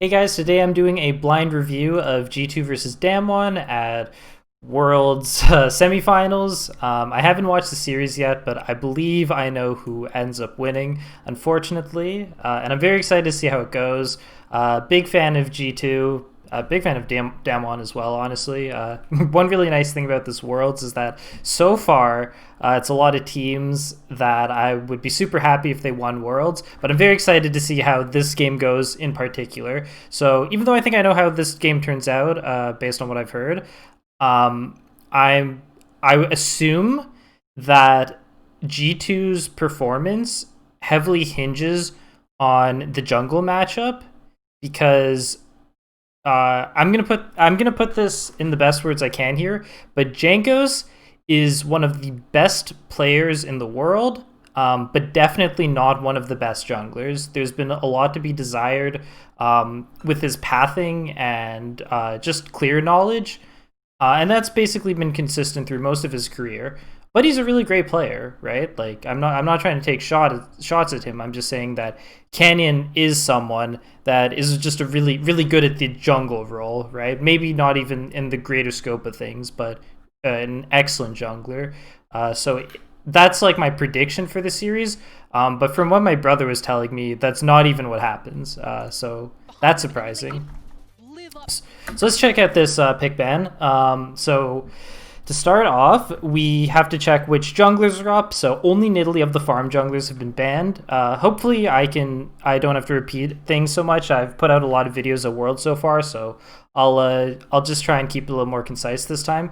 Hey guys, today I'm doing a blind review of G2 versus Damwon at Worlds semifinals. I haven't watched the series yet, but I believe I know who ends up winning, unfortunately. And I'm very excited to see how it goes. Big fan of G2. Big fan of Damwon as well, honestly. One really nice thing about this Worlds is that so far it's a lot of teams that I would be super happy if they won Worlds, but I'm very excited to see how this game goes in particular. So even though I think I know how this game turns out based on what I've heard, um, I'm I assume that G2's performance heavily hinges on the jungle matchup because I'm gonna put this in the best words I can here, but Jankos is one of the best players in the world, but definitely not one of the best junglers. There's been a lot to be desired with his pathing and just clear knowledge, and that's basically been consistent through most of his career. But he's a really great player, right? Like I'm not trying to take shots at him. I'm just saying that Canyon is someone that is just a really good at the jungle role, right? Maybe not even in the greater scope of things, but an excellent jungler. So that's like my prediction for the series. But from what my brother was telling me, that's not even what happens. So that's surprising. So let's check out this pick ban. So to start off, we have to check which junglers are up. So only Nidalee of the farm junglers have been banned. Hopefully, I don't have to repeat things so much. I've put out a lot of videos of World so far, so I'll just try and keep it a little more concise this time.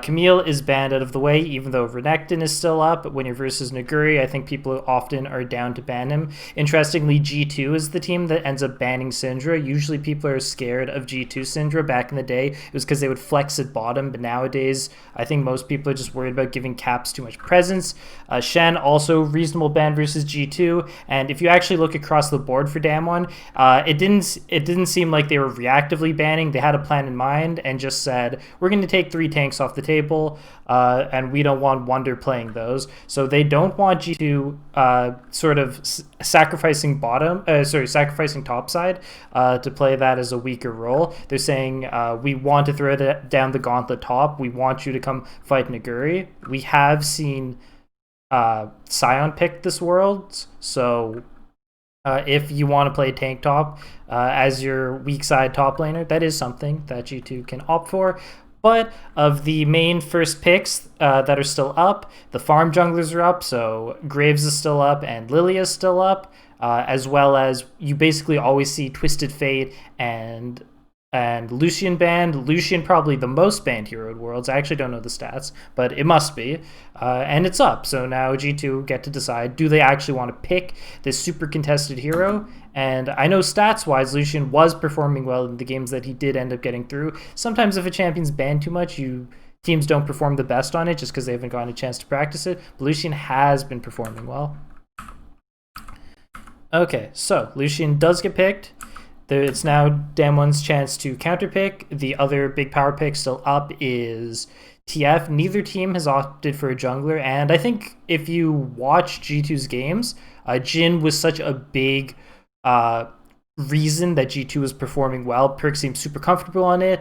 Camille is banned out of the way, even though Renekton is still up. When you're versus Naguri, I think people often are down to ban him. Interestingly, G2 is the team that ends up banning Syndra. Usually people are scared of G2 Syndra. Back in the day, it was because they would flex at bottom, but nowadays, I think most people are just worried about giving Caps too much presence. Shen, also reasonable ban versus G2, and if you actually look across the board for Damwon, it didn't seem like they were reactively banning. They had a plan in mind and just said, we're going to take 3 tanks off the table, and we don't want Wonder playing those. So they don't want G2 sort of sacrificing sacrificing top side to play that as a weaker role. They're saying, we want to throw down the gauntlet top. We want you to come fight Naguri. We have seen Sion pick this world, so if you want to play tank top as your weak side top laner, that is something that G2 can opt for. But of the main first picks that are still up, the farm junglers are up, so Graves is still up and Lilia is still up, as well as you basically always see Twisted Fate and Lucian banned. Lucian probably the most banned hero in Worlds. I actually don't know the stats, but it must be. And it's up. So now G2 get to decide, do they actually want to pick this super contested hero? And I know stats-wise, Lucian was performing well in the games that he did end up getting through. Sometimes if a champion's banned too much, teams don't perform the best on it just because they haven't gotten a chance to practice it. But Lucian has been performing well. Okay, so Lucian does get picked. It's now Damwon's chance to counterpick. The other big power pick still up is TF. Neither team has opted for a jungler, and I think if you watch G2's games, Jhin was such a big reason that G2 was performing well. Perk seems super comfortable on it.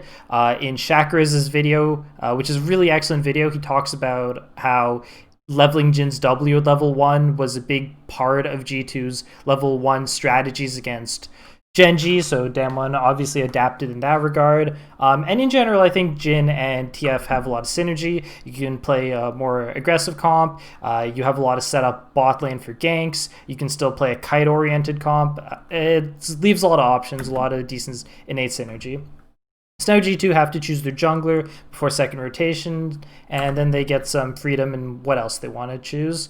In Shakra's video, which is a really excellent video, he talks about how leveling Jin's W at level 1 was a big part of G2's level 1 strategies against Genji, so Damwon obviously adapted in that regard. And in general, I think Jhin and TF have a lot of synergy. You can play a more aggressive comp. You have a lot of setup bot lane for ganks. You can still play a kite-oriented comp. It leaves a lot of options, a lot of decent innate synergy. So now G2 have to choose their jungler before second rotation, and then they get some freedom in what else they want to choose.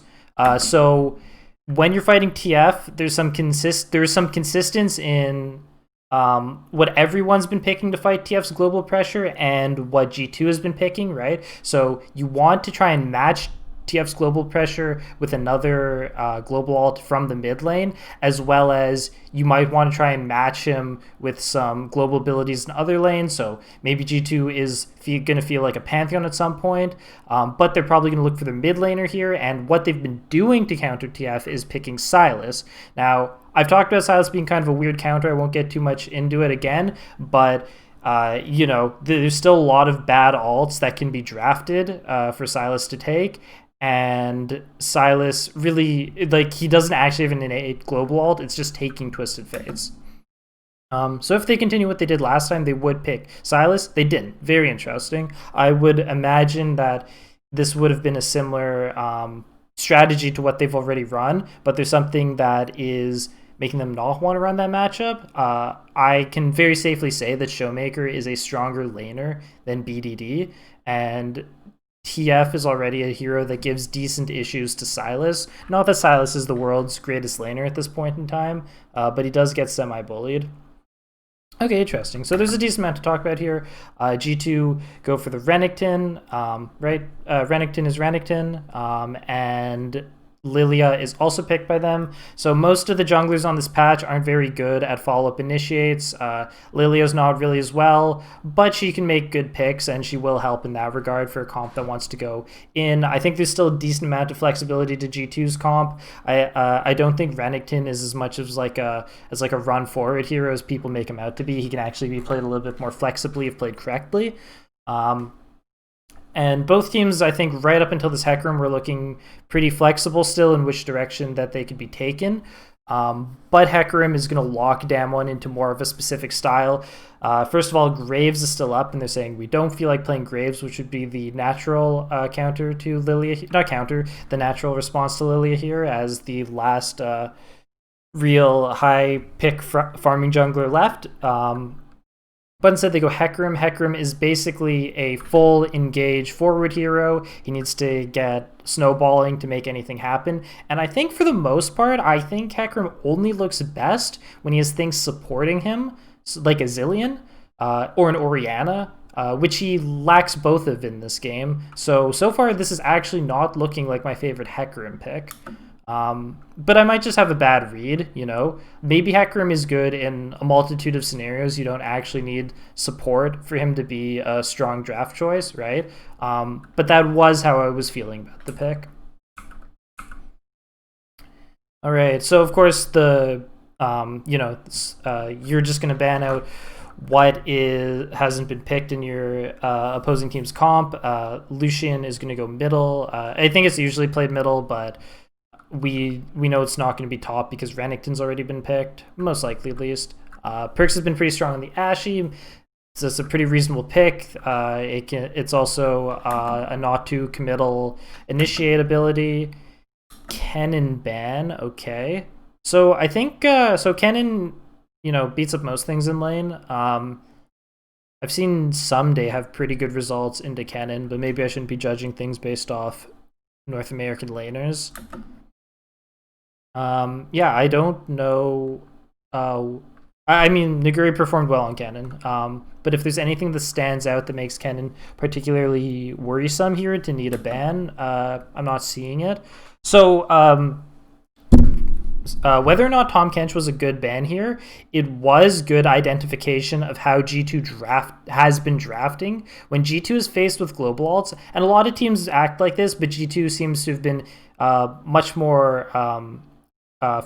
So when you're fighting TF, there's some consistency in what everyone's been picking to fight TF's global pressure and what G2 has been picking, right? So you want to try and match TF's global pressure with another global ult from the mid lane, as well as you might want to try and match him with some global abilities in other lanes. So maybe G2 is going to feel like a Pantheon at some point, but they're probably going to look for their mid laner here, and what they've been doing to counter TF is picking Sylas. Now, I've talked about Sylas being kind of a weird counter. I won't get too much into it again, but you know, there's still a lot of bad alts that can be drafted for Sylas to take, and Sylas really, like, he doesn't actually have an innate global ult. It's just taking Twisted Fates. So if they continue what they did last time, they would pick Sylas. They didn't. Very interesting. I would imagine that this would have been a similar strategy to what they've already run, but there's something that is making them not want to run that matchup. I can very safely say that Showmaker is a stronger laner than BDD, and TF is already a hero that gives decent issues to Sylas. Not that Sylas is the world's greatest laner at this point in time, but he does get semi-bullied. Okay, interesting. So there's a decent amount to talk about here. G2 go for the Renekton, right? Renekton is Renekton, and Lilia is also picked by them. So most of the junglers on this patch aren't very good at follow-up initiates. Lilia's not really as well, but she can make good picks, and she will help in that regard for a comp that wants to go in. I think there's still a decent amount of flexibility to G2's comp. I don't think Renekton is as much as like a run-forward hero as people make him out to be. He can actually be played a little bit more flexibly if played correctly. And both teams, I think, right up until this Hecarim, were looking pretty flexible still in which direction that they could be taken. But Hecarim is going to lock Damwon into more of a specific style. First of all, Graves is still up, and they're saying we don't feel like playing Graves, which would be the natural counter to Lilia. Not counter, the natural response to Lilia here as the last real high-pick farming jungler left. But instead they go Hecarim. Hecarim is basically a full engage forward hero. He needs to get snowballing to make anything happen. And I think for the most part, I think Hecarim only looks best when he has things supporting him, like a Zillion or an Orianna, which he lacks both of in this game. So far this is actually not looking like my favorite Hecarim pick. But I might just have a bad read, you know. Maybe Hecarim is good in a multitude of scenarios. You don't actually need support for him to be a strong draft choice, right? But that was how I was feeling about the pick. All right, so of course the you're just gonna ban out what hasn't been picked in your opposing team's comp. Lucian is gonna go middle. I think it's usually played middle, but we know it's not going to be top because Renekton's already been picked, most likely at least. Perks has been pretty strong on the Ashy, so it's a pretty reasonable pick. It's also a not too committal initiate ability. Kennen ban, okay. So I think Kennen, beats up most things in lane. I've seen Someday have pretty good results into Kennen, but maybe I shouldn't be judging things based off North American laners. Yeah, I don't know. I mean, Naguri performed well on Kennen, but if there's anything that stands out that makes Kennen particularly worrisome here to need a ban, I'm not seeing it. So, whether or not Tahm Kench was a good ban here, it was good identification of how G2 has been drafting. When G2 is faced with global alts, and a lot of teams act like this, but G2 seems to have been much more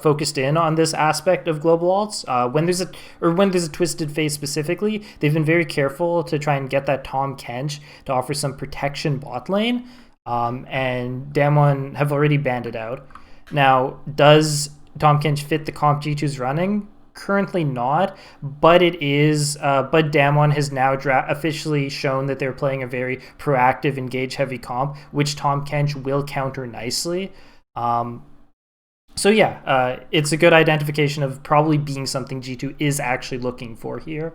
focused in on this aspect of global alts. When there's a Twisted Face specifically, they've been very careful to try and get that Tahm Kench to offer some protection bot lane, and Damwon have already banned it out. Now, does Tahm Kench fit the comp G2's running? Currently not, but it is. But Damwon has now officially shown that they're playing a very proactive, engage-heavy comp, which Tahm Kench will counter nicely. So yeah, it's a good identification of probably being something G2 is actually looking for here.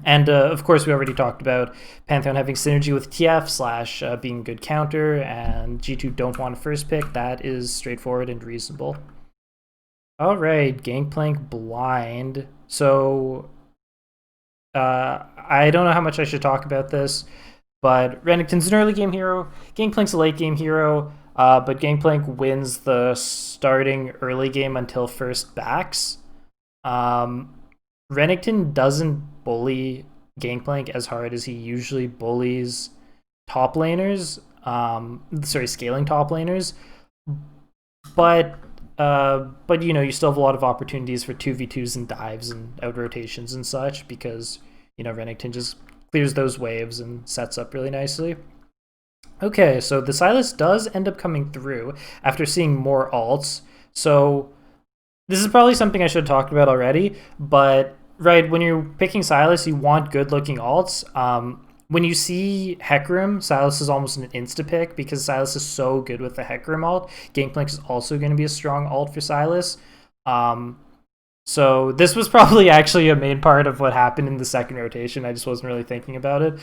And of course, we already talked about Pantheon having synergy with TF / being a good counter, and G2 don't want a first pick. That is straightforward and reasonable. All right, Gangplank blind. So I don't know how much I should talk about this, But Renekton's an early game hero. Gangplank's a late game hero. But Gangplank wins the starting early game until first backs. Renekton doesn't bully Gangplank as hard as he usually bullies top laners. Scaling top laners. But you know, you still have a lot of opportunities for 2v2s and dives and out rotations and such because, you know, Renekton just clears those waves and sets up really nicely. Okay, so the Sylas does end up coming through after seeing more alts. So this is probably something I should have talked about already, but right, when you're picking Sylas, you want good-looking alts. When you see Hecarim, Sylas is almost an insta-pick because Sylas is so good with the Hecarim ult. Gangplank is also going to be a strong ult for Sylas. So this was probably actually a main part of what happened in the second rotation. I just wasn't really thinking about it.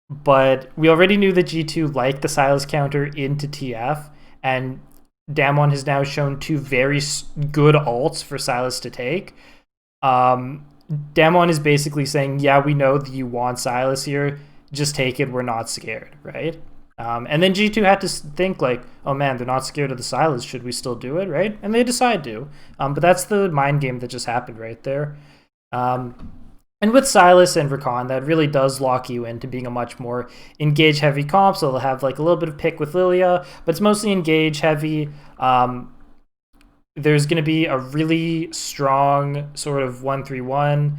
But we already knew that G2 liked the Sylas counter into TF, and Damwon has now shown two very good ults for Sylas to take. Damwon is basically saying, yeah, we know that you want Sylas here, just take it, we're not scared, right? And then G2 had to think like, oh man, they're not scared of the Sylas, should we still do it, right? And they decide to. But that's the mind game that just happened right there. And with Sylas and Rakan, that really does lock you into being a much more engage-heavy comp, so they'll have like a little bit of pick with Lilia, but it's mostly engage-heavy. There's going to be a really strong sort of 1-3-1,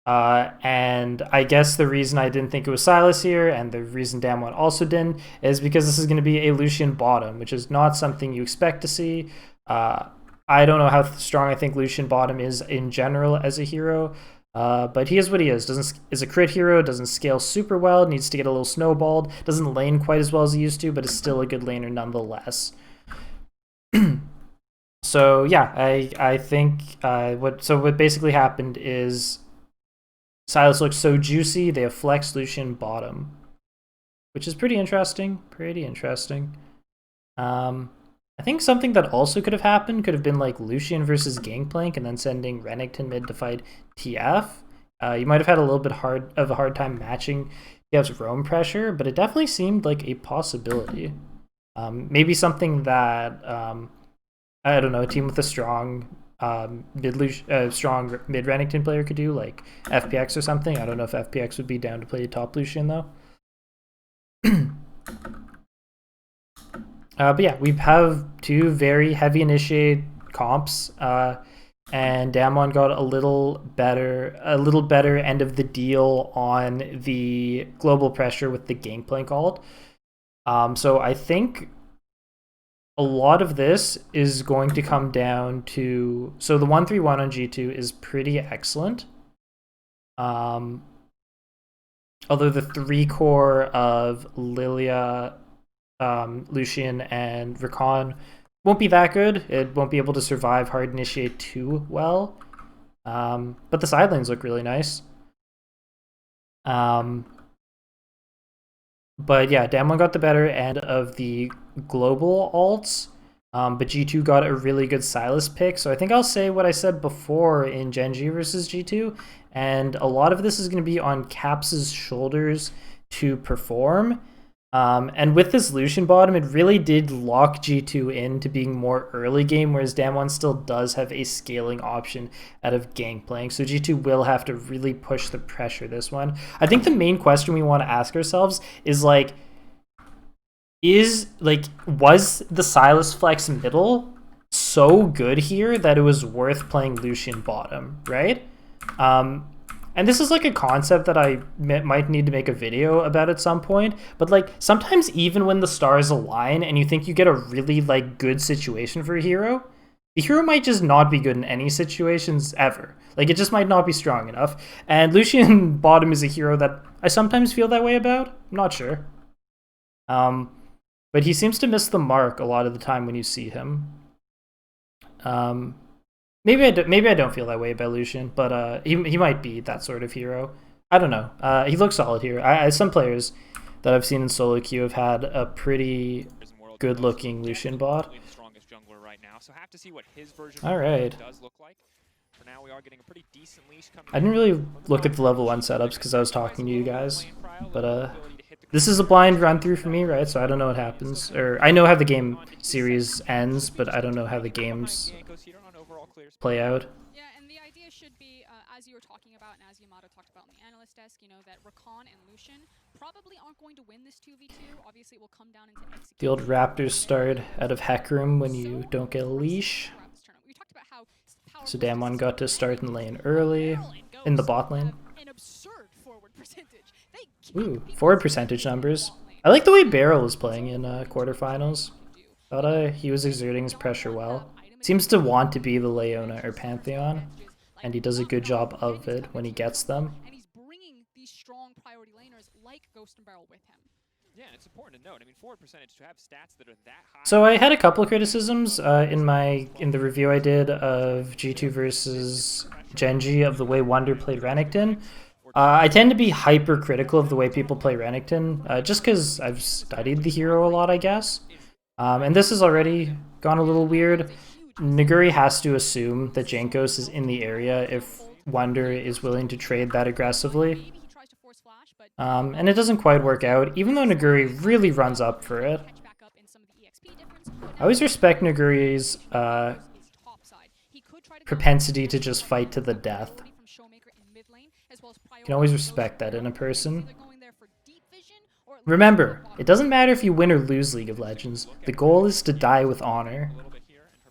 and I guess the reason I didn't think it was Sylas here, and the reason Damwon also didn't, is because this is going to be a Lucian bottom, which is not something you expect to see. I don't know how strong I think Lucian bottom is in general as a hero, but he is what he is. Is a crit hero, doesn't scale super well, needs to get a little snowballed, doesn't lane quite as well as he used to, but is still a good laner nonetheless. So yeah, I think what basically happened is Sylas looks so juicy, they have flexed Lucian bottom, which is pretty interesting. I think something that also could have happened could have been like Lucian versus Gangplank and then sending Renekton mid to fight TF. You might have had a little bit of a hard time matching TF's roam pressure, but it definitely seemed like a possibility. Maybe something that I don't know, a team with a strong mid Renekton player could do, like FPX or something. I don't know if FPX would be down to play top Lucian though. But yeah, we have two very heavy initiate comps, and Damwon got a little better end of the deal on the global pressure with the Gangplank ult. So I think a lot of this is going to come down to, so the 1-3-1 on G2 is pretty excellent. Although the 3-core of Lilia, Lucian, and Rakan won't be that good. It won't be able to survive hard initiate too well. But the side lanes look really nice. But yeah, Damwon got the better end of the global alts, but G2 got a really good Sylas pick. So I think I'll say what I said before in Gen G versus G2, and a lot of this is going to be on Caps' shoulders to perform. And with this Lucian bottom, it really did lock G2 into being more early game, whereas Damwon still does have a scaling option out of Gangplank. So G2 will have to really push the pressure this one. I think the main question we want to ask ourselves is like, was the Sylas flex middle so good here that it was worth playing Lucian bottom, right? And this is like a concept that I might need to make a video about at some point, but like sometimes even when the stars align and you think you get a really like good situation for a hero, the hero might just not be good in any situations ever. Like it just might not be strong enough. And Lucian bottom is a hero that I sometimes feel that way about. I'm not sure. But he seems to miss the mark a lot of the time when you see him. Maybe I don't feel that way about Lucian, but he might be that sort of hero. I don't know. He looks solid here. Some players that I've seen in solo queue have had a pretty good-looking Lucian bot. All right. now, we are getting a pretty decent leash coming I didn't really look at the level 1 setups because I was talking to you guys, but this is a blind run through for me, right? So I don't know what happens, or I know how the game series ends, but I don't know how the games play out. Yeah, and the idea should be, as you were talking about and as Yamato talked about on the analyst desk, you know, that Rakan and Lucian probably aren't going to win this 2v2. Obviously, it will come down into execution. The old Raptors start out of Heck Room when you don't get a leash. So Damwon got to start in lane early, in the bot lane. Ooh, forward percentage numbers. I like the way Barrel is playing in quarterfinals. Thought he was exerting his pressure well. Seems to want to be the Leona or Pantheon, and he does a good job of it when he gets them. And he's bringing these strong priority laners like Ghost and Barrel with him. Yeah, it's important to note. I mean, forward percentage to have stats that are that high. So I had a couple of criticisms in the review I did of G2 versus Genji of the way Wonder played Renekton. I tend to be hypercritical of the way people play Renekton, just because I've studied the hero a lot, I guess. And this has already gone a little weird. Naguri has to assume that Jankos is in the area if Wonder is willing to trade that aggressively. And it doesn't quite work out, even though Naguri really runs up for it. I always respect Naguri's propensity to just fight to the death. You can always respect that in a person. Remember, it doesn't matter if you win or lose League of Legends. The goal is to die with honor.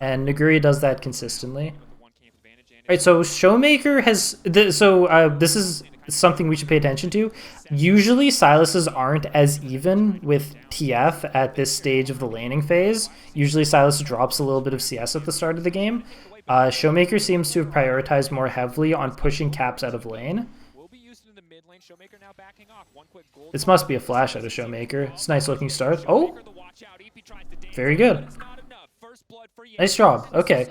And Naguri does that consistently. Alright, so Showmaker has... this is something we should pay attention to. Usually Silas's aren't as even with TF at this stage of the laning phase. Usually Silas drops a little bit of CS at the start of the game. Showmaker seems to have prioritized more heavily on pushing caps out of lane. This must be a flash out of Showmaker. It's a nice looking start. Oh! Very good. Nice job. Okay.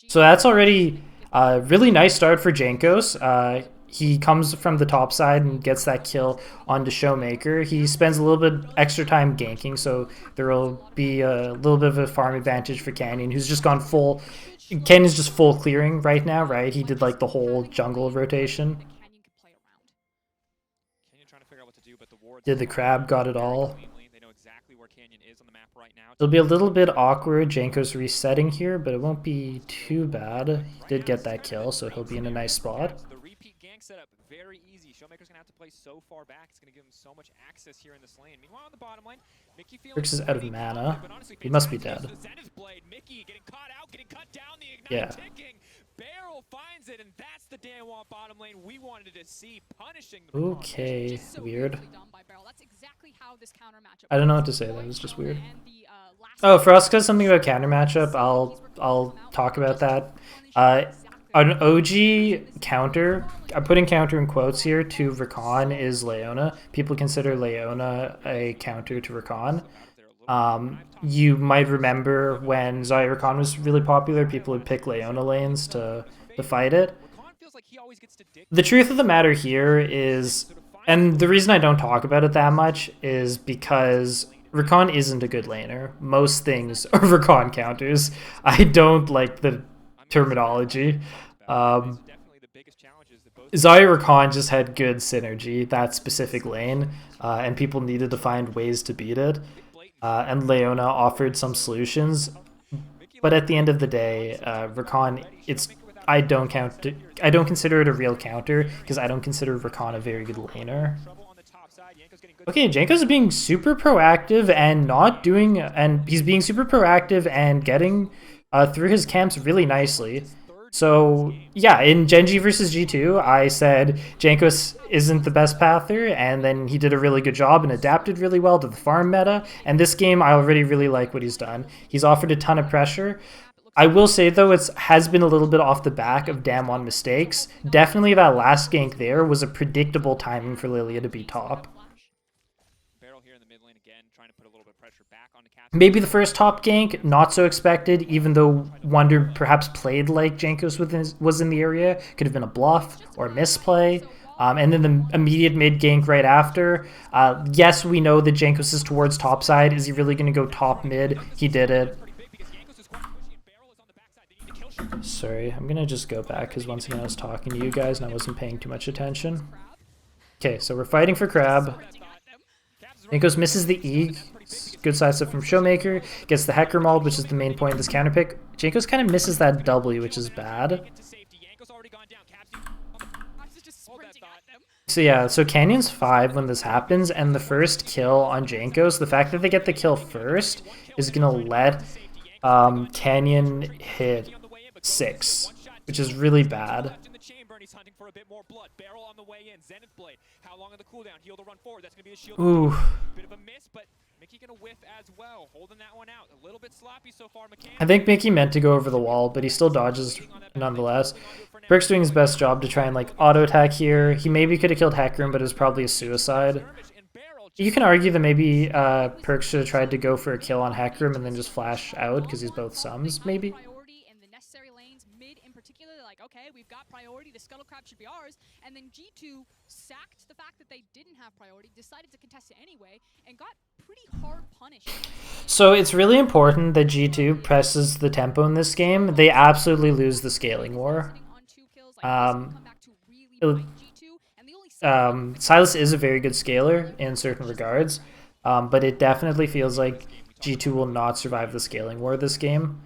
So that's already a really nice start for Jankos. He comes from the top side and gets that kill onto Showmaker. He spends a little bit extra time ganking, so there will be a little bit of a farm advantage for Canyon, who's just gone full... Canyon's just full clearing right now, right? He did like the whole jungle rotation. Did the crab, got it all. It'll be a little bit awkward, Janko's resetting here, but it won't be too bad. He did get that kill, so he'll be in a nice spot. The repeat gank setup, very easy. Showmaker's gonna have to play so far back, it's gonna give him so much access here in this lane. Meanwhile, on the bottom lane, Mickey Rix is out of mana. He must be dead. Yeah. Barrel finds it, and that's the Damwon bottom lane we wanted to see, punishing the Okay, weird. I don't know what to say, that was just weird. Oh, for us, because something about counter matchup, I'll talk about that. An OG counter, I'm putting counter in quotes here, to Rakan is Leona. People consider Leona a counter to Rakan. You might remember when Zarya Rakan was really popular, people would pick Leona lanes to fight it. The truth of the matter here is, and the reason I don't talk about it that much is because Rakan isn't a good laner. Most things are Rakan counters. I don't like the terminology. Zarya Rakan just had good synergy, that specific lane, and people needed to find ways to beat it. And Leona offered some solutions, but at the end of the day, Rakan, I don't consider it a real counter because I don't consider Rakan a very good laner. Okay, Janko's being super proactive and he's being super proactive and getting through his camps really nicely. So yeah, in Genji versus G2, I said Jankos isn't the best pather, and then he did a really good job and adapted really well to the farm meta. And this game, I already really like what he's done. He's offered a ton of pressure. I will say, though, it has been a little bit off the back of Damwon mistakes. Definitely that last gank there was a predictable timing for Lilia to be top. Maybe the first top gank, not so expected, even though Wonder perhaps played like Jankos was in the area. Could have been a bluff or a misplay. And then the immediate mid gank right after. Yes, we know that Jankos is towards top side. Is he really going to go top mid? He did it. Sorry, I'm gonna just go back because once again I was talking to you guys and I wasn't paying too much attention. Okay, so we're fighting for Crab. Jankos misses the E. Good sidestep from Showmaker. Gets the Hecker Mauled, which is the main point of this counter pick. Jankos kind of misses that W, which is bad. So yeah, so Canyon's 5 when this happens, and the first kill on Jankos, the fact that they get the kill first is gonna let Canyon hit 6, which is really bad. Ooh. I think Mickey meant to go over the wall, but he still dodges nonetheless. Perk's doing his best job to try and like auto attack here. He maybe could have killed Heckroom, but it was probably a suicide. You can argue that maybe Perk should have tried to go for a kill on Heckroom and then just flash out because he's both sums, maybe. Okay, we've got priority, the Scuttle Crab should be ours, and then G2 sacked the fact that they didn't have priority, decided to contest it anyway, and got pretty hard punished. So it's really important that G2 presses the tempo in this game. They absolutely lose the scaling war. Silas is a very good scaler in certain regards, but it definitely feels like G2 will not survive the scaling war this game.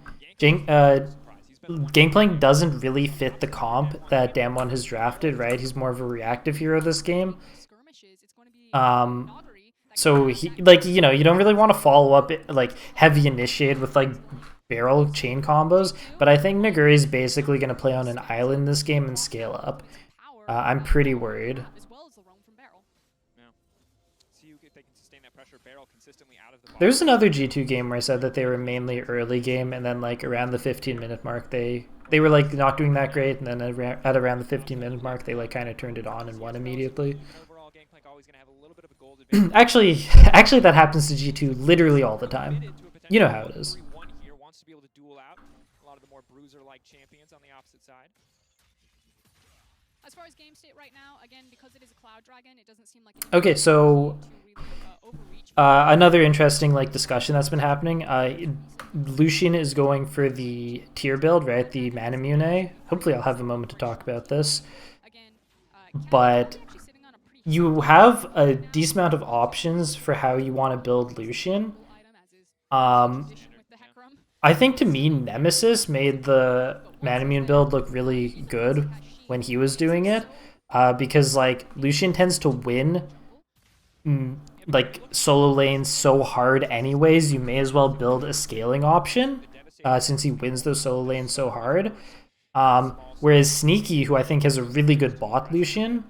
Gangplank doesn't really fit the comp that Damwon has drafted, right? He's more of a reactive hero this game. So he, like, you know, you don't really want to follow up like heavy initiate with like barrel chain combos, but I think Naguri's basically going to play on an island this game and scale up. I'm pretty worried. There's another G2 game where I said that they were mainly early game, and then like around the 15-minute mark they were like not doing that great, and then at around the 15-minute mark they like kind of turned it on and won immediately. actually that happens to G2 literally all the time. You know how it is. As far as game state right now, again, because it is a Cloud Dragon, it doesn't seem like okay, so another interesting like discussion that's been happening. Lucian is going for the tier build, right? The Manamune. Hopefully I'll have a moment to talk about this. But you have a decent amount of options for how you want to build Lucian. I think to me Nemesis made the Manamune build look really good when he was doing it, because like Lucian tends to win like solo lanes so hard anyways, you may as well build a scaling option since he wins those solo lanes so hard. Whereas Sneaky, who I think has a really good bot Lucian,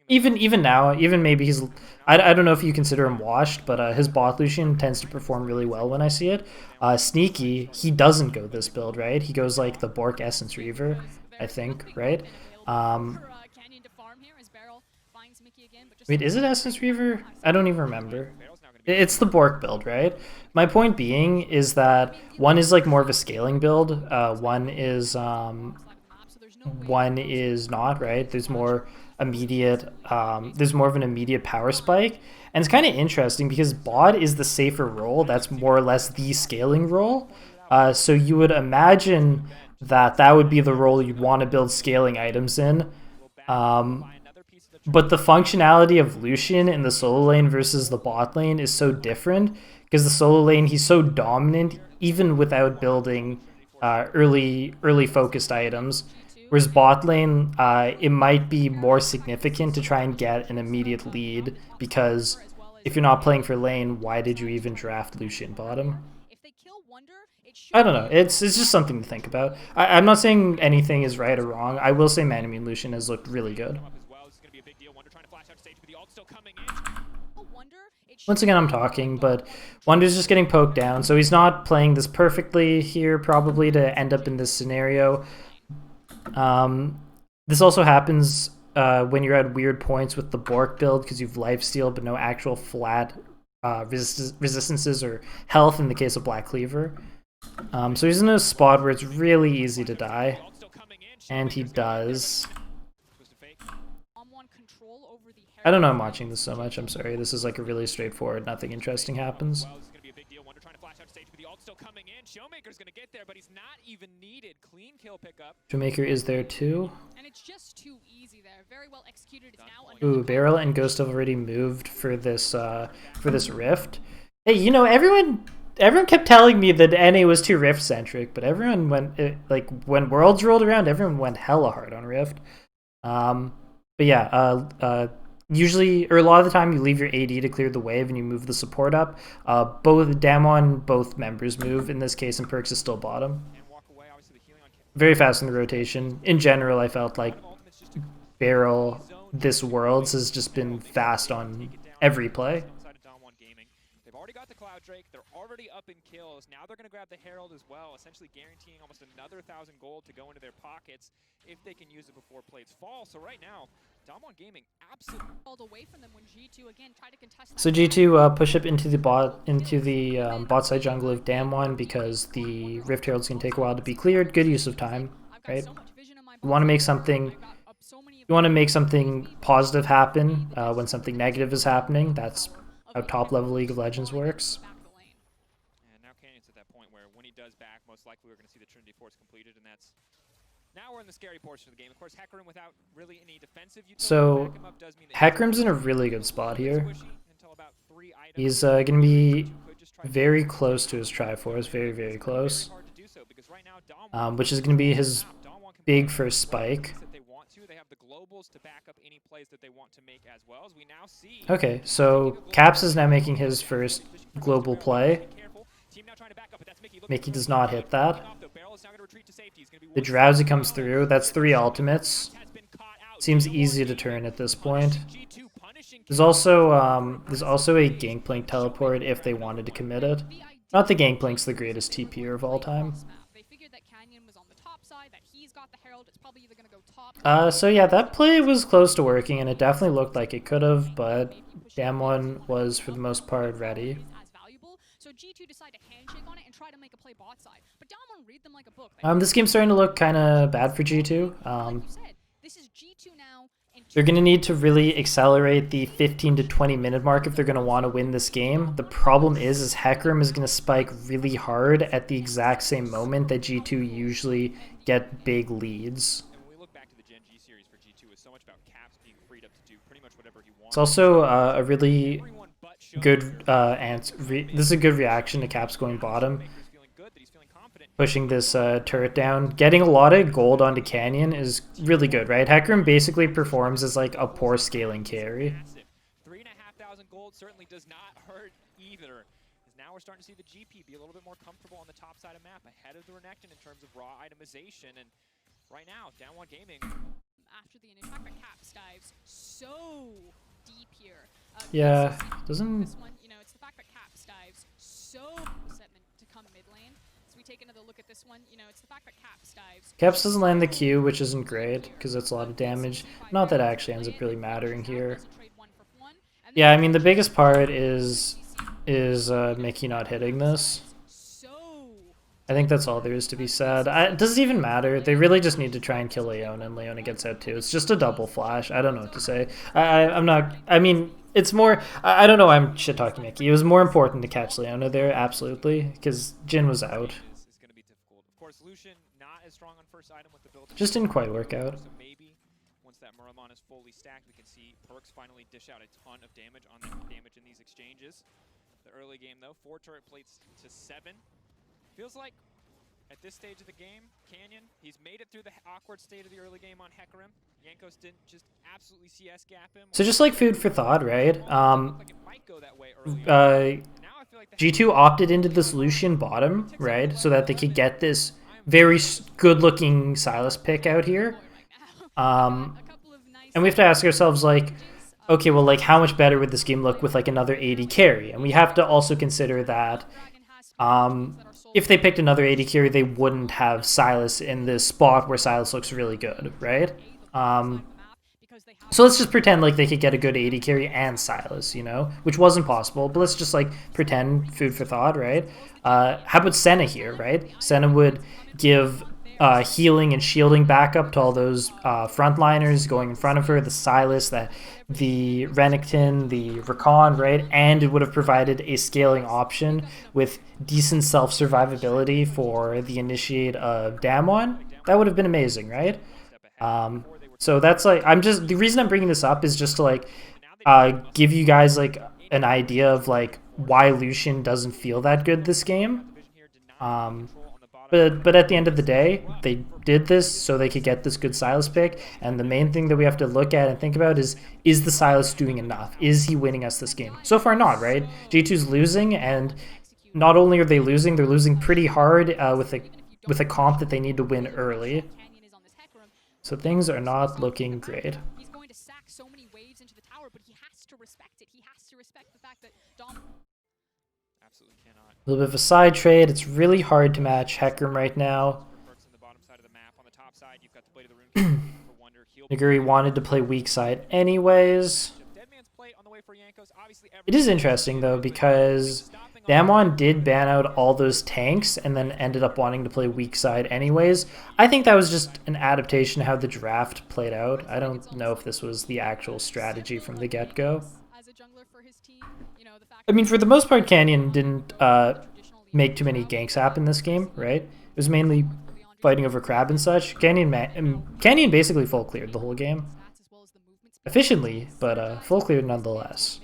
even now, even maybe he's, I don't know if you consider him washed, but his bot Lucian tends to perform really well when I see it. Sneaky, he doesn't go this build, right? He goes like the Bork Essence Reaver, I think, right? Wait, is it Essence Reaver? I don't even remember. It's the Bork build, right? My point being is that one is like more of a scaling build. One is not, right? There's more immediate. There's more of an immediate power spike, and it's kind of interesting because bot is the safer role. That's more or less the scaling role. So you would imagine that that would be the role you'd want to build scaling items in. But the functionality of Lucian in the solo lane versus the bot lane is so different, because the solo lane, he's so dominant even without building early focused items, whereas bot lane, it might be more significant to try and get an immediate lead, because if you're not playing for lane, why did you even draft Lucian bottom? I don't know. It's just something to think about. I'm not saying anything is right or wrong. I will say Manamune Lucian has looked really good. Once again, I'm talking, but Wonder's just getting poked down, so he's not playing this perfectly here, probably, to end up in this scenario. This also happens when you're at weird points with the Bork build, because you've lifesteal but no actual flat resistances or health in the case of Black Cleaver. So he's in a spot where it's really easy to die, and he does. I don't know, I'm watching this so much, I'm sorry. This is like a really straightforward, nothing interesting happens. ult still coming in. Showmaker's gonna get there, but he's not even needed. Clean kill pickup. Showmaker is there too. And it's just too easy there. Very well executed. It's now Ooh, Barrel and Ghost have already moved for this rift. Hey, you know, everyone kept telling me that NA was too Rift centric, but everyone went like when Worlds rolled around, everyone went hella hard on Rift. But yeah, usually, or a lot of the time, you leave your AD to clear the wave and you move the support up. Both Damwon, both members move in this case, and Perks is still bottom. Very fast in the rotation. In general, I felt like Barrel this Worlds has just been fast on every play. They've already got the Cloud Drake. They're already up in kills. Now they're going to grab the Herald as well, essentially guaranteeing almost another 1,000 gold to go into their pockets if they can use it before plates fall. So right now, Damwon Gaming absolutely called away from them when G2 again tried to contest. So G2 push up into the bot side jungle of Damwon because the Rift Heralds can take a while to be cleared. Good use of time, right? You want to make something. You want to make something positive happen when something negative is happening. That's how top level League of Legends works. And now Canyon's at that point where when he does back, most likely we're going to see the Trinity Force completed, and that's now we're in the scary portion of the game. Of course, Hecarim without really any defensive utility. So Hecarim's in a really good spot here. He's going to be very close to his Triforce, very, very close, which is going to be his big first spike. Okay, so Caps is now making his first global play. Mickey does not hit that. The Drowsy comes through. That's 3 ultimates. Seems easy to turn at this point. There's also a Gangplank teleport if they wanted to commit it. Not the Gangplank's the greatest TPer of all time. So yeah, that play was close to working, and it definitely looked like it could have, but Damwon was for the most part ready. This game's starting to look kind of bad for G2. They're going to need to really accelerate the 15 to 20 minute mark if they're going to want to win this game. The problem is Hecarim is going to spike really hard at the exact same moment that G2 usually get big leads. It's also a really good answer. This is a good reaction to Caps going bottom. Pushing this turret down. Getting a lot of gold onto Canyon is really good, right? Hecarim basically performs as like a poor scaling carry. 3,500 gold certainly does not hurt either. Now we're starting to see the GP be a little bit more comfortable on the top side of map, ahead of the Renekton in terms of raw itemization. And right now, Damwon Gaming. After the initial attack, Caps dives so deep here. Yeah, doesn't. This one, you know, it's the fact that Caps dives so to come mid lane. So we take another look at this one. You know, it's the fact that Caps dives. Caps doesn't land the Q, which isn't great because it's a lot of damage. Not that it actually ends up really mattering here. Yeah, I mean the biggest part is Mickey not hitting this. I think that's all there is to be said. It doesn't even matter. They really just need to try and kill Leona, and Leona gets out too. It's just a double flash. I don't know what to say. I'm not. I mean, it's more. I don't know. I'm shit talking Mickey. It was more important to catch Leona there, absolutely, because Jhin was out. Just didn't quite work out. Once that Muramon is fully stacked, we can see Perks finally dish out a ton of damage on the damage in these exchanges. The early game though, 4 turret plates to 7. Feels like at this stage of the game, Canyon, he's made it through the awkward state of the early game on Hecarim. Jankos didn't just absolutely CS gap him. So just like food for thought, right? G2 opted into this Lucian bottom, right? So that they could get this very good-looking Sylas pick out here. And we have to ask ourselves, like, okay, well, like, how much better would this game look with, like, another AD carry? And we have to also consider that if they picked another AD carry, they wouldn't have Sylas in this spot where Sylas looks really good, right? So let's just pretend like they could get a good AD carry and Sylas, you know, which wasn't possible, but let's just, like, pretend food for thought, right? How about Senna here, right? Senna would give healing and shielding backup to all those frontliners going in front of her, the Sylas, the Renekton, the Rakan, right? And it would have provided a scaling option with decent self-survivability for the initiate of Damwon. That would have been amazing, right? So that's like, the reason I'm bringing this up is just to like give you guys like an idea of like why Lucian doesn't feel that good this game. But at the end of the day, they did this so they could get this good Sylas pick, and the main thing that we have to look at and think about is the Sylas doing enough? Is he winning us this game? So far not, right? G2's losing, and not only are they losing, they're losing pretty hard with a comp that they need to win early. So things are not looking great. He's going to sack so many waves into the tower, but he has to respect it. He has to respect the fact that Dom absolutely cannot. A little bit of a side trade. It's really hard to match Hecarim right now. Naguri wanted to play weak side anyways. It is interesting though because Damwon did ban out all those tanks and then ended up wanting to play weak side anyways. I think that was just an adaptation of how the draft played out. I don't know if this was the actual strategy from the get-go. I mean, for the most part, Canyon didn't make too many ganks happen this game, right? It was mainly fighting over Crab and such. Canyon basically full cleared the whole game. Efficiently, but full cleared nonetheless.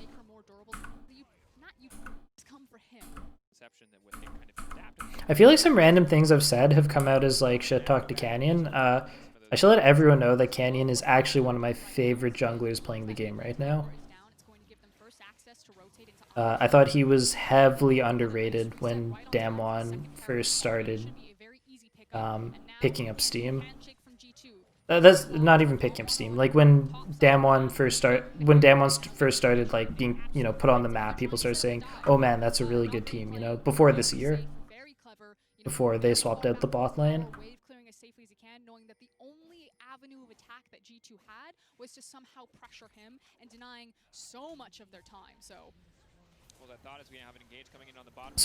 I feel like some random things I've said have come out as like shit talk to Canyon. I should let everyone know that Canyon is actually one of my favorite junglers playing the game right now. I thought he was heavily underrated when Damwon first started picking up steam. That's not even picking up steam. Like when Damwon first started like being, you know, put on the map, people started saying, "Oh man, that's a really good team," you know, before this year, before they swapped out the bot lane. Was to somehow pressure him and denying so much of their time. So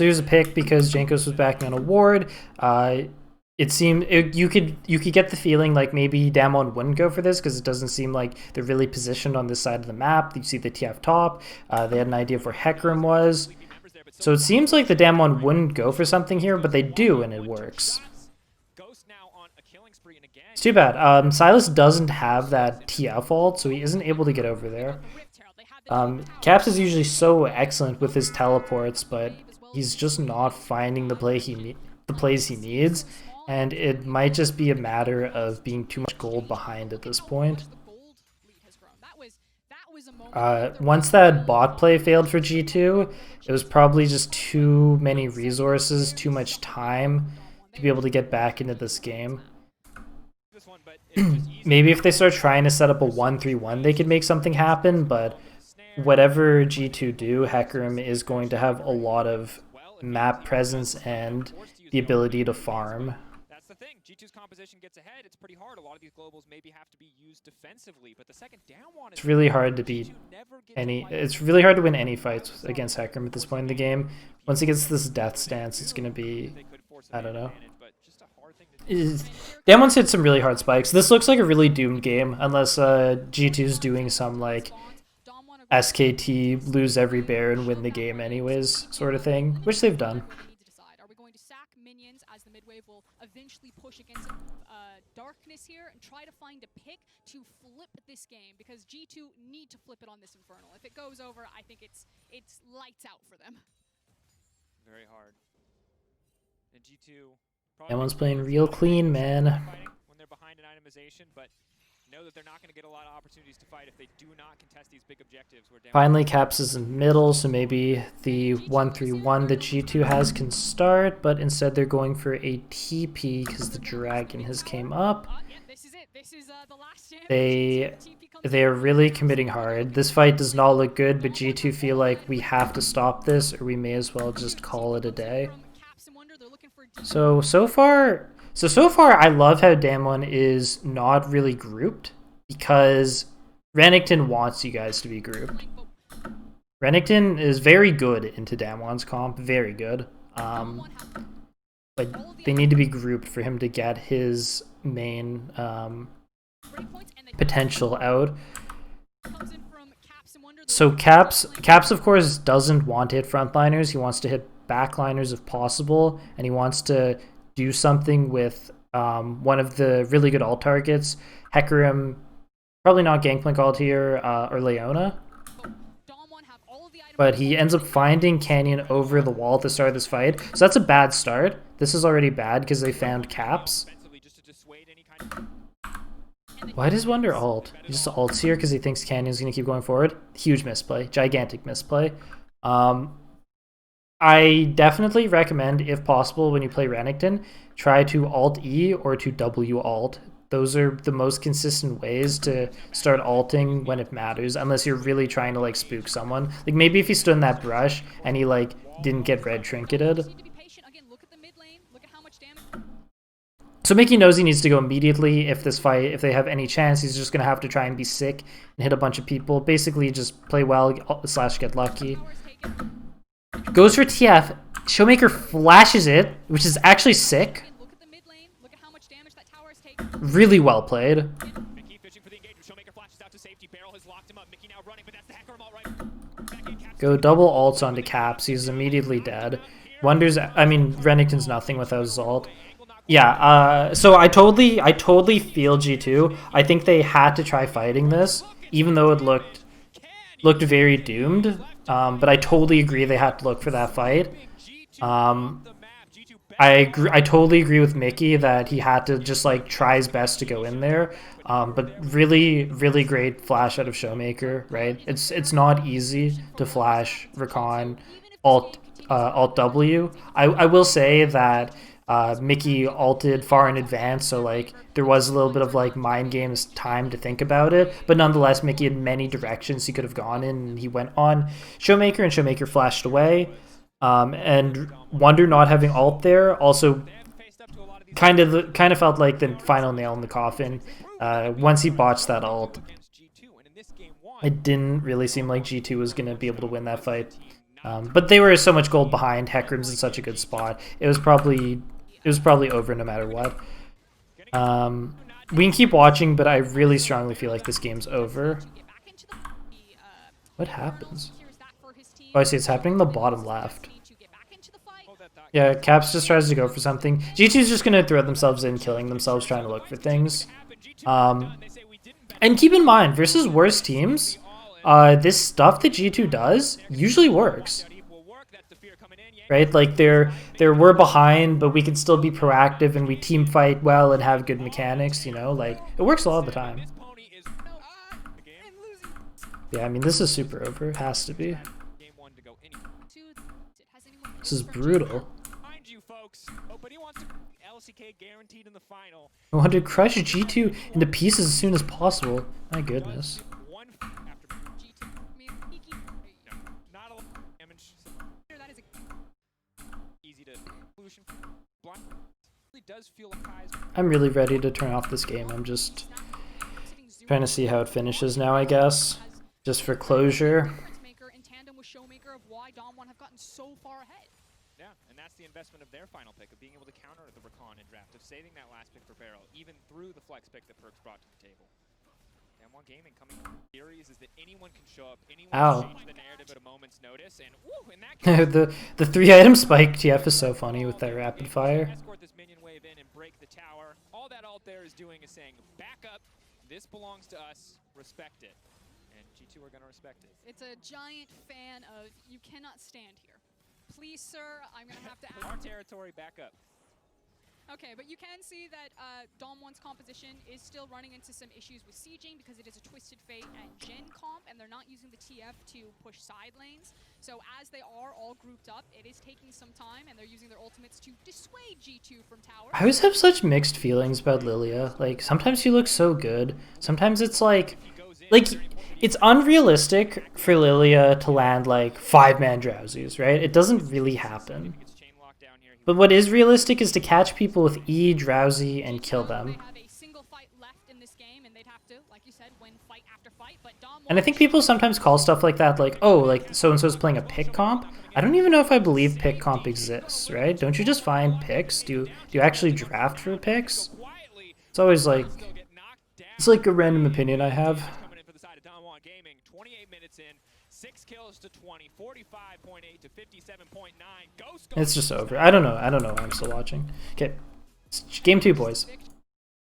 here's a pick because Jankos was backing on a ward. It seemed you could get the feeling like maybe Damwon wouldn't go for this because it doesn't seem like they're really positioned on this side of the map. You see the TF top. They had an idea of where Hecarim was. So it seems like the Damwon wouldn't go for something here, but they do, and it works. It's too bad. Sylas doesn't have that TF ult, so he isn't able to get over there. Caps is usually so excellent with his teleports, but he's just not finding the plays he needs, and it might just be a matter of being too much gold behind at this point. Once that bot play failed for G2, it was probably just too many resources, too much time to be able to get back into this game. Maybe if they start trying to set up a 1-3-1, they could make something happen, but whatever G2 do, Hecarim is going to have a lot of map presence and the ability to farm. That's the thing. G2's composition gets ahead. It's pretty hard. A lot of these globals maybe have to be used defensively, but the second Damwon, it's really hard to beat it's really hard to win any fights against Hecarim at this point in the game. Once he gets this death stance, it's going to be, I don't know. Damwon's hit some really hard spikes. This looks like a really doomed game unless G2's doing some like SKT lose every bear and win the game anyways sort of thing, which they've done. Are we going to sack minions as the midwave will eventually push against darkness here and try to find a pick to flip this game, because G2 need to flip it on this Infernal. If it goes over, I think it's lights out for them. Very hard. And G2 Damwon's playing real clean, man. When they're behind an itemization, but know that they're not going to get a lot of opportunities to fight if they do not contest these big objectives. Finally, Caps is in middle, so maybe the 1-3-1 that G2 has can start, but instead they're going for a TP because the dragon has came up. They're really committing hard. This fight does not look good, but G2 feel like we have to stop this, or we may as well just call it a day. So far I love how Damwon is not really grouped, because Renekton wants you guys to be grouped. Renekton is very good into Damwon's comp, very good. Like, they need to be grouped for him to get his main potential out. So Caps, of course, doesn't want to hit frontliners. He wants to hit backliners if possible, and he wants to do something with one of the really good alt targets, Hecarim, probably not Gangplank alt here, or Leona. But he ends up finding Canyon over the wall at the start of this fight. So that's a bad start. This is already bad because they found Caps. Why does Wonder ult? He just ults here because he thinks Canyon's going to keep going forward. Huge misplay. Gigantic misplay. I definitely recommend, if possible, when you play Renekton, try to Alt-E or to W-Alt. Those are the most consistent ways to start alting when it matters, unless you're really trying to like spook someone. Like maybe if he stood in that brush and he like didn't get red trinketed. So Mickey knows he needs to go immediately if they have any chance. He's just gonna have to try and be sick and hit a bunch of people. Basically just play well / get lucky. Goes for TF. Showmaker flashes it, which is actually sick. Really well played. Go double ults onto Caps. He's immediately dead. Renekton's nothing without his ult. Yeah, so I totally feel G2. I think they had to try fighting this, even though it looked very doomed. But I totally agree they had to look for that fight. I totally agree with Mickey that he had to just like try his best to go in there. But really, really great flash out of Showmaker, right? It's not easy to flash Recon alt W. I will say that Mickey ulted far in advance, so like there was a little bit of like mind games time to think about it, but nonetheless Mickey had many directions he could have gone in, and he went on Showmaker, and Showmaker flashed away. And Wonder not having ult there also kind of felt like the final nail in the coffin. Once he botched that ult, it didn't really seem like G2 was going to be able to win that fight. But they were so much gold behind. Hecarim's in such a good spot. It was probably over no matter what. We can keep watching, but I really strongly feel like this game's over. What happens? Oh, I see. It's happening in the bottom left. Yeah, Caps just tries to go for something. G2's just going to throw themselves in, killing themselves, trying to look for things. And keep in mind, versus worse teams, this stuff that G2 does usually works. Right? Like, we're behind, but we can still be proactive, and we team fight well and have good mechanics, you know? Like, it works a lot of the time. Yeah, I mean, this is super over. It has to be. This is brutal. I want to crush G2 into pieces as soon as possible. My goodness. I'm really ready to turn off this game. I'm just trying to see how it finishes now, I guess. Just for closure. Yeah, and that's the investment of their final pick, of being able to counter the Recon in draft, of saving that last pick for Barrel, even through the flex pick that Perks brought to the table. Damwon Gaming coming theories is that anyone can show up, anyone can change the narrative at a moment's notice, and woo, in that case, the 3-item spike TF is so funny with that rapid fire. Escort this minion wave in and break the tower. All that ult there is doing is saying, back up, this belongs to us, respect it. And G2 are going to respect it. It's a giant fan of, you cannot stand here. Please, sir, I'm going to have to ask. Our territory, back up. Okay, but you can see that Damwon's composition is still running into some issues with sieging because it is a Twisted Fate and Jhin comp, and they're not using the TF to push side lanes. So as they are all grouped up, it is taking some time, and they're using their ultimates to dissuade G2 from tower. I always have such mixed feelings about Lilia. Like, sometimes she looks so good. Sometimes it's like it's unrealistic for Lilia to land like 5-man drowsies, right? It doesn't really happen. But what is realistic is to catch people with E, drowsy, and kill them. left in this game, and they'd have to, like you said, win fight after fight. But Damwon, And I think people sometimes call stuff like that like, oh, like so-and-so's playing a pick comp. I don't even know if I believe pick comp exists, right? Don't you just find picks? Do you actually draft for picks? It's always like, it's like a random opinion I have. Coming in for the side of Damwon Gaming, 28 minutes in, 6 kills to 20, 45.8 to 57.9. It's just over. I don't know why I'm still watching. Okay, game 2, boys.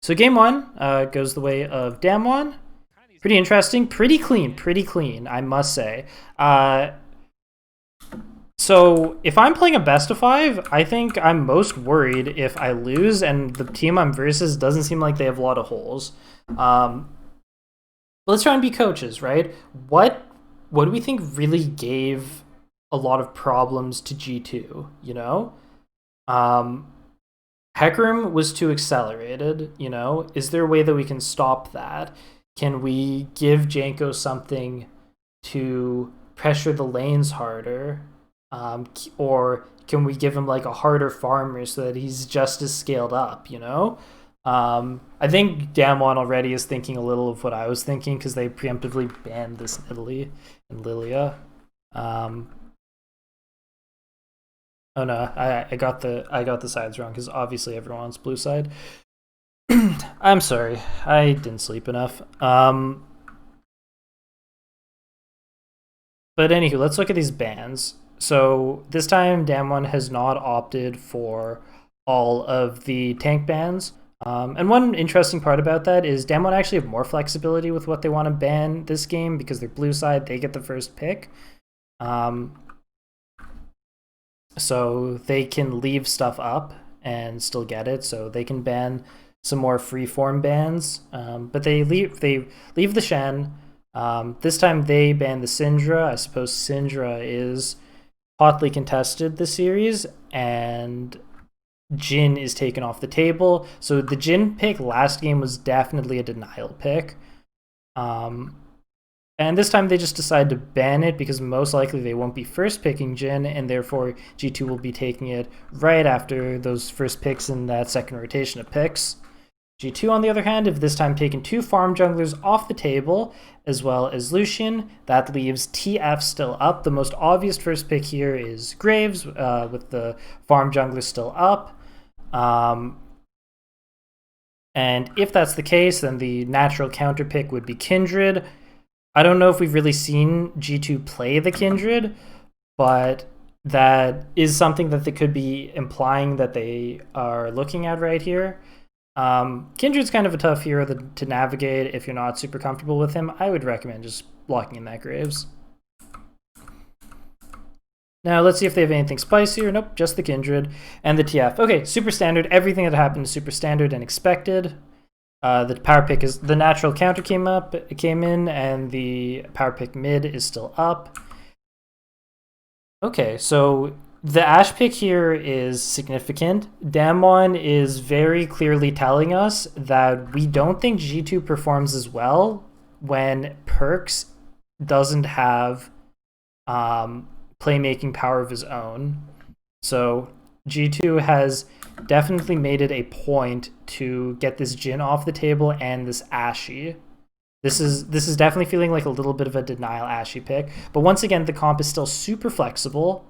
So game 1 goes the way of Damwon. Pretty interesting, pretty clean, I must say. So if I'm playing a best of 5, I think I'm most worried if I lose and the team I'm versus doesn't seem like they have a lot of holes. Let's try and be coaches, right? What do we think really gave a lot of problems to G2, you know? Hecarim was too accelerated, you know? Is there a way that we can stop that? Can we give Janko something to pressure the lanes harder? Or can we give him like a harder farmer so that he's just as scaled up, you know? I think Damwon already is thinking a little of what I was thinking because they preemptively banned this in Italy and Lilia. Oh no, I got the sides wrong because obviously everyone's blue side. I'm sorry, I didn't sleep enough. But anywho, let's look at these bans. So this time Damwon has not opted for all of the tank bans. And one interesting part about that is Damwon actually have more flexibility with what they want to ban this game because they're blue side, they get the first pick. So they can leave stuff up and still get it. So they can ban some more freeform bans, but they leave the Shen. This time they ban the Syndra. I suppose Syndra is hotly contested this series, and Jhin is taken off the table. So the Jhin pick last game was definitely a denial pick. And this time they just decide to ban it because most likely they won't be first picking Jhin, and therefore G2 will be taking it right after those first picks in that second rotation of picks. G2, on the other hand, have this time taken 2 farm junglers off the table, as well as Lucian. That leaves TF still up. The most obvious first pick here is Graves, with the farm jungler still up. And if that's the case, then the natural counter pick would be Kindred. I don't know if we've really seen G2 play the Kindred, but that is something that they could be implying that they are looking at right here. Kindred's kind of a tough hero to navigate if you're not super comfortable with him. I would recommend just blocking in that Graves. Now let's see if they have anything spicier. Nope, just the Kindred and the TF. Okay, super standard. Everything that happened is super standard and expected. The power pick is the natural counter came in, and the power pick mid is still up. Okay, so the Ashe pick here is significant. Damwon is very clearly telling us that we don't think G2 performs as well when Perks doesn't have playmaking power of his own. So G2 has definitely made it a point to get this Jhin off the table and this Ashe. This is definitely feeling like a little bit of a denial Ashe pick. But once again, the comp is still super flexible.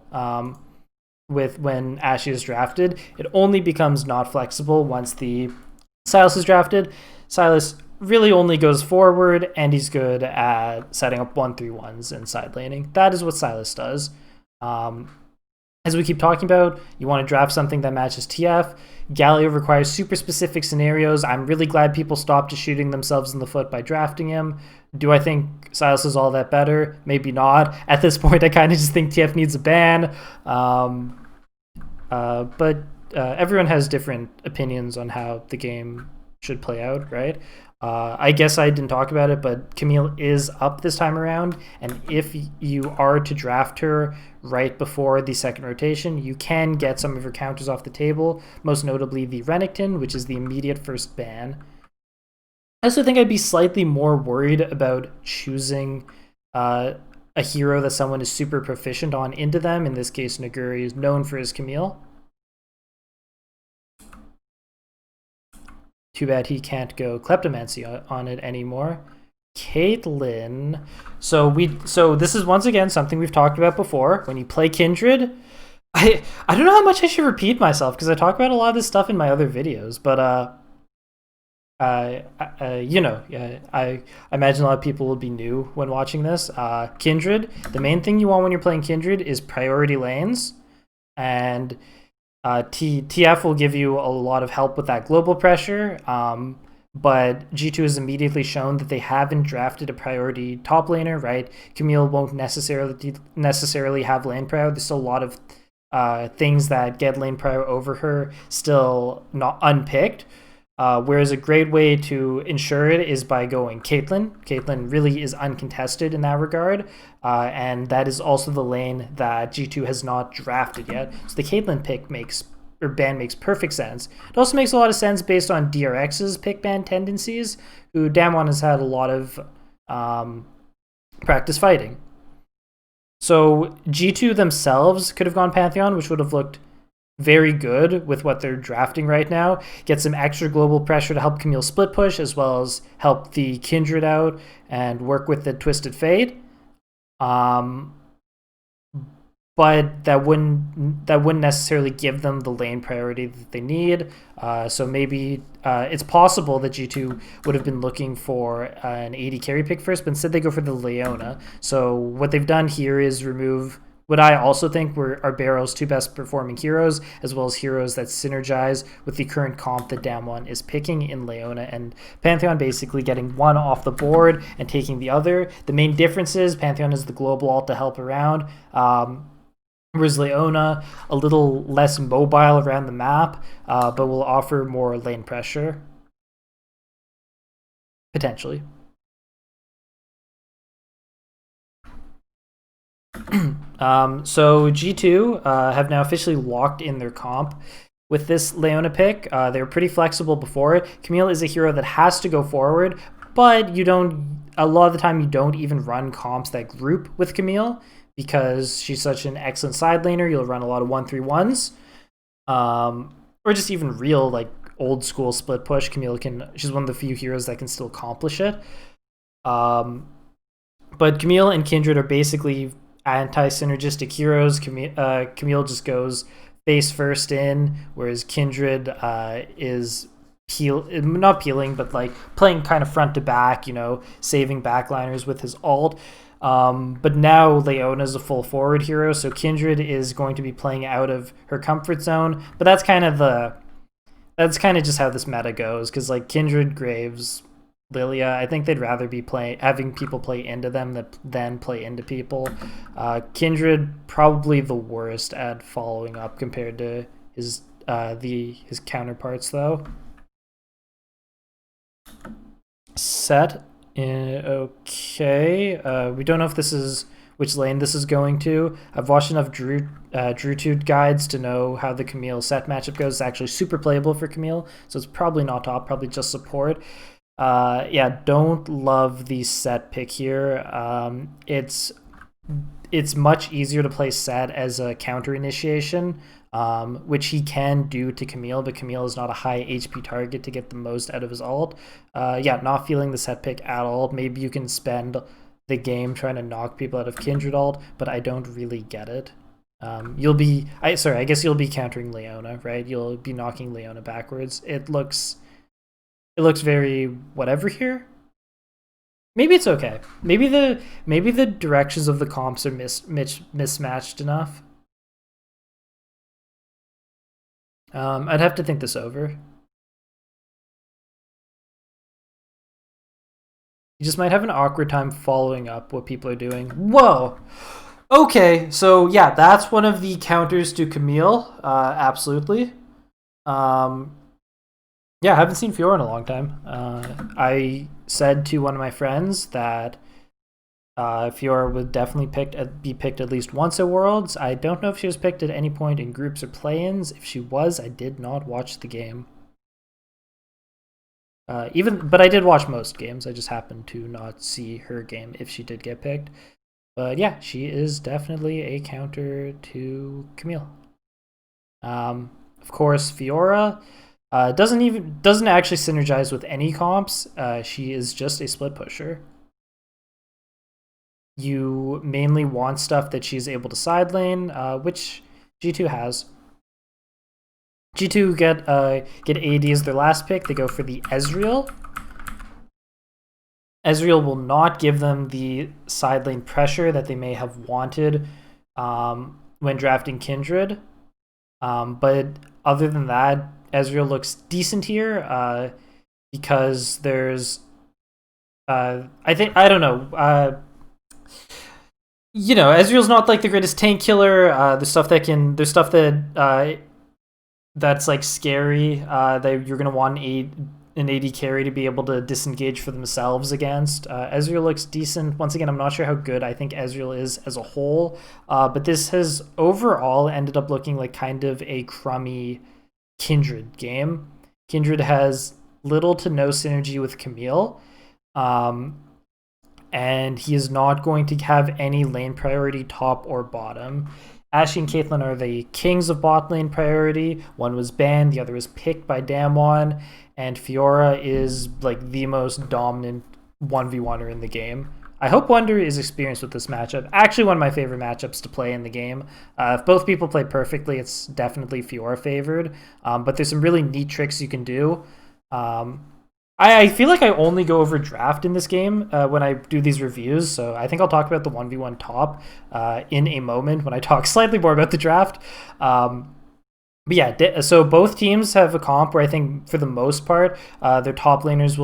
With when Ashe is drafted, it only becomes not flexible once the Sylas is drafted. Sylas really only goes forward, and he's good at setting up 1-3-1s and side laning. That is what Sylas does. As we keep talking about, you want to draft something that matches TF. Galio requires super specific scenarios. I'm really glad people stopped just shooting themselves in the foot by drafting him. Do I think Sylas is all that better? Maybe not. At this point, I kind of just think TF needs a ban. But everyone has different opinions on how the game should play out, right? I guess I didn't talk about it, but Camille is up this time around, and if you are to draft her right before the second rotation, you can get some of her counters off the table, most notably the Renekton, which is the immediate first ban. I also think I'd be slightly more worried about choosing a hero that someone is super proficient on into them. In this case, Naguri is known for his Camille. Too bad he can't go Kleptomancy on it anymore. Caitlyn. So this is once again something we've talked about before. When you play Kindred, I don't know how much I should repeat myself because I talk about a lot of this stuff in my other videos, but I imagine a lot of people will be new when watching this. Kindred, the main thing you want when you're playing Kindred is priority lanes, and TF will give you a lot of help with that global pressure. But G2 has immediately shown that they haven't drafted a priority top laner, right? Camille won't necessarily have lane prio. There's still a lot of things that get lane prio over her still not unpicked. Whereas a great way to ensure it is by going Caitlyn. Caitlyn really is uncontested in that regard, and that is also the lane that G2 has not drafted yet. So the Caitlyn pick ban makes perfect sense. It also makes a lot of sense based on DRX's pick ban tendencies, who Damwon has had a lot of practice fighting. So G2 themselves could have gone Pantheon, which would have looked very good with what they're drafting right now. Get some extra global pressure to help Camille split push, as well as help the Kindred out and work with the Twisted Fate. But that wouldn't necessarily give them the lane priority that they need. So maybe it's possible that G2 would have been looking for an AD carry pick first, but instead they go for the Leona. So what they've done here is remove what I also think are Barrow's two best performing heroes, as well as heroes that synergize with the current comp that Damwon is picking in Leona and Pantheon, basically getting one off the board and taking the other. The main difference is Pantheon is the global ult to help around. Whereas Leona, a little less mobile around the map, but will offer more lane pressure. Potentially. So G2 have now officially locked in their comp with this Leona pick. They were pretty flexible before it. Camille is a hero that has to go forward, but a lot of the time you don't even run comps that group with Camille, because she's such an excellent side laner. You'll run a lot of 1-3-1s, or just even real like old school split push. She's one of the few heroes that can still accomplish it. But Camille and Kindred are basically anti-synergistic heroes. Camille just goes face first in, whereas Kindred is not peeling, but like playing kind of front to back, saving backliners with his ult. But now Leona is a full forward hero, so Kindred is going to be playing out of her comfort zone. But that's kind of just how this meta goes, because like Kindred, Graves, Lilia, I think they'd rather be having people play into them than play into people. Kindred probably the worst at following up compared to his counterparts though. Set. Okay, we don't know if which lane this is going to. I've watched enough Drew guides to know how the Camille set matchup goes. It's actually super playable for Camille, so it's probably not top, probably just support. Yeah, don't love the set pick here. It's much easier to play set as a counter initiation, which he can do to Camille, but Camille is not a high HP target to get the most out of his ult. Yeah, not feeling the set pick at all. Maybe you can spend the game trying to knock people out of Kindred ult, but I don't really get it. I guess you'll be countering Leona, right? You'll be knocking Leona backwards. It looks very whatever here. Maybe it's okay. Maybe the directions of the comps are mismatched enough. I'd have to think this over. You just might have an awkward time following up what people are doing. Whoa! Okay, so yeah, that's one of the counters to Camille. Absolutely. Yeah, I haven't seen Fiora in a long time. I said to one of my friends that Fiora would definitely be picked at least once at Worlds. I don't know if she was picked at any point in groups or play-ins. If she was, I did not watch the game. But I did watch most games. I just happened to not see her game if she did get picked. But yeah, she is definitely a counter to Camille. Of course, Fiora. Doesn't actually synergize with any comps. She is just a split pusher. You mainly want stuff that she's able to side lane, which G2 has. G2 get AD as their last pick. They go for the Ezreal. Ezreal will not give them the side lane pressure that they may have wanted when drafting Kindred. But other than that, Ezreal looks decent here because there's I don't know. Ezreal's not like the greatest tank killer. There's stuff that that's like scary that you're gonna want an AD carry to be able to disengage for themselves against. Ezreal looks decent. Once again, I'm not sure how good I think Ezreal is as a whole, but this has overall ended up looking like kind of a crummy Kindred game. Kindred has little to no synergy with Camille, and he is not going to have any lane priority top or bottom. Ashe and Caitlyn are the kings of bot lane priority. One was banned, the other was picked by Damwon, and Fiora is like the most dominant 1v1er in the game. I hope Wonder is experienced with this matchup. Actually, one of my favorite matchups to play in the game. If both people play perfectly, it's definitely Fiora favored. But there's some really neat tricks you can do. I feel like I only go over draft in this game when I do these reviews, so I think I'll talk about the 1v1 top in a moment when I talk slightly more about the draft. But yeah, so both teams have a comp where I think for the most part their top laners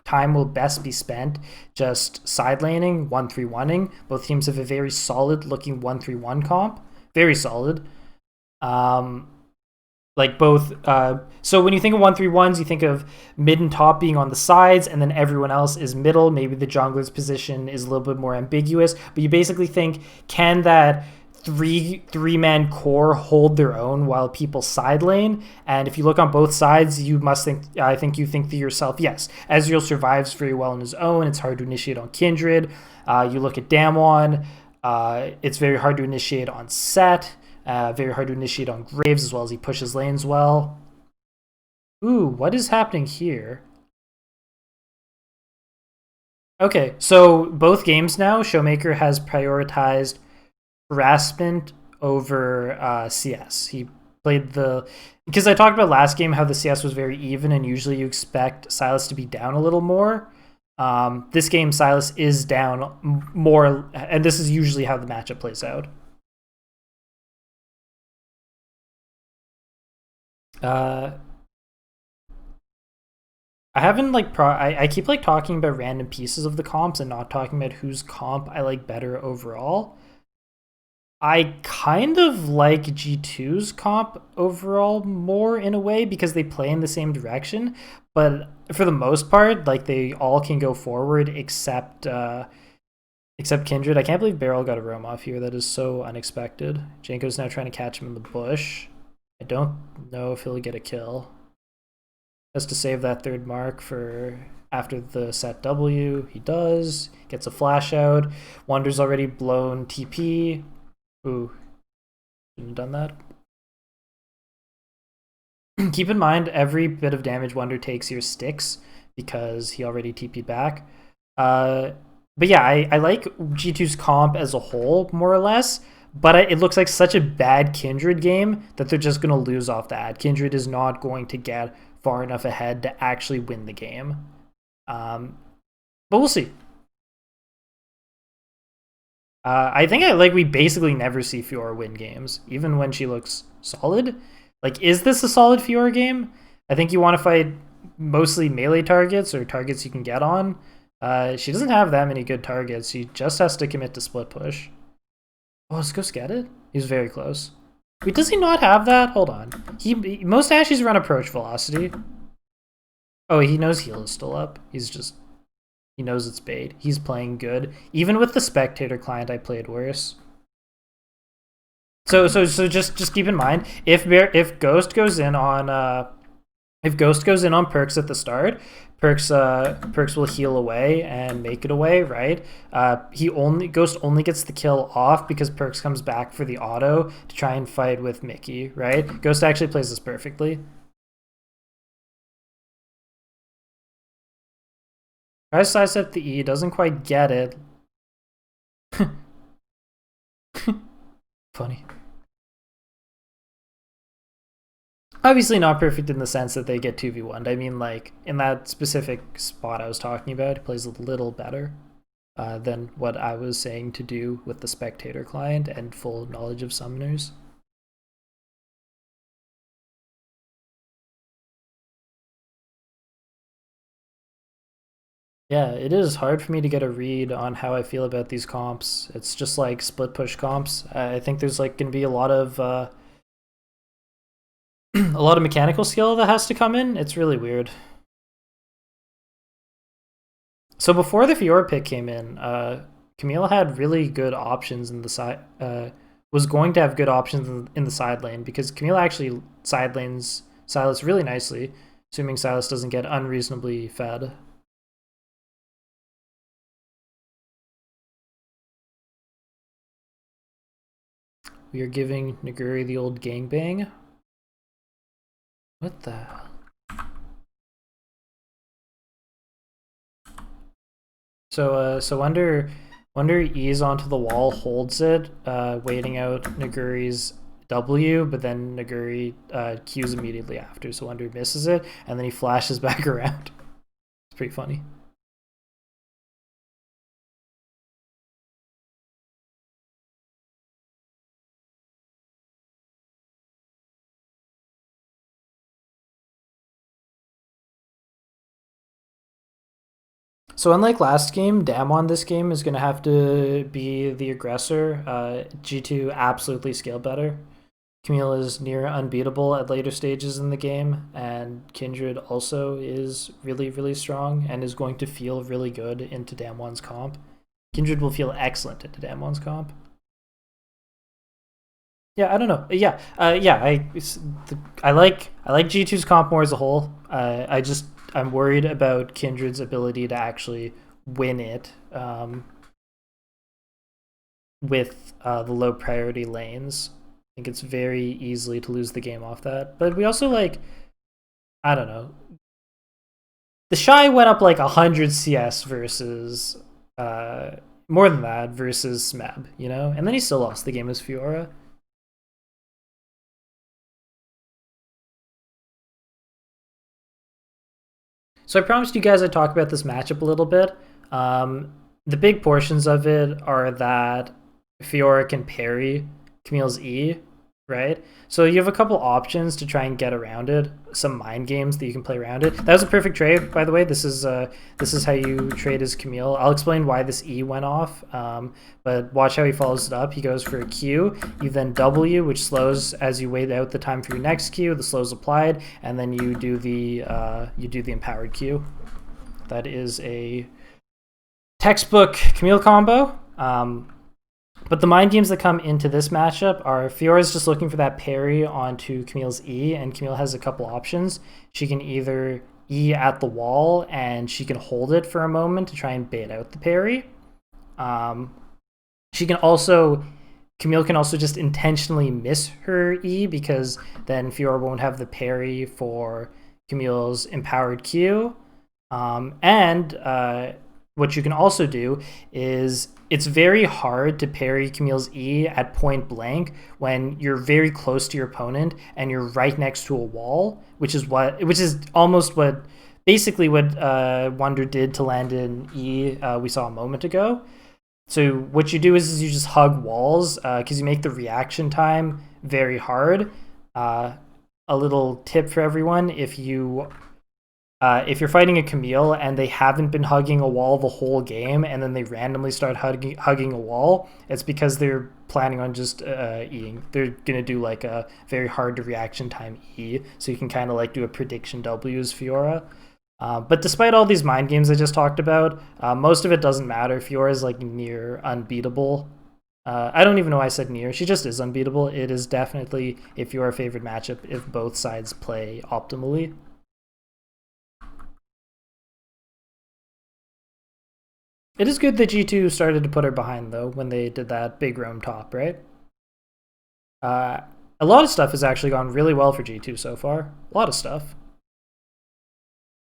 time will best be spent just side laning, 1-3-1ing. Both teams have a very solid looking 1-3-1 comp. Very solid. Like both, so when you think of 1-3-1s, you think of mid and top being on the sides, and then everyone else is middle. Maybe the jungler's position is a little bit more ambiguous, but you basically think, can that three-man core hold their own while people side lane? And if you look on both sides, you think to yourself, yes, Ezreal survives very well on his own. It's hard to initiate on Kindred. You look at Damwon, it's very hard to initiate on Set. Very hard to initiate on Graves as well as he pushes lanes well. Ooh, what is happening here? Okay, so both games now, Showmaker has prioritized harassment over CS. He played because I talked about last game how the CS was very even, and usually you expect Sylas to be down a little more. This game, Sylas is down more, and this is usually how the matchup plays out. I haven't I keep talking about random pieces of the comps and not talking about whose comp I like better overall. I kind of like G2's comp overall more in a way because they play in the same direction, but for the most part, they all can go forward except Kindred. I can't believe Beryl got a roam off here. That is so unexpected. Janko's now trying to catch him in the bush. I don't know if he'll get a kill. Has to save that third mark for after the set W. He does. Gets a flash out. Wonder's already blown TP. Ooh. Shouldn't have done that. Keep in mind, every bit of damage Wonder takes here sticks because he already TP'd back. But yeah, I like G2's comp as a whole, more or less. But it looks like such a bad Kindred game that they're just going to lose off that. Kindred is not going to get far enough ahead to actually win the game. But we'll see. I think we basically never see Fiora win games, even when she looks solid. Is this a solid Fiora game? I think you want to fight mostly melee targets or targets you can get on. She doesn't have that many good targets. She just has to commit to split push. Oh, let's go get it. He's very close. Wait, does he not have that? Hold on. Most Ashes run approach velocity. Oh, he knows heal is still up. He knows it's bait. He's playing good. Even with the spectator client, I played worse. So just keep in mind, if Ghost goes in on If Ghost goes in on Perks at the start, Perks will heal away and make it away, right? Ghost only gets the kill off because Perks comes back for the auto to try and fight with Mickey, right? Ghost actually plays this perfectly. Tries to sidestep the E, doesn't quite get it. Funny. Obviously not perfect in the sense that they get 2v1'd. I mean, like, in that specific spot I was talking about, it plays a little better than what I was saying to do with the spectator client and full knowledge of summoners. Yeah, it is hard for me to get a read on how I feel about these comps. It's just like split push comps. I think there's like going to be a lot of a lot of mechanical skill that has to come in. It's really weird. So before the Fiora pick came in, Camille had really good options in the side. Was going to have good options in the side lane because Camille actually side lanes Silas really nicely, assuming Silas doesn't get unreasonably fed. We are giving Naguri the old gangbang. What the hell? So Wonder E's onto the wall, holds it, waiting out Naguri's W, but then Naguri Qs immediately after, so Wonder misses it, and then he flashes back around. It's pretty funny. So unlike last game, Damwon this game is going to have to be the aggressor. G2 absolutely scaled better. Camille is near unbeatable at later stages in the game, and Kindred also is really, really strong and is going to feel really good into Damwon's comp. Kindred will feel excellent into Damwon's comp. Yeah, I don't know. Yeah, I like G2's comp more as a whole. I'm worried about Kindred's ability to actually win it with the low priority lanes. I think it's very easily to lose the game off that. But we also like, I don't know. The Shy went up like 100 CS versus more than that versus Smeb, you know, and then he still lost the game as Fiora. So I promised you guys I'd talk about this matchup a little bit. The big portions of it are that Fiora can parry Camille's E, right? So you have a couple options to try and get around it. Some mind games that you can play around it. That was a perfect trade, by the way. This is how you trade as Camille. I'll explain why this E went off, but watch how he follows it up. He goes for a Q. You then W, which slows as you wait out the time for your next Q. The slow is applied, and then you do the empowered Q. That is a textbook Camille combo. But the mind games that come into this matchup are Fiora's just looking for that parry onto Camille's E, and Camille has a couple options. She can either E at the wall, and she can hold it for a moment to try and bait out the parry. Camille can also just intentionally miss her E, because then Fiora won't have the parry for Camille's empowered Q. What you can also do is it's very hard to parry Camille's E at point blank when you're very close to your opponent and you're right next to a wall, which is almost what Wonder did to land an E we saw a moment ago. So what you do is you just hug walls because you make the reaction time very hard. A little tip for everyone: if you're fighting a Camille and they haven't been hugging a wall the whole game and then they randomly start hugging a wall, it's because they're planning on just Eing. They're going to do like a very hard to reaction time E, so you can kind of like do a prediction W as Fiora. But despite all these mind games I just talked about, most of it doesn't matter. Fiora is like near unbeatable. I don't even know why I said near. She just is unbeatable. It is definitely a Fiora favorite matchup if both sides play optimally. It is good that G2 started to put her behind, though, when they did that big roam top, right? A lot of stuff has actually gone really well for G2 so far. A lot of stuff.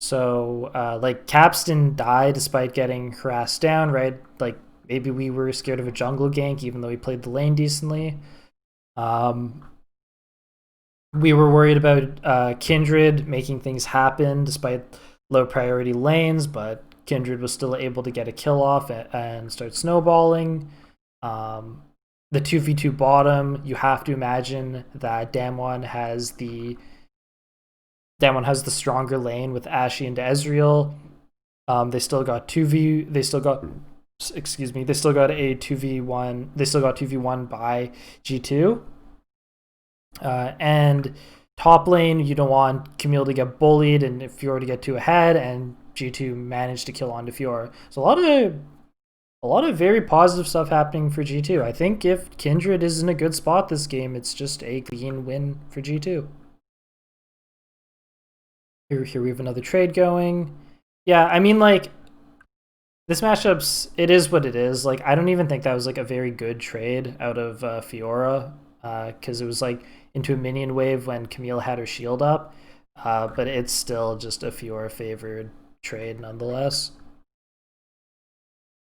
So, like, Caps didn't die despite getting harassed down, right? Like, maybe we were scared of a jungle gank, even though we played the lane decently. We were worried about Kindred making things happen despite low priority lanes, but Kindred was still able to get a kill off and start snowballing. The 2v2 bottom, you have to imagine that Damwon has the stronger lane with Ashe and Ezreal. They still got a 2v1. They still got 2v1 by G2. And top lane, you don't want Camille to get bullied and Fiora to get too ahead, and G2 managed to kill onto Fiora. So a lot of very positive stuff happening for G2. I think if Kindred is in a good spot this game, it's just a clean win for G2. Here we have another trade going. Yeah, I mean, like, this matchup's, it is what it is. Like, I don't even think that was like a very good trade out of Fiora, because it was like into a minion wave when Camille had her shield up, but it's still just a Fiora favored trade nonetheless.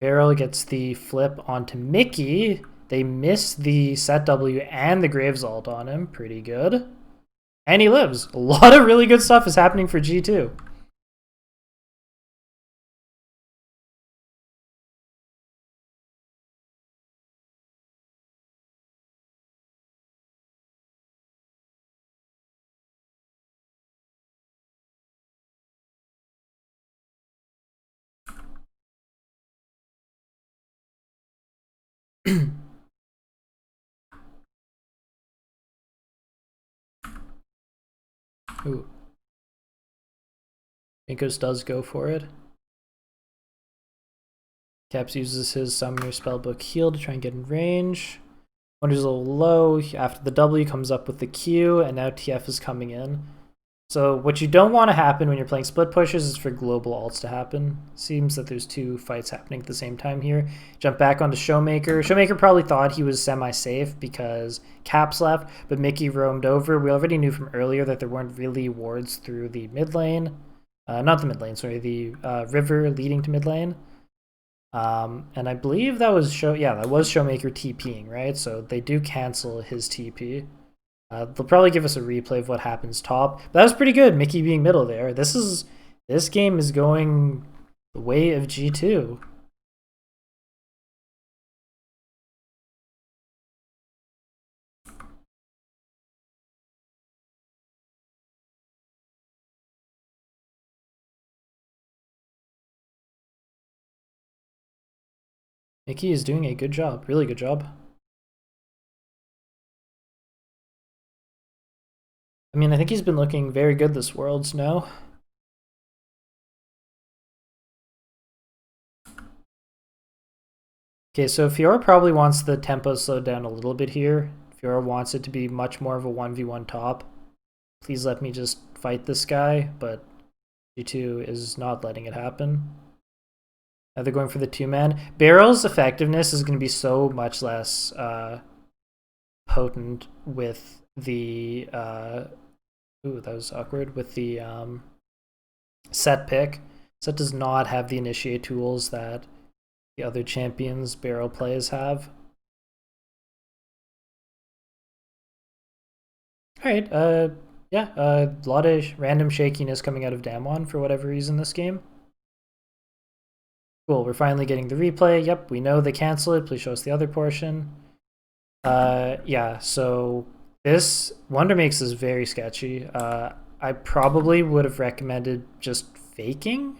Beryl gets the flip onto Mickey. They miss the set W and the Graves ult on him. Pretty good. And he lives. A lot of really good stuff is happening for G2. Ooh. Inkos does go for it. Caps uses his Summoner Spellbook heal to try and get in range. Wonder's a little low. After the W comes up with the Q, and now TF is coming in. So what you don't want to happen when you're playing split pushes is for global ults to happen. Seems that there's two fights happening at the same time here. Jump back onto Showmaker. Showmaker probably thought he was semi-safe because Caps left, but Mickey roamed over. We already knew from earlier that there weren't really wards through the mid lane. Not the mid lane, sorry, the river leading to mid lane. And I believe that was Showmaker TPing, right? So they do cancel his TP. They'll probably give us a replay of what happens top. But that was pretty good, Mickey being middle there. This game is going the way of G2. Mickey is doing a good job, really good job. I mean, I think he's been looking very good this Worlds now. Okay, so Fiora probably wants the tempo slowed down a little bit here. Fiora wants it to be much more of a 1v1 top. Please let me just fight this guy, but G2 is not letting it happen. Now they're going for the two-man. Barrel's effectiveness is going to be so much less potent with the ooh, that was awkward, with the set pick. Set does not have the initiate tools that the other champions barrel plays have. Alright, yeah, a lot of random shakiness coming out of Damwon for whatever reason this game. Cool, we're finally getting the replay. Yep, we know they cancel it. Please show us the other portion. Yeah, so this Wonder Makes is very sketchy. I probably would have recommended just faking.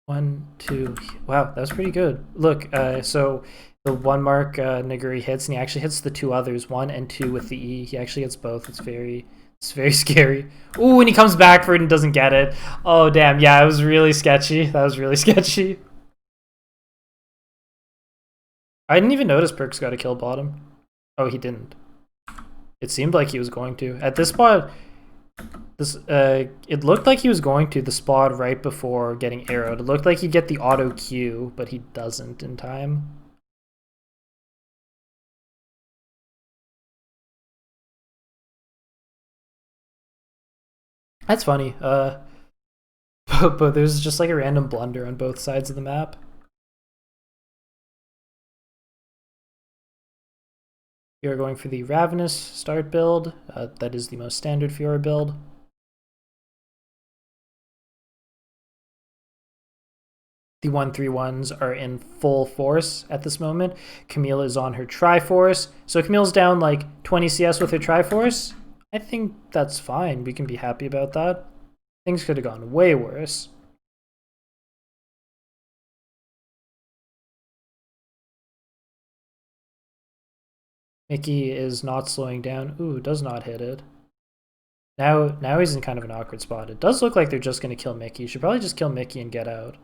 One, two. Wow, that was pretty good. Look, so the one mark Naguri hits, and he actually hits the two others, 1 and 2 with the E. He actually hits both. It's very scary. Ooh, and he comes back for it and doesn't get it. Oh, damn. Yeah, it was really sketchy. That was really sketchy. I didn't even notice Perks got a kill bottom. Oh, he didn't. It seemed like he was going to. At this spot, This it looked like he was going to the spot right before getting arrowed. It looked like he'd get the auto Q, but he doesn't in time. That's funny. But there's just like a random blunder on both sides of the map. You're going for the Ravenous start build. That is the most standard Fiora build. The 1-3-1s are in full force at this moment. Camille is on her Triforce. So Camille's down like 20 CS with her Triforce. I think that's fine. We can be happy about that. Things could have gone way worse. Mickey is not slowing down. Ooh, does not hit it. Now he's in kind of an awkward spot. It does look like they're just going to kill Mickey. Should probably just kill Mickey and get out.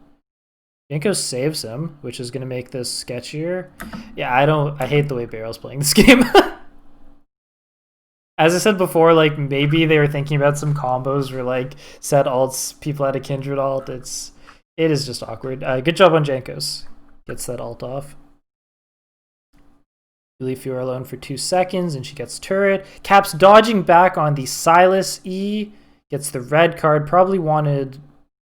Janko saves him, which is going to make this sketchier. Yeah, I hate the way Barrel's playing this game. As I said before, like, maybe they were thinking about some combos where, like, set alts, people had a Kindred alt. It is just awkward. Good job on Jankos. Gets that alt off. You leave Fiora alone for 2 seconds, and she gets turret. Caps dodging back on the Silas E. Gets the red card. Probably wanted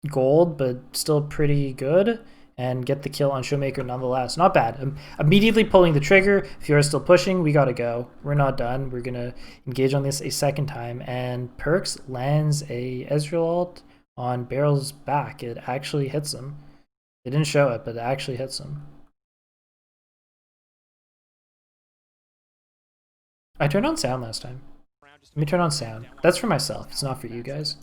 gold, but still pretty good. And get the kill on Showmaker nonetheless. Not bad. Immediately pulling the trigger. Fiora's still pushing. We gotta go. We're not done. We're gonna engage on this a second time. And Perks lands a Ezreal ult on Barrel's back. It actually hits him. They didn't show it, but it actually hits him. I turned on sound last time. Let me turn on sound. That's for myself. It's not for you guys.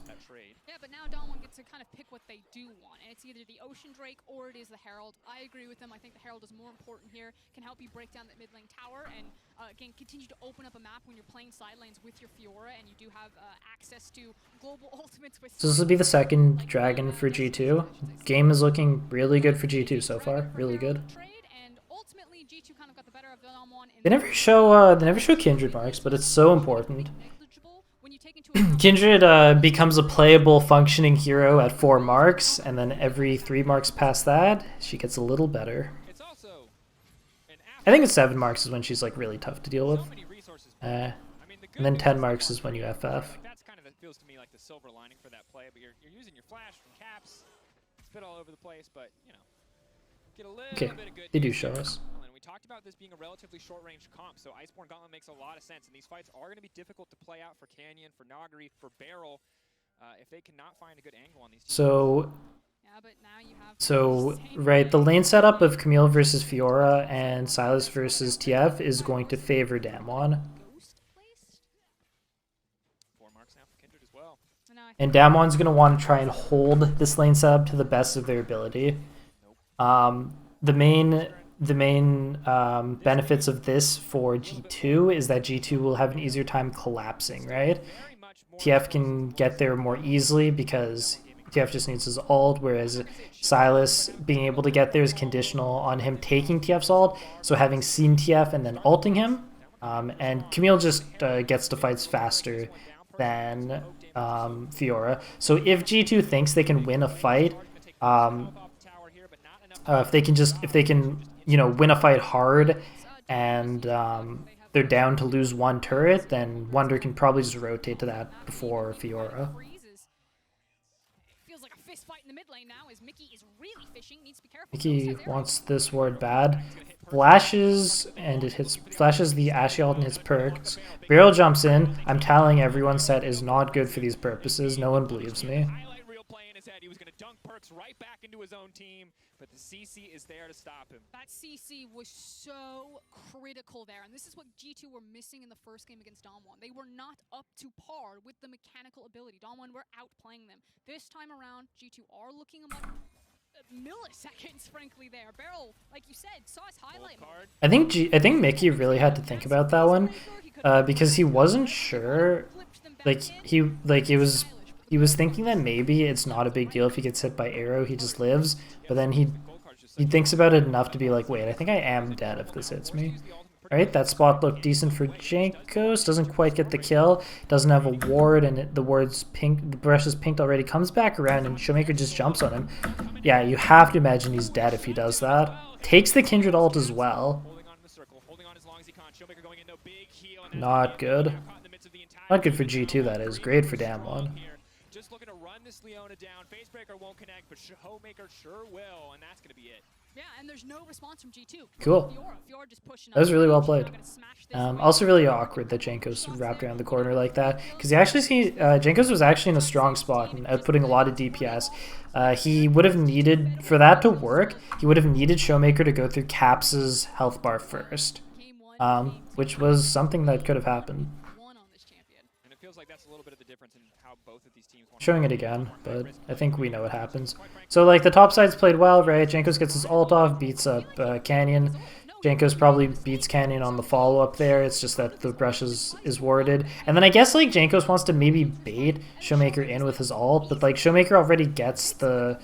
Yeah, but now Damwon gets to kind of pick what they do want, and it's either the Ocean Drake or it is the Herald. I agree with them. I think the Herald is more important here. Can help you break down that mid lane tower and, again, continue to open up a map when you're playing side lanes with your Fiora and you do have access to global ultimates with... So this will be the second dragon for G2. Game is looking really good for G2 so far. Really good. They never show Kindred marks, but it's so important. Kindred becomes a playable, functioning hero at 4 marks, and then every 3 marks past that, she gets a little better. I think it's 7 marks is when she's like really tough to deal with. And then 10 marks is when you FF. That's kind of feels to me like the silver lining for that play, but you're using your flash from Caps. It's a bit all over the place, but you know, get a little bit of good. They do show us. We talked about this being a relatively short-range comp, so Iceborne Gauntlet makes a lot of sense, and these fights are going to be difficult to play out for Canyon, for Nagri, for Barrel, if they cannot find a good angle on these teams. So right, the lane setup of Camille versus Fiora and Silas versus TF is going to favor Damwon. And Damwon's going to want to try and hold this lane setup to the best of their ability. The main benefits of this for G2 is that G2 will have an easier time collapsing, right? TF can get there more easily because TF just needs his ult, whereas Silas being able to get there is conditional on him taking TF's ult, so having seen TF and then ulting him, and Camille just gets to fights faster than Fiora. So if G2 thinks they can win a fight, if they can win a fight hard and they're down to lose 1 turret, then Wonder can probably just rotate to that before Fiora. Mickey wants this ward bad. Flashes, and it hits, flashes the Ashe ult and hits Perks. Barrel jumps in. I'm telling everyone set is not good for these purposes. No one believes me. He was going to dunk Perks right back into his own team, but the CC is there to stop him. That CC was so critical there, and this is what G2 were missing in the first game against Damwon. They were not up to par with the mechanical ability. Damwon were outplaying them. This time around, G2 are looking them up milliseconds, frankly, there. Barrel, like you said, saw his highlight. I think Mickey really had to think about that one, because he wasn't sure. He was thinking that maybe it's not a big deal if he gets hit by arrow, he just lives. But then he thinks about it enough to be like, wait, I think I am dead if this hits me. Right, that spot looked decent for Jankos. Doesn't quite get the kill. Doesn't have a ward, and the ward's pink. The brush is pinked already. Comes back around, and Showmaker just jumps on him. Yeah, you have to imagine he's dead if he does that. Takes the Kindred ult as well. Not good. Not good for G2, that is. Great for Damwon. Just looking to run this Leona down. Facebreaker won't connect, but Showmaker sure will, and that's going to be it. Yeah, and there's no response from G2. Cool. Fiora just pushing that was really well played. Also really awkward that Jankos wrapped around the corner like that, because you actually see Jankos was actually in a strong spot and outputting a lot of DPS. He would have needed, for that to work, he would have needed Showmaker to go through Caps's health bar first, which was something that could have happened. And it feels like that's a little bit of the difference in how both of these teams want Showing it again, but I think we know what happens. So, like, the top side's played well, right? Jankos gets his ult off, beats up Canyon. Jankos probably beats Canyon on the follow-up there. It's just that the brush is warded. And then I guess, like, Jankos wants to maybe bait Showmaker in with his ult, but, like, Showmaker already gets the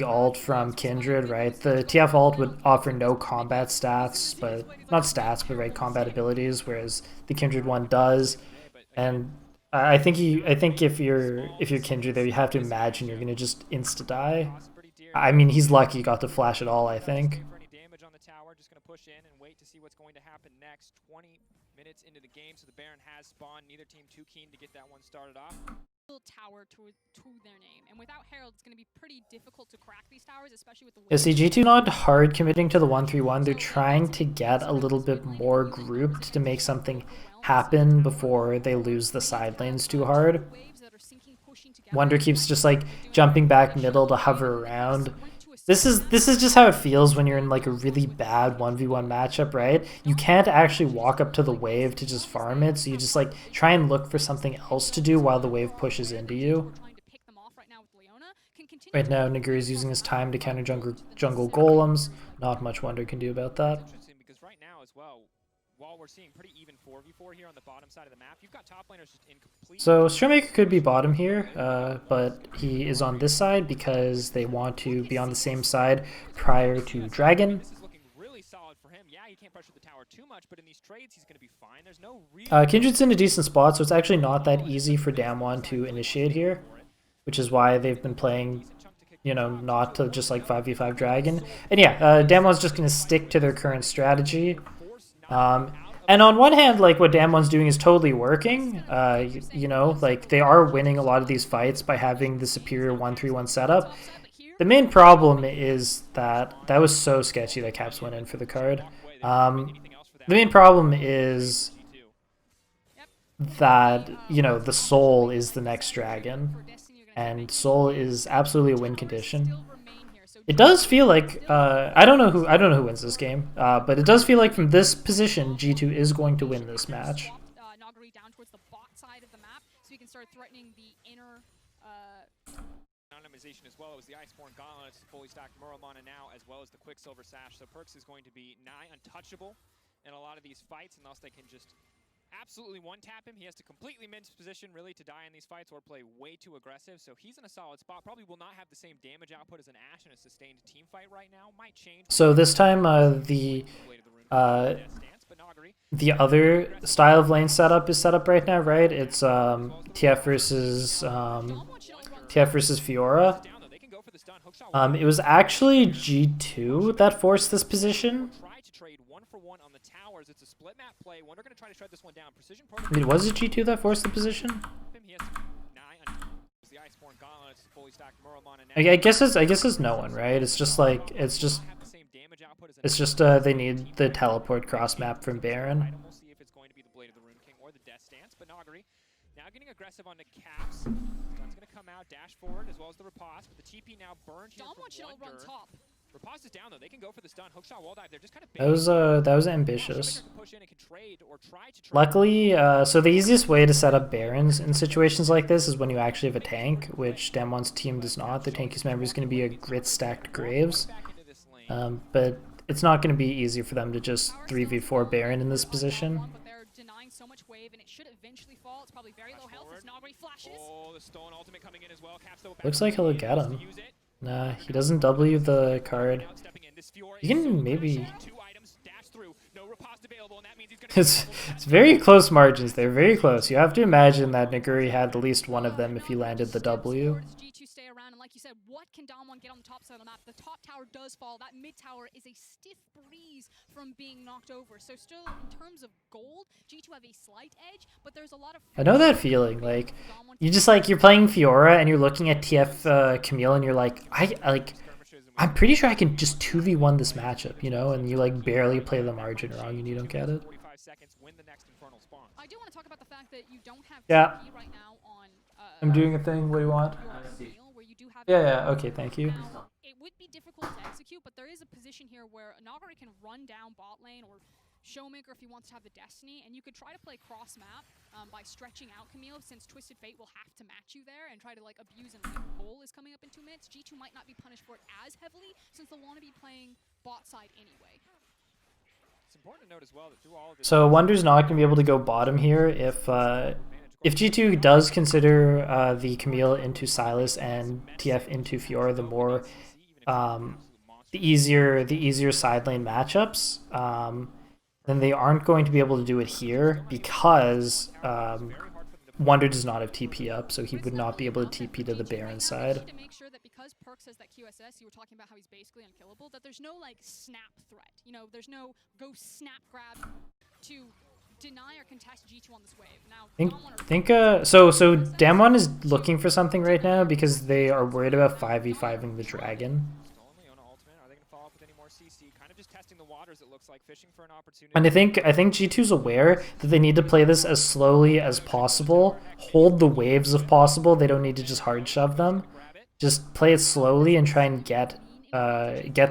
ult from Kindred, right? The TF ult would offer no combat stats, but not stats, but right, combat abilities, whereas the Kindred one does. And I think if you're Kindred there, you have to imagine you're gonna just insta die. I mean, he's lucky he got to flash at all, I think. Just going to push in and wait to see what's going to happen next. 20 minutes into the game, so the Baron has spawned. Neither team too keen to get that one started off. Tower to their name, and without Herald, it's going to be pretty difficult to crack these towers, especially with the. Yeah, see, G2 not hard committing to the 1-3-1. They're trying to get a little bit more grouped to make something happen before they lose the side lanes too hard. Wonder keeps just like jumping back middle to hover around. This is just how it feels when you're in like a really bad 1v1 matchup, right? You can't actually walk up to the wave to just farm it, so you just like try and look for something else to do while the wave pushes into you. Right now, Naguri's using his time to counter jungle golems. Not much Wonder can do about that. Because right now as well, while we're seeing pretty even 4v4 here on the bottom side of the map, you've got top laners just in complete. So Showmaker could be bottom here, but he is on this side because they want to be on the same side prior to Dragon. This is looking really solid for him. Yeah, he can't pressure the tower too much, but in these trades he's going to be fine. There's no real Kindred's in a decent spot, so it's actually not that easy for Damwon to initiate here, which is why they've been playing, you know, not to just like 5v5 Dragon. And yeah, Damwon's just going to stick to their current strategy. And on one hand, like, what Damwon's doing is totally working. You know, like, they are winning a lot of these fights by having the superior 1-3-1 setup. The main problem is that was so sketchy that Caps went in for the card. The main problem is that, you know, the Soul is the next Dragon, and Soul is absolutely a win condition. It does feel like I don't know who wins this game, but it does feel like from this position, G2 is going to win this match. Naguri down towards the bot side of the map, so you can start threatening the inner. Anonymization as well. It was the Iceborne Gauntlets, fully stacked Muramana now, as well as the Quicksilver Sash. So Perks is going to be nigh untouchable in a lot of these fights, unless they can just absolutely one-tap him. He has to completely mince position, really, to die in these fights or play way too aggressive. So he's in a solid spot. Probably will not have the same damage output as an Ashe in a sustained team fight right now. Might change. So this time, the other style of lane setup is set up right now, right? It's TF versus Fiora. It was actually G2 that forced this position. I mean, was it G2 that forced the position? I guess it's no one, right? It's just like it's just they need the teleport cross map from Baron. Now getting aggressive on the Caps. That's going to come out, dash forward, as well as the riposte, but the TP now burned here from Wonder. Riposte is down though. They can go for the stun. Hookshot wall dive. They're just kind of that was ambitious. Luckily, so the easiest way to set up Barons in situations like this is when you actually have a tank, which Damwon's team does not. The tankiest member is going to be a grit stacked Graves, but it's not going to be easy for them to just 3v4 Baron in this position. So much wave, and it should eventually fall. It's probably very low health as Naguri flashes. Oh, the stone ultimate coming in as well. Looks like he'll get him. Nah, he doesn't W the card. You can maybe... through. No riposte available, and that means he's gonna It's very close margins. They're very close. You have to imagine that Naguri had at least one of them if he landed the W. G2 stay around, and like you said, what can Damwon get on the top side of the map? The top tower does fall. That mid tower is a stiff breeze from being knocked over. So still, in terms of gold, G2 have a slight edge, but there's a lot of... I know that feeling. Like, you just like, you're playing Fiora and you're looking at TF Camille and you're like, I'm pretty sure I can just 2v1 this matchup, you know? And you like barely play the margin wrong and you don't get it. 45 seconds, win the next infernal spawn. I do want to talk about the fact that you don't have Yeah. TP right now on... I'm doing a thing. What do you want? where you do have Yeah, okay, thank you. Now, it would be difficult to execute, but there is a position here where Nagari can run down bot lane or Showmaker if he wants to have the Destiny, and you could try to play cross map by stretching out Camille, since Twisted Fate will have to match you there and try to like abuse and goal is coming up in 2 minutes. G2 might not be punished for it as heavily since they'll want to be playing bot side anyway. It's important to note as well that through all of this, So Wonder's not going to be able to go bottom here if G2 does consider the Camille into Silas and TF into Fiora, the more the easier side lane matchups, then they aren't going to be able to do it here because Wonder does not have TP up, so he would not be able to TP to the Baron side. To make sure that because Perks has that QSS, you were talking about how he's basically unkillable, that there's no like snap threat. You know, there's no go snap grab to deny or contest G2 on this wave. Now, So Damwon is looking for something right now because they are worried about 5v5ing the dragon. are they going to follow up with any more CC? Kind of just testing the waters, it looks like, fishing for an opportunity. And I think G2's aware that they need to play this as slowly as possible, hold the waves if possible. They don't need to just hard shove them. Just play it slowly and try and get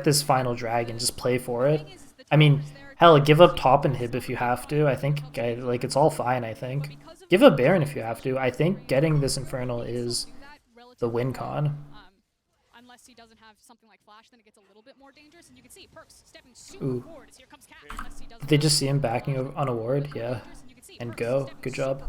this final dragon. Just play for it. I mean, hell, give up top inhib if you have to. I think like it's all fine. I think give up Baron if you have to. I think getting this Infernal is the win con. Unless he doesn't have something like Flash, then it gets a little bit more dangerous, and you can see Perks stepping super forward as here comes Cat. Did they just see him backing on a ward? Yeah. And go. Good job.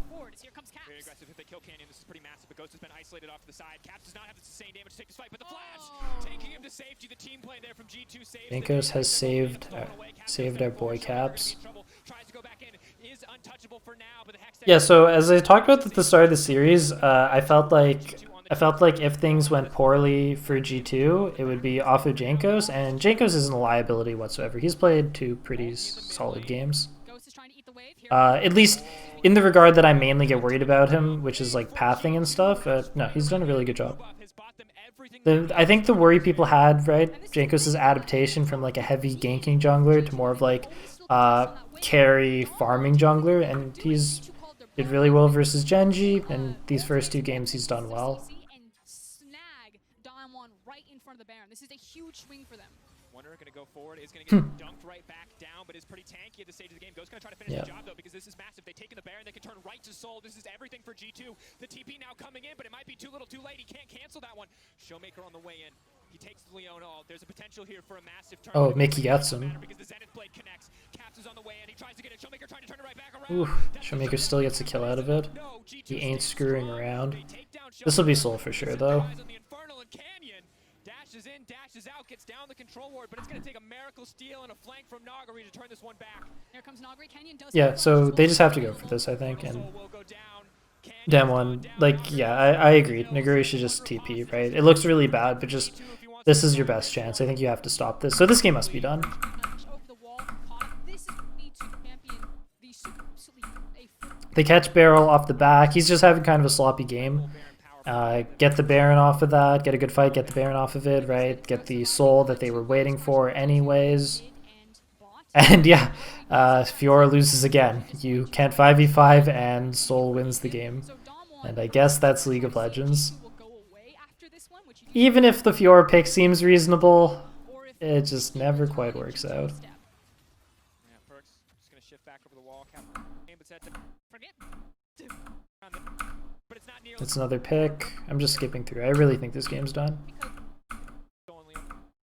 Very aggressive if they kill Canyon. This is pretty massive, but Ghost has been isolated off to the side. Caps does not have the sustained damage to take this fight, but the Flash taking him to safety. The team play there from G2 saves. Jankos has saved our boy Caps. Tries to go back in. Is untouchable for now, but the Hex Yeah, so as I talked about at the start of the series, I felt like if things went poorly for G2, it would be off of Jankos, and Jankos isn't a liability whatsoever. He's played 2 pretty solid games. At least in the regard that I mainly get worried about him, which is like pathing and stuff. No, he's done a really good job. I think the worry people had, right, Jankos' adaptation from like a heavy ganking jungler to more of like carry farming jungler, and he's did really well versus Genji, and these first 2 games he's done well. Snag Damwon right in front of the Baron. This is a huge swing for them. Wonder going to go forward, is going to get dunked right back down, but is pretty tanky at this stage of the game. Ghost going to try to finish the job though, because this is massive. They've taken the Baron, they can turn right to Soul. This is everything for G2. The TP now coming in, but it might be too little too late. He can't cancel that one. Showmaker on the way in. He takes Leona. There's a potential here for a massive turn. Oh, Mickey gets him. Because the Zenith Blade connects. Caps is on the way in. He tries to get it. Showmaker trying to turn it right back around. Ooh, Showmaker still gets a kill out of it. He ain't screwing around. This will be Soul for sure, though. Dashes in, dashes out, gets down the control ward, but it's going to take a miracle steal and a flank from Nagari to turn this one back. Here comes Nagari. Canyon does Yeah, so they just have to go for this, I think, and Damwon, like, yeah, I agree. Naguri should just TP, right? It looks really bad, but just, this is your best chance. I think you have to stop this. So this game must be done. They catch Barrel off the back. He's just having kind of a sloppy game. Get the Baron off of that, get a good fight, get the Baron off of it, right? Get the Soul that they were waiting for anyways. And yeah, Fiora loses again. You can't 5v5 and Soul wins the game. And I guess that's League of Legends. Even if the Fiora pick seems reasonable, it just never quite works out. Yeah, Perks just going to shift back over the wall. That's another pick. I'm just skipping through. I really think this game's done.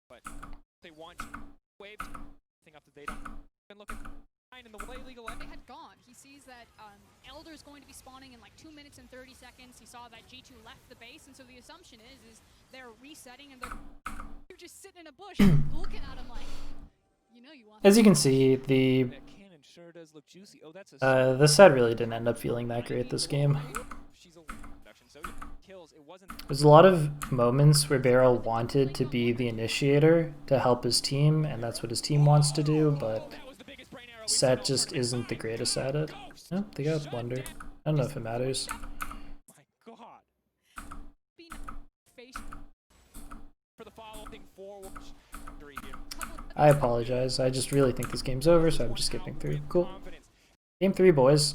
But they want wave thing up that they don't been looking in the way legal. They had gone. He sees that Elder is going to be spawning in like 2 minutes and 30 seconds. He saw that G2 left the base, and so the assumption is they're resetting and they're just sitting in a bush looking at him like, As you can see, the That cannon sure does look juicy. Oh, that's a the set really didn't end up feeling that great this game. she's a production. So yeah, kills. It wasn't There's a lot of moments where Beryl wanted to be the initiator to help his team, and that's what his team wants to do, but that was the biggest brain arrow. set just isn't the greatest at it. Oh, they got Wonder. I don't know if it matters. My God. For the following forward. I apologize. I just really think this game's over, so I'm just skipping through. Cool. Game 3, boys.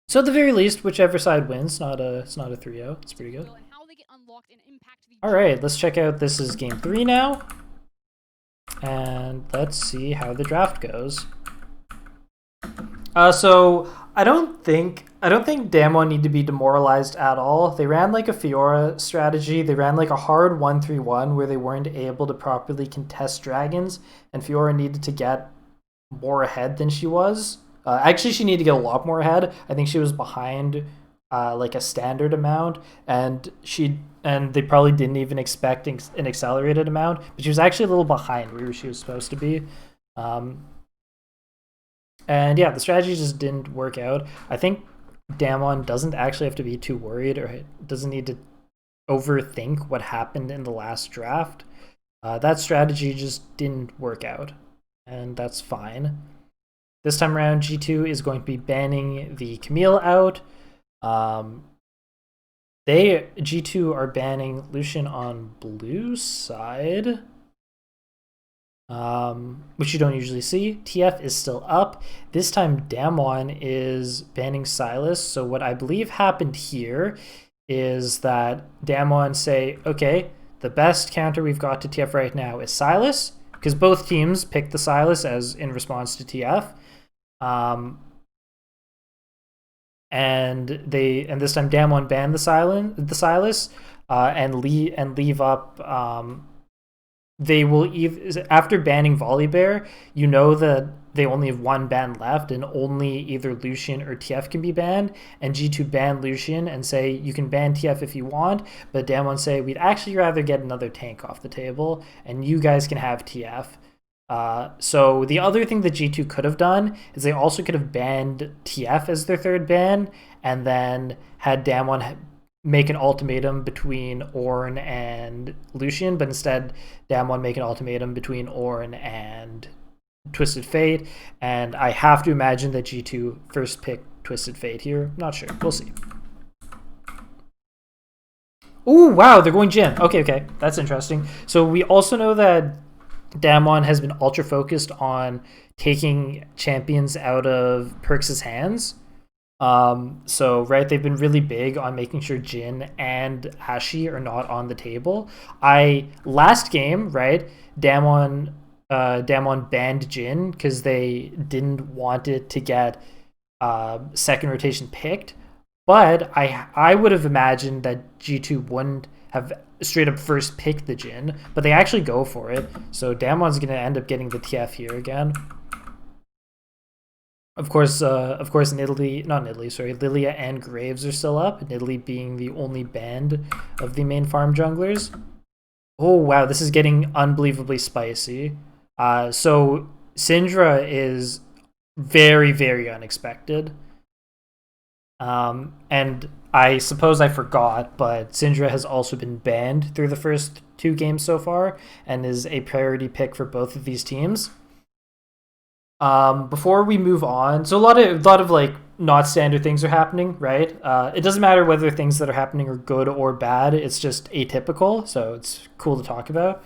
So at the very least, whichever side wins, it's not a 3-0. It's pretty good. Alright, let's check out, this is game 3 now. And let's see how the draft goes. So I don't think Damwon need to be demoralized at all. They ran like a Fiora strategy. They ran like a hard 1-3-1 where they weren't able to properly contest dragons, and Fiora needed to get more ahead than she was. Actually, she needed to get a lot more ahead. I think she was behind like a standard amount, and they probably didn't even expect an accelerated amount, but she was actually a little behind where she was supposed to be. And yeah, the strategy just didn't work out. I think Damwon doesn't actually have to be too worried, or doesn't need to overthink what happened in the last draft. That strategy just didn't work out, and that's fine. This time around, G2 is going to be banning the Camille out. G2 are banning Lucian on blue side, which you don't usually see. TF is still up. This time Damwon is banning Silas. So what I believe happened here is that Damwon say, okay, the best counter we've got to TF right now is Silas, because both teams picked the Silas as in response to TF. And this time Damwon banned the Silas and leave up. They will either, after banning Volibear, you know that they only have one ban left, and only either Lucian or TF can be banned. And G2 ban Lucian and say you can ban TF if you want, but Damwon say we'd actually rather get another tank off the table, and you guys can have TF. So the other thing that G2 could have done is they also could have banned TF as their third ban, and then had Damwon make an ultimatum between Ornn and Lucian, but instead Damwon make an ultimatum between Ornn and Twisted Fate, and I have to imagine that G2 first pick Twisted Fate here. Not sure. We'll see. Ooh, wow, they're going Jhin. Okay, that's interesting. So we also know that Damwon has been ultra focused on taking champions out of Perks' hands. So they've been really big on making sure Jhin and Ashe are not on the table. Last game, Damwon banned Jhin because they didn't want it to get second rotation picked. But I would have imagined that G2 wouldn't have straight up first picked the Jhin, but they actually go for it. So Damwon's gonna end up getting the TF here again. Of course, Lilia and Graves are still up. Nidalee being the only banned of the main farm junglers. Oh wow, this is getting unbelievably spicy. So Syndra is very, very unexpected. And I suppose I forgot, but Syndra has also been banned through the first 2 games so far, and is a priority pick for both of these teams. Before we move on, so a lot of like not standard things are happening, right? It doesn't matter whether things that are happening are good or bad. It's just atypical, so it's cool to talk about.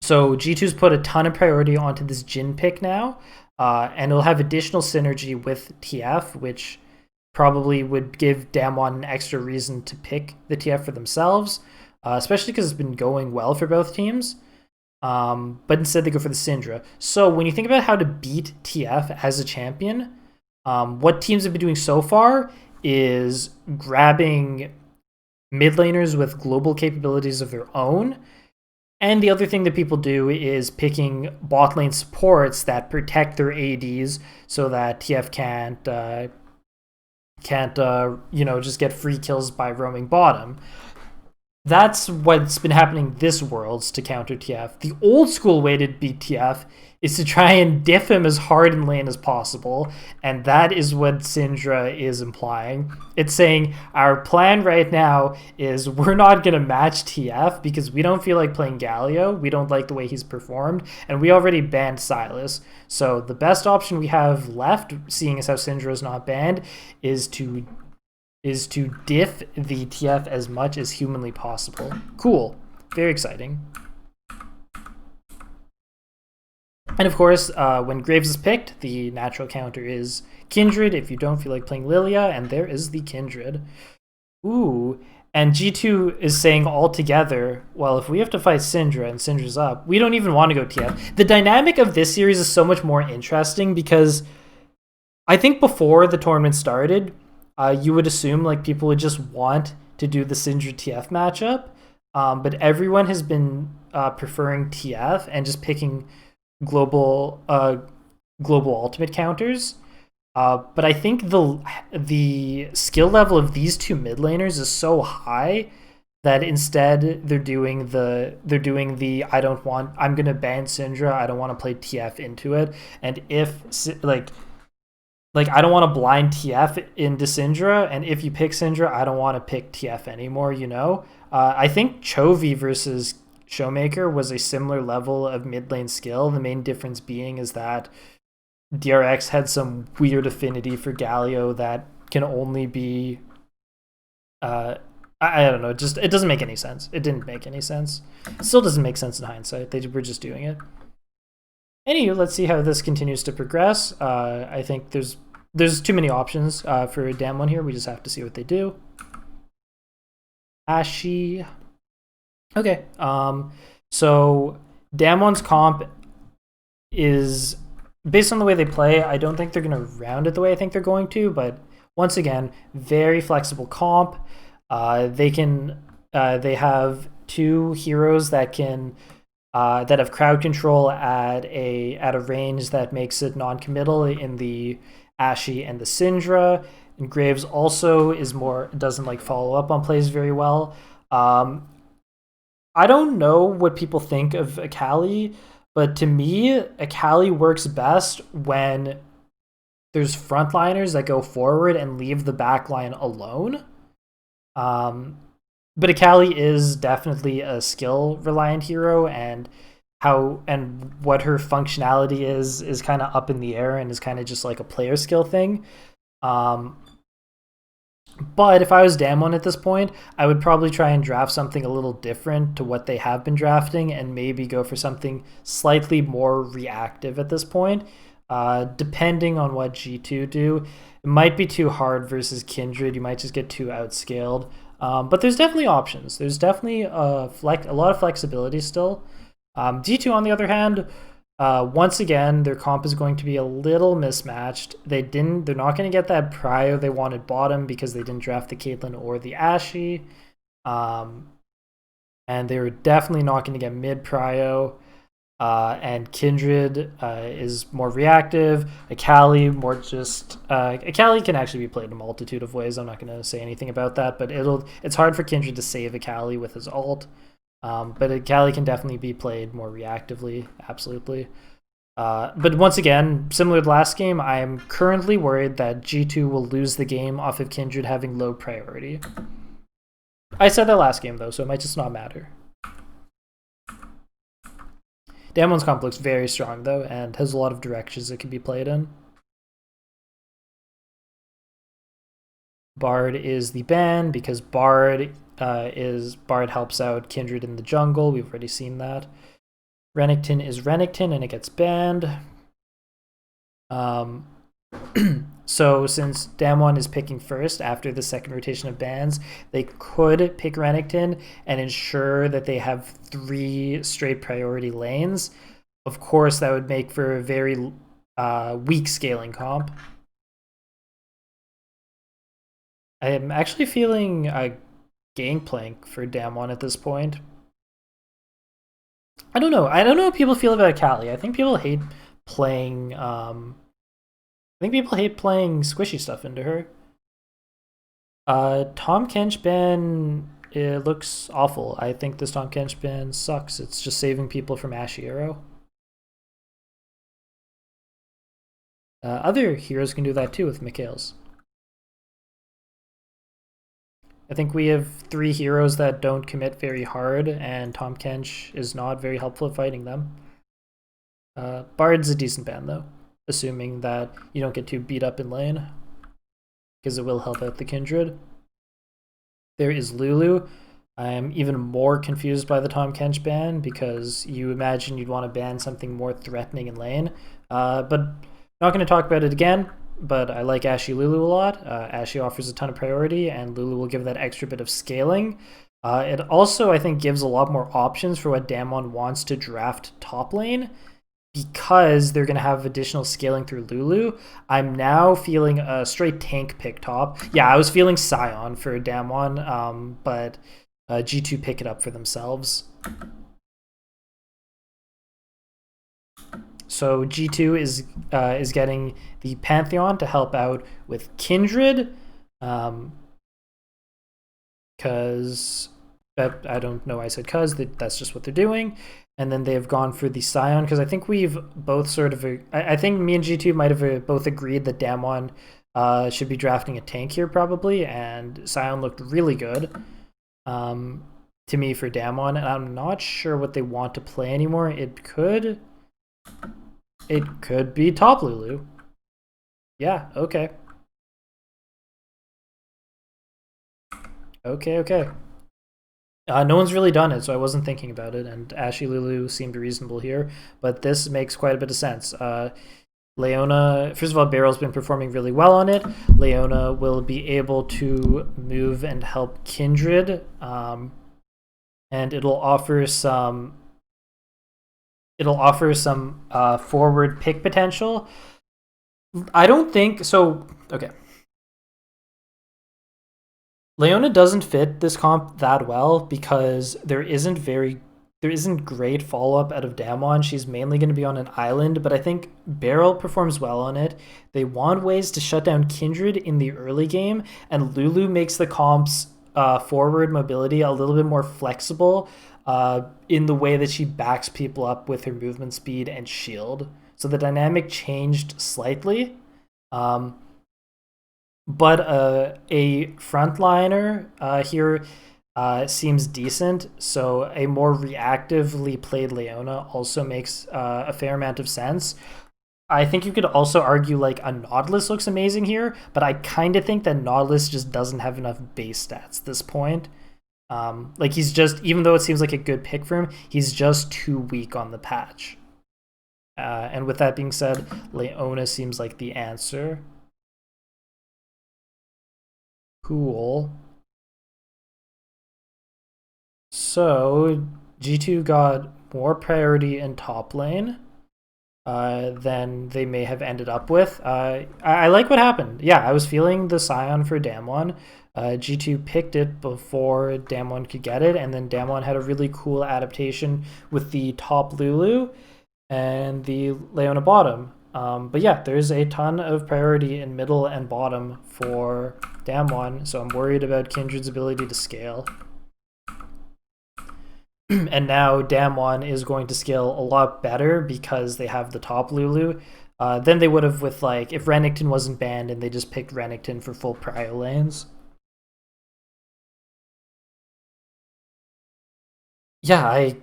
So G2's put a ton of priority onto this Jhin pick now, and it'll have additional synergy with TF, which probably would give Damwon an extra reason to pick the TF for themselves, especially because it's been going well for both teams. But instead they go for the Syndra. So when you think about how to beat TF as a champion, what teams have been doing so far is grabbing mid laners with global capabilities of their own. And the other thing that people do is picking bot lane supports that protect their ADs so that TF can't just get free kills by roaming bottom. That's what's been happening this Worlds to counter TF. The old school way to beat TF is to try and diff him as hard in lane as possible, and that is what Syndra is implying. It's saying our plan right now is we're not going to match TF because we don't feel like playing Galio, we don't like the way he's performed, and we already banned Sylas. So the best option we have left, seeing as how Syndra is not banned, is to diff the TF as much as humanly possible. Cool. Very exciting. And of course, when Graves is picked, the natural counter is Kindred if you don't feel like playing Lilia, and there is the Kindred. Ooh, and G2 is saying all together, well, if we have to fight Syndra and Syndra's up, we don't even want to go TF. The dynamic of this series is so much more interesting because I think before the tournament started, you would assume like people would just want to do the Syndra TF matchup, but everyone has been preferring TF and just picking global ultimate counters. But I think the skill level of these two mid laners is so high that instead they're doing the I'm gonna ban Syndra, I don't want to play TF into it, and if like I don't want to blind TF into Syndra, and if you pick Syndra, I don't want to pick TF anymore, you know? I think Chovy versus Showmaker was a similar level of mid lane skill. The main difference being is that DRX had some weird affinity for Galio that can only be I don't know, it doesn't make any sense. It didn't make any sense. It still doesn't make sense in hindsight. They were just doing it. Anywho, let's see how this continues to progress. I think there's too many options for Damwon here. We just have to see what they do. Ashy. Okay. So Damwon's comp is based on the way they play. I don't think they're going to round it the way I think they're going to, but once again, very flexible comp. They have two heroes that have crowd control at a range that makes it non-committal in the Ashy and the Syndra. And Graves also doesn't like follow up on plays very well. I don't know what people think of Akali, but to me, Akali works best when there's frontliners that go forward and leave the backline alone. But Akali is definitely a skill-reliant hero, and what her functionality is kind of up in the air and is kind of just like a player skill thing. But if I was Damwon at this point, I would probably try and draft something a little different to what they have been drafting and maybe go for something slightly more reactive at this point, depending on what G2 do. It might be too hard versus Kindred. You might just get too outscaled. But there's definitely options. There's definitely a lot of flexibility still. G2, on the other hand, once again, their comp is going to be a little mismatched. They're not going to get that prio they wanted bottom because they didn't draft the Caitlyn or the Ashy. And they were definitely not going to get mid prio. And Kindred is more reactive. Akali Akali can actually be played in a multitude of ways. I'm not going to say anything about that, but it's hard for Kindred to save Akali with his ult. But Akali can definitely be played more reactively, absolutely. But once again, similar to last game, I am currently worried that G2 will lose the game off of Kindred having low priority. I said that last game, though, so it might just not matter. Damwon's comp looks very strong, though, and has a lot of directions it can be played in. Bard is the ban because Bard helps out Kindred in the jungle. We've already seen that. Renekton is Renekton, and it gets banned. So since Damwon is picking first after the second rotation of bans, they could pick Renekton and ensure that they have 3 straight priority lanes. Of course, that would make for a very weak scaling comp. I am actually feeling a Gangplank for Damwon at this point. I don't know. I don't know how people feel about Akali. I think people hate playing squishy stuff into her. Tom Kench ban it looks awful. I think this Tahm Kench ban sucks. It's just saving people from Ashy Arrow. Other heroes can do that too with Mikhails. I think we have 3 heroes that don't commit very hard, and Tahm Kench is not very helpful at fighting them. Bard's a decent ban though, assuming that you don't get too beat up in lane, because it will help out the Kindred. There is Lulu. I'm even more confused by the Tahm Kench ban, because you imagine you'd want to ban something more threatening in lane. But not going to talk about it again, but I like Ashy Lulu a lot. Ashy offers a ton of priority, and Lulu will give that extra bit of scaling. It also, I think, gives a lot more options for what Damwon wants to draft top lane, because they're going to have additional scaling through Lulu. I'm now feeling a straight tank pick top. Yeah, I was feeling Scion for Damwon, but G2 pick it up for themselves. So G2 is getting the Pantheon to help out with Kindred, because I don't know why I said cuz, that's just what they're doing. And then they've gone for the Scion, because I think we've both sort of, I think me and G2 might have both agreed that Damwon should be drafting a tank here probably, and Scion looked really good to me for Damwon, and I'm not sure what they want to play anymore. It could be top Lulu. Yeah, okay. Okay. No one's really done it, so I wasn't thinking about it, and Ashy Lulu seemed reasonable here, but this makes quite a bit of sense. Leona, first of all, Barrel's been performing really well on it. Leona will be able to move and help Kindred, and it'll offer some forward pick potential. I don't think so. Okay. Leona doesn't fit this comp that well, because there isn't great follow-up out of Damwon. She's mainly going to be on an island, but I think Beryl performs well on it. They want ways to shut down Kindred in the early game, and Lulu makes the comp's forward mobility a little bit more flexible in the way that she backs people up with her movement speed and shield. So the dynamic changed slightly. But a frontliner here seems decent, so a more reactively played Leona also makes a fair amount of sense. I think you could also argue like a Nautilus looks amazing here, but I kind of think that Nautilus just doesn't have enough base stats at this point. Like he's just, even though it seems like a good pick for him, he's just too weak on the patch. And with that being said, Leona seems like the answer. Cool. So G2 got more priority in top lane than they may have ended up with. I like what happened. Yeah, I was feeling the Scion for Damwon. G2 picked it before Damwon could get it, and then Damwon had a really cool adaptation with the top Lulu and the Leona bottom. But yeah, there's a ton of priority in middle and bottom for Damwon, so I'm worried about Kindred's ability to scale. And now Damwon is going to scale a lot better because they have the top Lulu than they would have with, like, if Renekton wasn't banned and they just picked Renekton for full prio lanes. Yeah,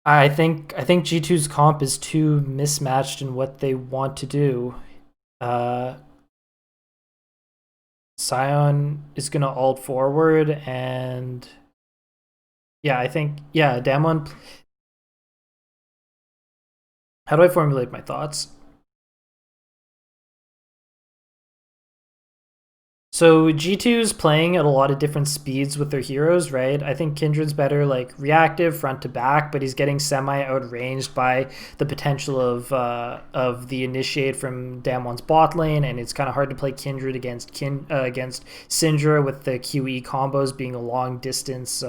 I think G2's comp is too mismatched in what they want to do. Scion is gonna ult forward, and yeah, I think Damwon. How do I formulate my thoughts? So G2's playing at a lot of different speeds with their heroes, right? I think Kindred's better like reactive, front to back, but he's getting semi outranged by the potential of the initiate from Damwon's bot lane, and it's kind of hard to play Kindred against Syndra with the QE combos being a long distance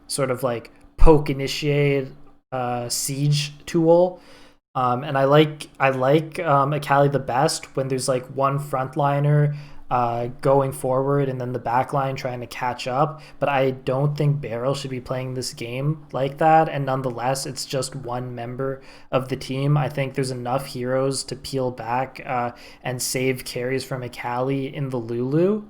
sort of like poke initiate siege tool. And I like Akali the best when there's like one frontliner going forward, and then the backline trying to catch up. But I don't think Beryl should be playing this game like that. And nonetheless, it's just one member of the team. I think there's enough heroes to peel back and save carries from Akali in the Lulu.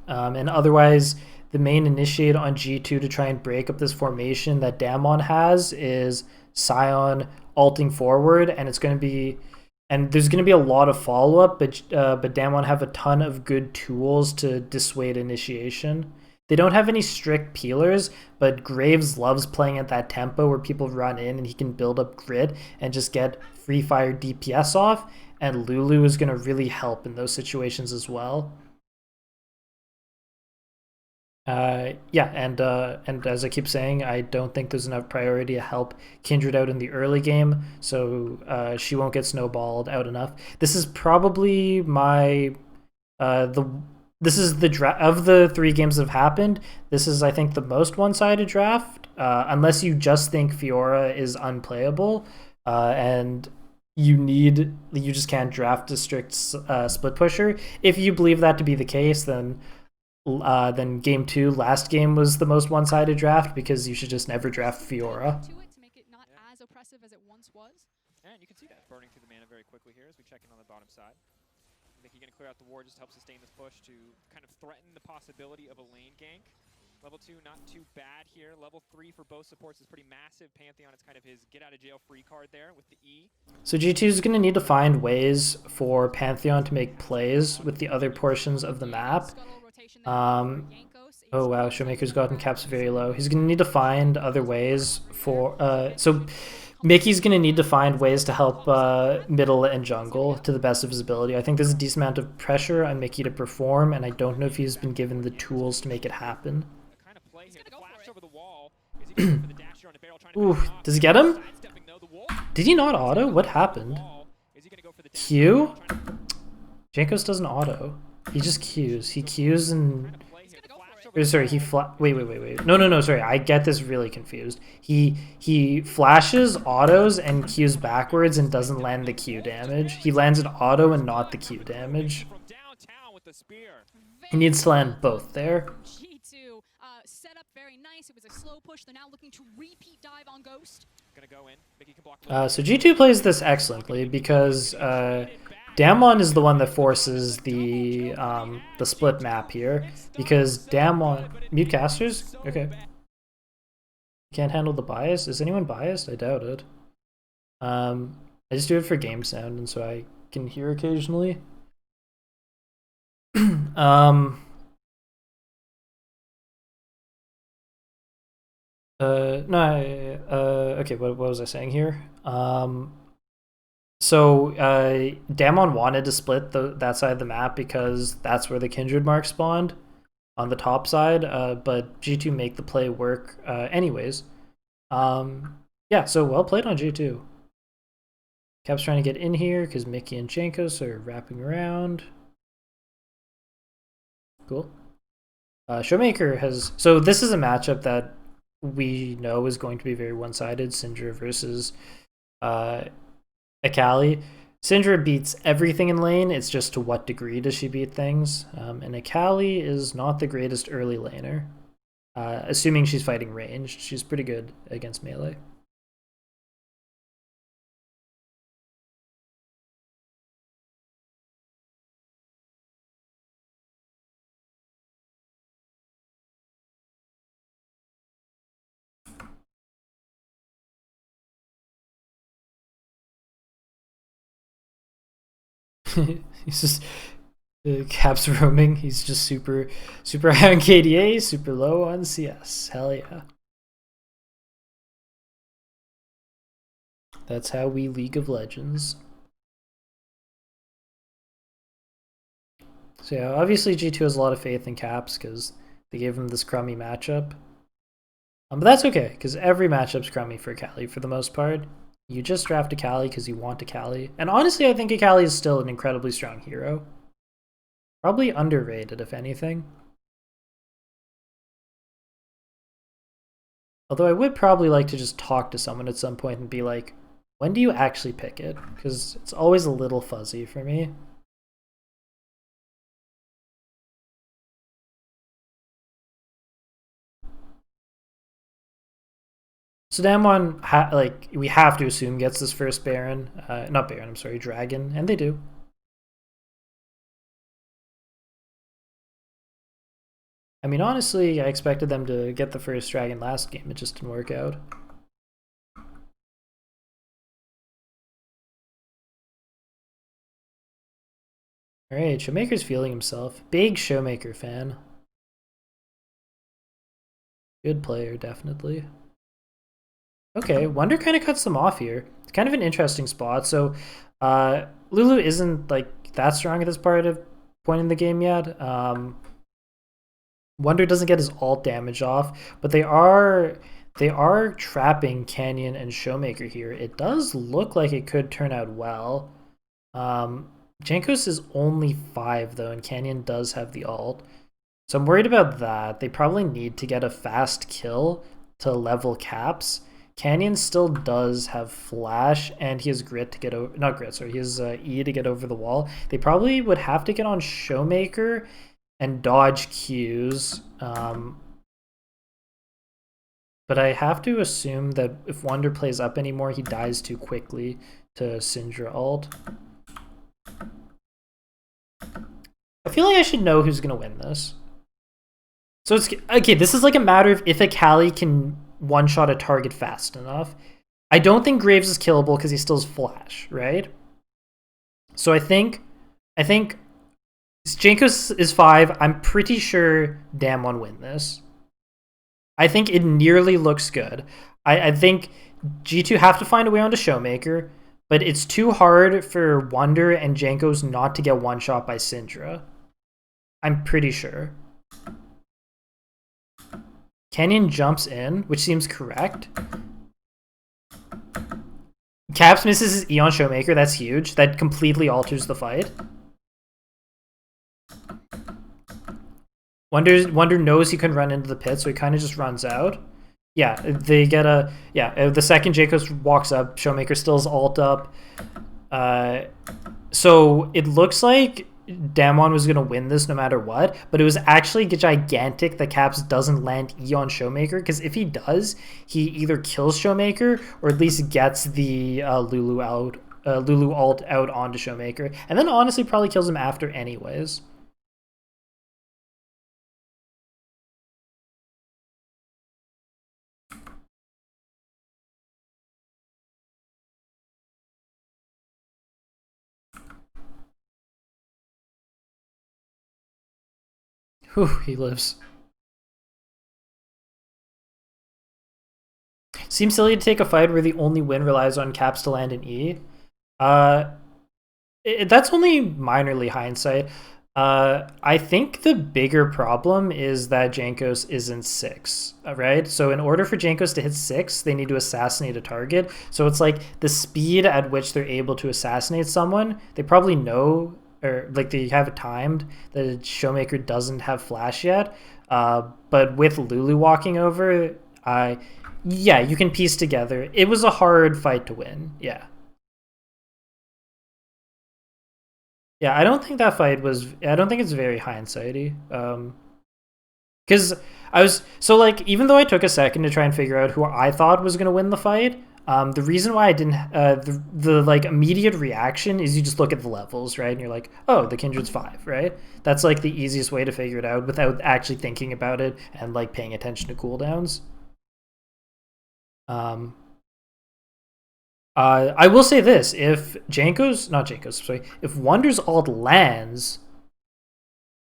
And otherwise, the main initiate on G2 to try and break up this formation that Damwon has is Sion ulting forward, and it's going to be, and there's going to be a lot of follow up, but Damwon have a ton of good tools to dissuade initiation. They don't have any strict peelers, but Graves loves playing at that tempo where people run in and he can build up grid and just get free fire DPS off, and Lulu is going to really help in those situations as well. Yeah, and as I keep saying, I don't think there's enough priority to help Kindred out in the early game, so she won't get snowballed out enough. This is probably my this is the draft of the 3 games that have happened. This is, I think, the most one-sided draft, unless you just think Fiora is unplayable, and you just can't draft a strict split pusher. If you believe that to be the case, then game 2, last game, was the most one-sided draft, because you should just never draft Fiora. To make it not as oppressive as it once was. And you can see that burning through the mana very quickly here as we check in on the bottom side. Mickey going to clear out the ward just to help sustain this push to kind of threaten the possibility of a lane gank. Level 2 not too bad here. Level 3 for both supports is pretty massive. Pantheon is kind of his get out of jail free card there with the E. So G2 is going to need to find ways for Pantheon to make plays with the other portions of the map. Oh wow, Showmaker's gotten caps very low. He's going to need to find other ways for... so Mickey's going to need to find ways to help middle and jungle to the best of his ability. I think there's a decent amount of pressure on Mickey to perform, and I don't know if he's been given the tools to make it happen. Ooh, does he get him? Did he not auto? What happened? Q? Jankos doesn't auto. He just Qs. He Qs and... Or, sorry, he wait. No, sorry. I get this really confused. He flashes, autos, and Qs backwards and doesn't land the Q damage. He lands an auto and not the Q damage. He needs to land both there. G2 set up very nice. It was a slow push. They're now looking to repeat dive on Ghost. So G2 plays this excellently because Damwon is the one that forces the split map here, because Damwon... Mute casters? Okay. Can't handle the bias? Is anyone biased? I doubt it. I just do it for game sound, and so I can hear occasionally. Okay, what was I saying here? So Damwon wanted to split that side of the map because that's where the Kindred mark spawned on the top side, but G2 make the play work anyways. Yeah, so well played on G2. Cap's trying to get in here because Mickey and Jankos are wrapping around. Cool. Showmaker has... So this is a matchup that we know is going to be very one-sided. Syndra versus Akali. Syndra beats everything in lane. It's just to what degree does she beat things. And Akali is not the greatest early laner. Assuming she's fighting ranged, she's pretty good against melee. He's just Cap's roaming. He's just super high on KDA, super low on CS. Hell yeah. That's how we League of Legends. So yeah, obviously G2 has a lot of faith in Caps because they gave him this crummy matchup. But that's okay, because every matchup's crummy for Akali for the most part. You just draft Akali because you want Akali. And honestly, I think Akali is still an incredibly strong hero. Probably underrated, if anything. Although I would probably like to just talk to someone at some point and be like, when do you actually pick it? Because it's always a little fuzzy for me. So Damwon, like, we have to assume gets this first Baron. Not Baron, I'm sorry, Dragon. And they do. I mean, honestly, I expected them to get the first Dragon last game. It just didn't work out. Alright, Showmaker's feeling himself. Big Showmaker fan. Good player, definitely. Okay, Wonder kind of cuts them off here. It's kind of an interesting spot. So, Lulu isn't like that strong at this point in the game yet. Wonder doesn't get his ult damage off, but they are trapping Canyon and Showmaker here. It does look like it could turn out well. Jankos is only 5 though, and Canyon does have the ult. So I'm worried about that. They probably need to get a fast kill to level caps. Canyon still does have flash, and he has grit to get over. Not grit, sorry. He has E to get over the wall. They probably would have to get on Showmaker and dodge Qs. But I have to assume that if Wonder plays up anymore, he dies too quickly to Syndra ult. I feel like I should know who's going to win this. So it's okay. This is like a matter of if Akali can one-shot a target fast enough. I don't think Graves is killable because he still has flash, right? So I think Jankos is 5. I'm pretty sure Damwon win this. I think it nearly looks good. I think G2 have to find a way onto Showmaker, but it's too hard for Wonder and Jankos not to get one-shot by Syndra. I'm pretty sure. Canyon jumps in, which seems correct. Caps misses his E on Showmaker. That's huge. That completely alters the fight. Wonder knows he can run into the pit, so he kind of just runs out. Yeah, they get a... Yeah, the second Jankos walks up, Showmaker still has ult up. So it looks like Damwon was going to win this no matter what, but it was actually gigantic that Caps doesn't land E on Showmaker, because if he does, he either kills Showmaker or at least gets the Lulu ult out onto Showmaker, and then honestly probably kills him after anyways. Whew, he lives. Seems silly to take a fight where the only win relies on Caps to land an E. That's only minorly hindsight. I think the bigger problem is that Jankos isn't 6, right? So in order for Jankos to hit 6, they need to assassinate a target. So it's like the speed at which they're able to assassinate someone, they probably know, or like they have it timed that Showmaker doesn't have flash yet. But with Lulu walking over, yeah, you can piece together. It was a hard fight to win. Yeah. Yeah, I don't think that fight was... I don't think it's very hindsighty. Because I was... So, like, even though I took a second to try and figure out who I thought was going to win the fight, the reason why I didn't... the like, immediate reaction is you just look at the levels, right? And you're like, oh, the Kindred's 5, right? That's, like, the easiest way to figure it out without actually thinking about it and, like, paying attention to cooldowns. I will say this: if if Wonder's ult lands,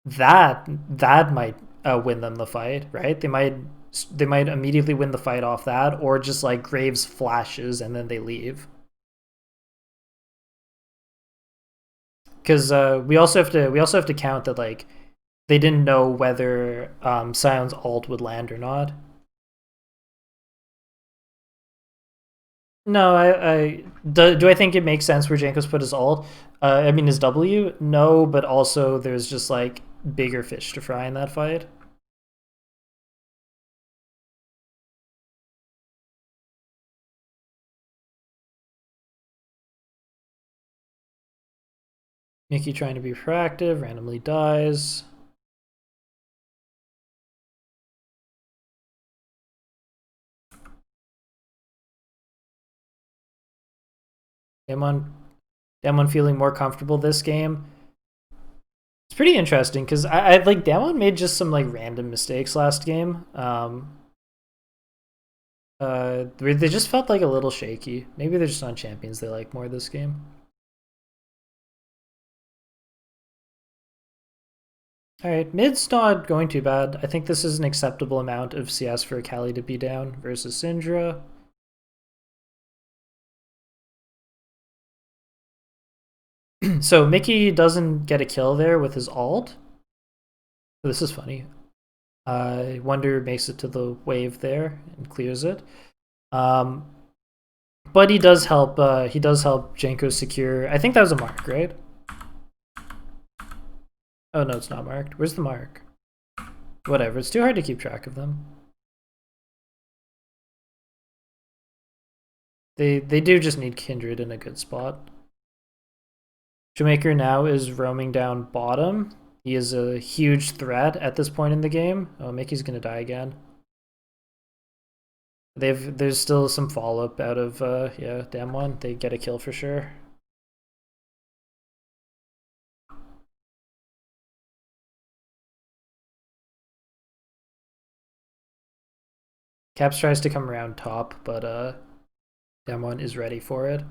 that might win them the fight, right? They might immediately win the fight off that, or just like Graves flashes and then they leave. Because we also have to count that like they didn't know whether Sion's ult would land or not. No, do I think it makes sense where Jankos put his ult? I mean, his W? No, but also there's just like bigger fish to fry in that fight. Mickey trying to be proactive, randomly dies. Damwon feeling more comfortable this game. It's pretty interesting because I like Damwon made just some like random mistakes last game. They just felt like a little shaky. Maybe they're just on champions they like more this game. Alright, mid's not going too bad. I think this is an acceptable amount of CS for Akali to be down versus Syndra. So Mickey doesn't get a kill there with his ult. This is funny. Wonder makes it to the wave there and clears it. But he does help. He does help Janko secure. I think that was a mark, right? Oh no, it's not marked. Where's the mark? Whatever. It's too hard to keep track of them. They do just need Kindred in a good spot. Shoemaker now is roaming down bottom. He is a huge threat at this point in the game. Oh, Mickey's gonna die again. There's still some follow-up out of yeah, Damwon. They get a kill for sure. Caps tries to come around top, but Damwon is ready for it.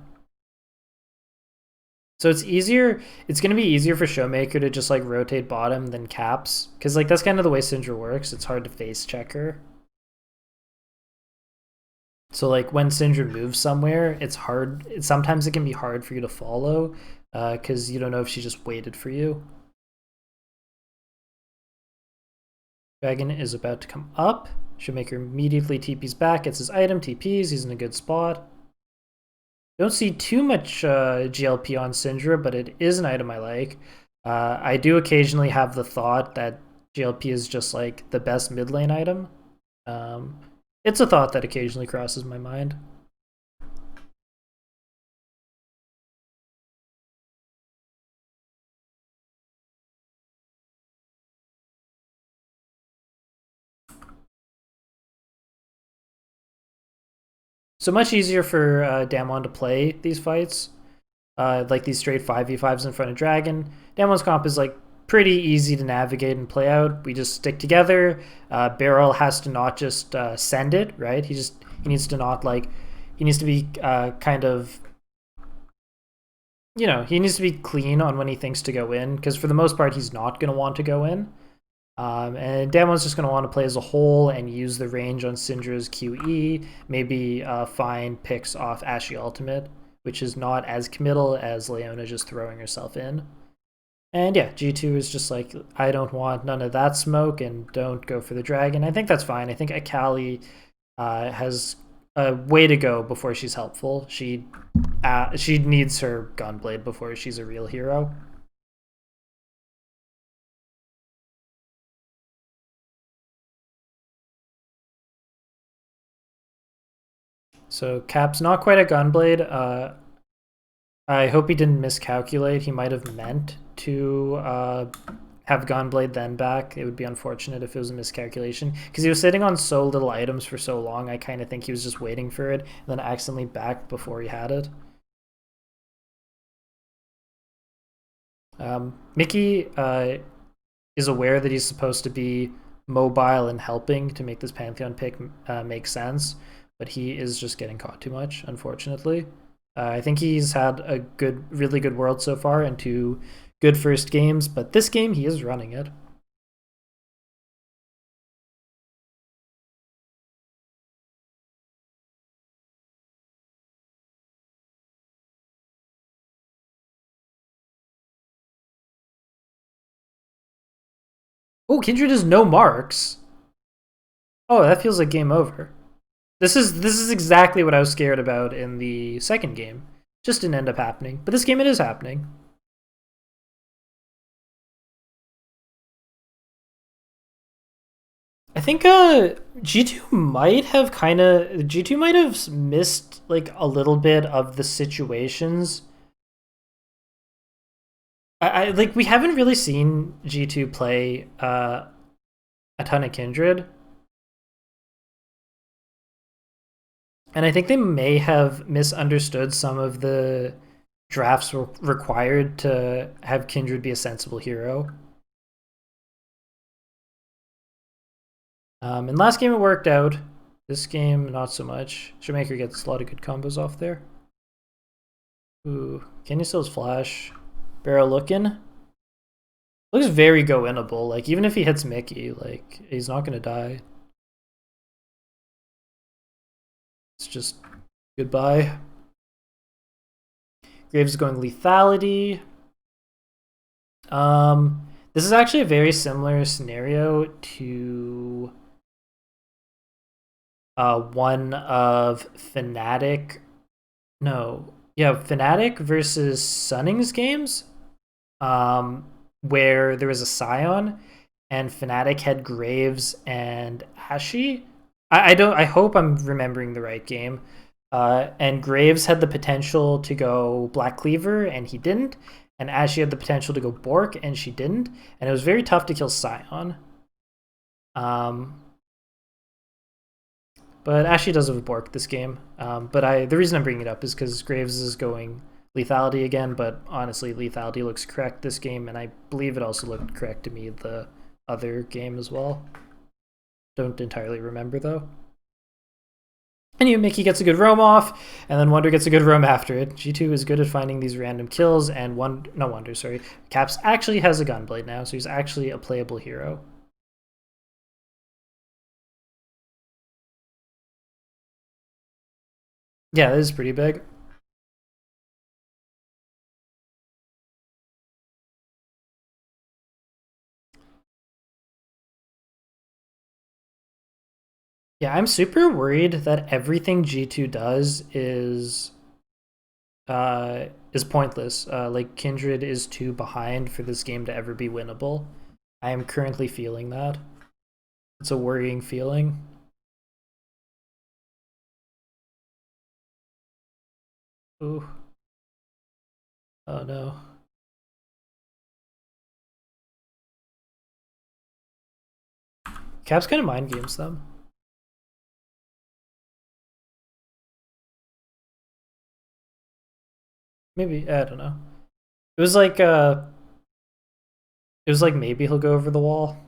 So it's going to be easier for Showmaker to just like rotate bottom than Caps, because like that's kind of the way Syndra works. It's hard to face check her. So like when Syndra moves somewhere, it's hard. Sometimes it can be hard for you to follow, because you don't know if she just waited for you. Dragon is about to come up. Showmaker immediately TPs back, gets his item, TPs, he's in a good spot. Don't see too much GLP on Syndra, but it is an item I like. I do occasionally have the thought that GLP is just like the best mid lane item. It's a thought that occasionally crosses my mind. So much easier for Damwon to play these fights, like these straight 5v5s in front of Dragon. Damwon's comp is like pretty easy to navigate and play out. We just stick together. Beryl has to not just send it, right? He needs to not like, he needs to be kind of, you know, he needs to be clean on when he thinks to go in, because for the most part he's not going to want to go in. And Damwon's just going to want to play as a whole and use the range on Syndra's QE, maybe find picks off Ashy Ultimate, which is not as committal as Leona just throwing herself in. And yeah, G2 is just like, I don't want none of that smoke and don't go for the dragon. I think that's fine. I think Akali has a way to go before she's helpful. She needs her Gunblade before she's a real hero. So Cap's not quite a Gunblade. I hope he didn't miscalculate. He might have meant to have Gunblade then back. It would be unfortunate if it was a miscalculation, because he was sitting on so little items for so long. I kind of think he was just waiting for it and then accidentally backed before he had it. Mickey is aware that he's supposed to be mobile and helping to make this Pantheon pick make sense, but he is just getting caught too much, unfortunately. I think he's had a really good world so far and 2 good first games, but this game he is running it. Oh, Kindred has no marks. Oh, that feels like game over. This is exactly what I was scared about in the second game. Just didn't end up happening. But this game it is happening. I think G2 might have missed like a little bit of the situations. I like, we haven't really seen G2 play a ton of Kindred. And I think they may have misunderstood some of the drafts required to have Kindred be a sensible hero. In last game it worked out. This game, not so much. Shoemaker gets a lot of good combos off there. Ooh, Kenny still's flash. Barrow looking. Looks very go-winnable. Like, even if he hits Mickey, like, he's not gonna die. It's just goodbye. Graves is going lethality. This is actually a very similar scenario to one of Fnatic. No, yeah, Fnatic versus Sunning's games, where there was a Scion, and Fnatic had Graves and Ashy. I don't. I hope I'm remembering the right game. And Graves had the potential to go Black Cleaver, and he didn't. And Ashy had the potential to go Bork, and she didn't. And it was very tough to kill Scion. But Ashy does have a Bork this game. But the reason I'm bringing it up is because Graves is going lethality again. But honestly, lethality looks correct this game, and I believe it also looked correct to me the other game as well. Don't entirely remember though. Anyway, Mickey gets a good roam off, and then Wonder gets a good roam after it. G2 is good at finding these random kills, and Wonder, sorry. Caps actually has a Gunblade now, so he's actually a playable hero. Yeah, that is pretty big. Yeah, I'm super worried that everything G2 does is pointless. Like Kindred is too behind for this game to ever be winnable. I am currently feeling that. It's a worrying feeling. Ooh. Oh no. Caps kind of mind games them. Maybe, I don't know. It was like maybe he'll go over the wall.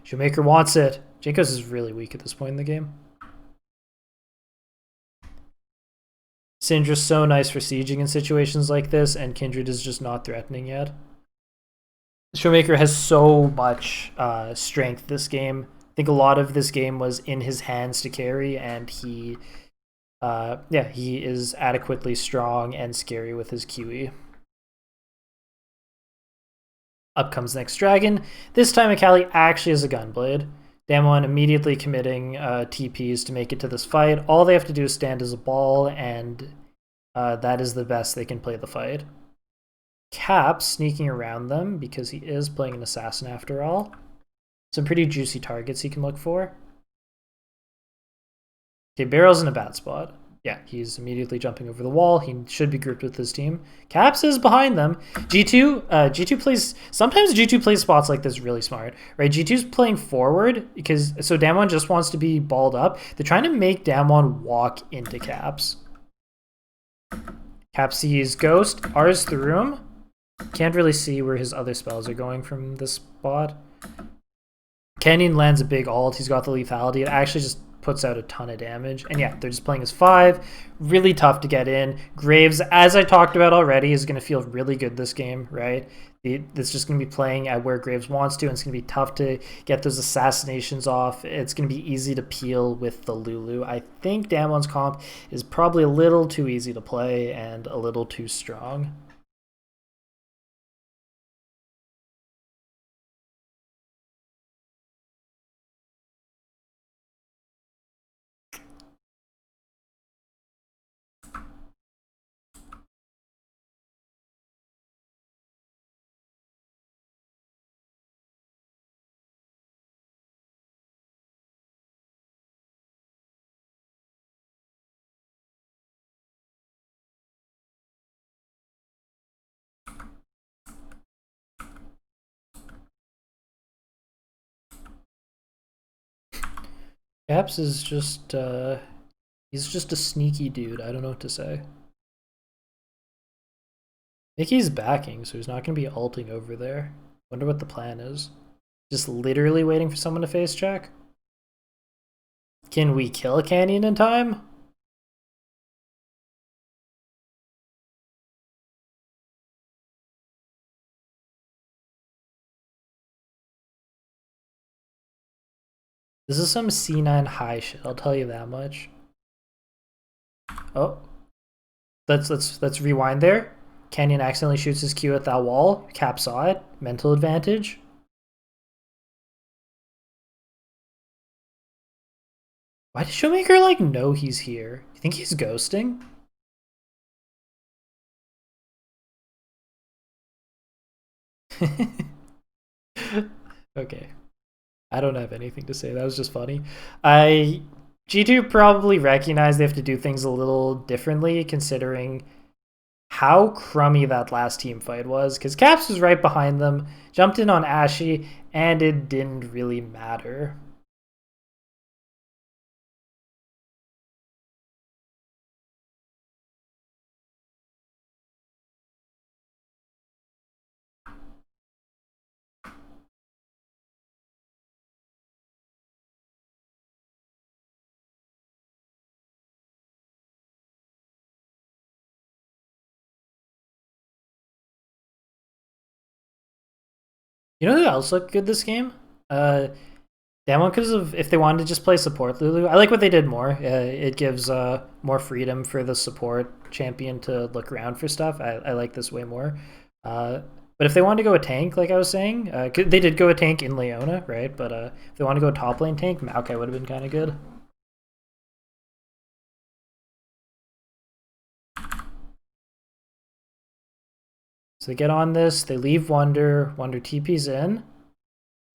Shoemaker wants it. Jankos is really weak at this point in the game. Syndra's so nice for sieging in situations like this, and Kindred is just not threatening yet. Shoemaker has so much strength this game. I think a lot of this game was in his hands to carry, and he is adequately strong and scary with his QE. Up comes next dragon. This time Akali actually has a Gunblade. Damwon immediately committing TPs to make it to this fight. All they have to do is stand as a ball, and that is the best they can play the fight. Cap sneaking around them because he is playing an assassin after all. Some pretty juicy targets he can look for. Okay, Barrel's in a bad spot. Yeah, he's immediately jumping over the wall. He should be grouped with his team. Caps is behind them. G2 plays, sometimes G2 plays spots like this really smart, right? G2's playing forward because, so Damwon just wants to be balled up. They're trying to make Damwon walk into Caps. Caps sees Ghost, R's through him. Can't really see where his other spells are going from this spot. Canyon lands a big ult. He's got the lethality. It actually just puts out a ton of damage. And yeah, they're just playing as 5. Really tough to get in. Graves, as I talked about already, is going to feel really good this game, right? It's just going to be playing at where Graves wants to, and it's going to be tough to get those assassinations off. It's going to be easy to peel with the Lulu. I think Damwon's comp is probably a little too easy to play and a little too strong. Caps is just He's just a sneaky dude. I don't know what to say. Mickey's backing, so he's not going to be ulting over there. Wonder what the plan is. Just literally waiting for someone to face check? Can we kill a Canyon in time? This is some C9 high shit, I'll tell you that much. Oh. Let's rewind there. Canyon accidentally shoots his Q at that wall. Cap saw it. Mental advantage. Why does Showmaker like know he's here? You think he's ghosting? Okay. I don't have anything to say. That was just funny. G2 probably recognized they have to do things a little differently considering how crummy that last team fight was, because Caps was right behind them, jumped in on Ashy, and it didn't really matter. You know who else looked good this game? Damwon, because of if they wanted to just play support Lulu, I like what they did more. It gives more freedom for the support champion to look around for stuff. I like this way more. But if they wanted to go a tank, like I was saying, they did go a tank in Leona, right? But if they want to go top lane tank, Maokai would have been kind of good. So they get on this, they leave Wonder TP's in.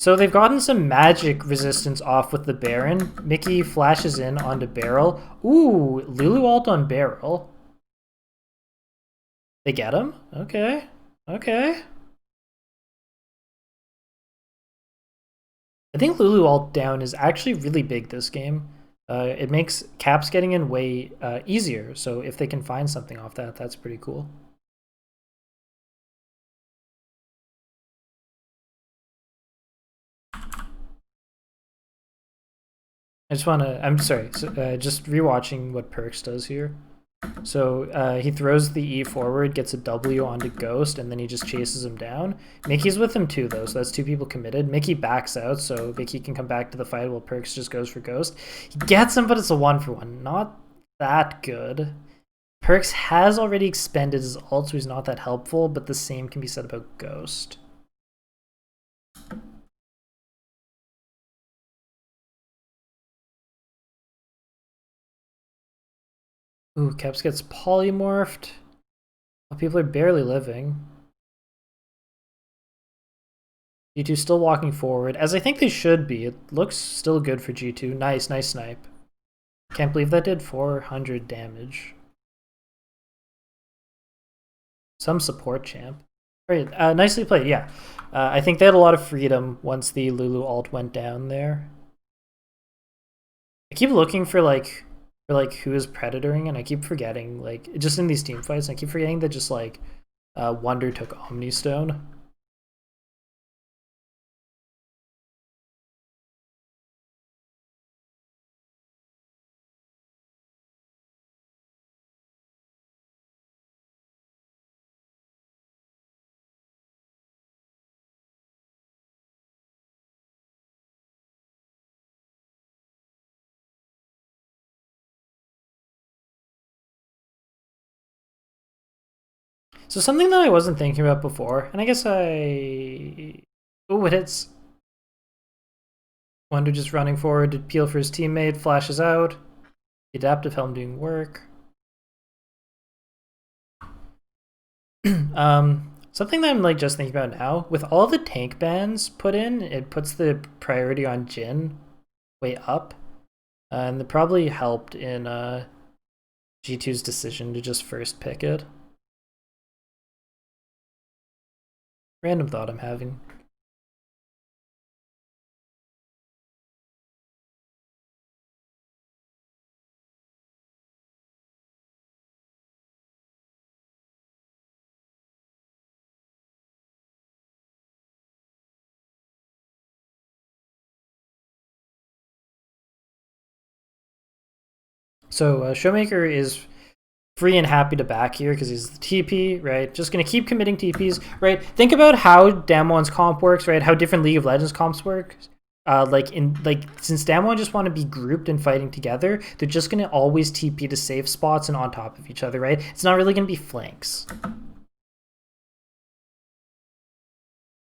So they've gotten some magic resistance off with the Baron. Mickey flashes in onto Barrel. Ooh, Lulu ult on Barrel. They get him? Okay. Okay. I think Lulu ult down is actually really big this game. It makes Caps getting in way easier. So if they can find something off that, that's pretty cool. I'm sorry, just rewatching what Perks does here. So he throws the E forward, gets a W onto Ghost, and then he just chases him down. Mickey's with him too, though, so that's two people committed. Mickey backs out, so Mickey can come back to the fight while Perks just goes for Ghost. He gets him, but it's a 1-for-1. Not that good. Perks has already expended his ult, so he's not that helpful, but the same can be said about Ghost. Ooh, Caps gets polymorphed. Well, people are barely living. G2 still walking forward, as I think they should be. It looks still good for G2. Nice snipe. Can't believe that did 400 damage. Some support champ. All right, nicely played, yeah. I think they had a lot of freedom once the Lulu ult went down there. I keep looking for who is predatoring, and I keep forgetting, like, just in these team fights, I keep forgetting that just, like, Wonder took Omni Stone. So something that I wasn't thinking about before, and I guess Ooh, it hits. Wonder just running forward to peel for his teammate, flashes out. The adaptive helm doing work. Something that I'm like just thinking about now, with all the tank bans put in, it puts the priority on Jhin way up. And it probably helped in G2's decision to just first pick it. Random thought I'm having. So Showmaker is free and happy to back here because he's the TP, right? Just going to keep committing TPs, right? Think about how Damwon's comp works, right? How different League of Legends comps work. Since Damwon just want to be grouped and fighting together, they're just going to always TP to safe spots and on top of each other, right? It's not really going to be flanks.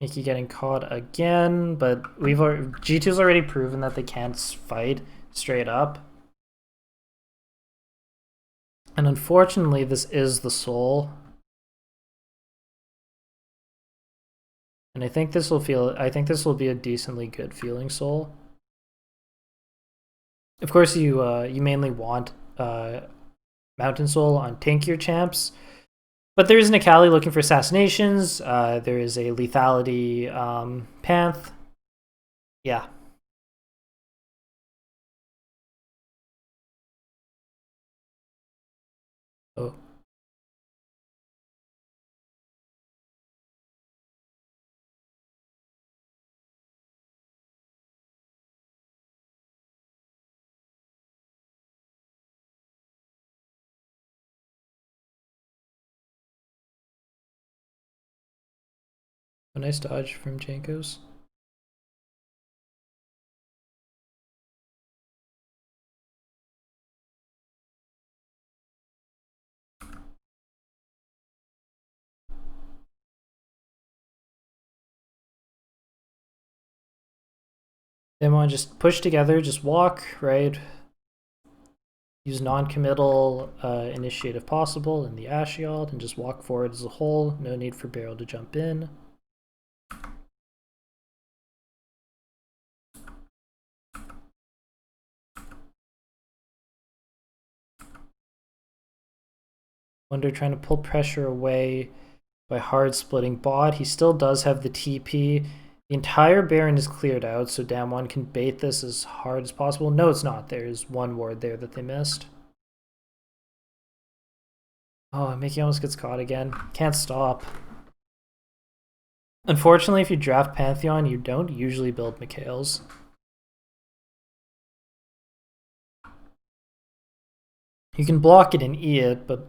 Mickey getting caught again, but G2's already proven that they can't fight straight up. And unfortunately, this is the soul. And I think this will be a decently good feeling soul. Of course, you mainly want Mountain Soul on tankier champs. But there is an Akali looking for assassinations. There is a lethality Panth. Yeah. Oh. A nice dodge from Jankos. Damwon just push together, just walk, right? Use non-committal initiate if possible in the Ashield and just walk forward as a whole. No need for Barrel to jump in. Wonder trying to pull pressure away by hard splitting bot. He still does have the TP. The entire Baron is cleared out, so Damwon can bait this as hard as possible. No, it's not. There's one ward there that they missed. Oh, Mickey almost gets caught again. Can't stop. Unfortunately, if you draft Pantheon, you don't usually build Mikhails. You can block it and E it, but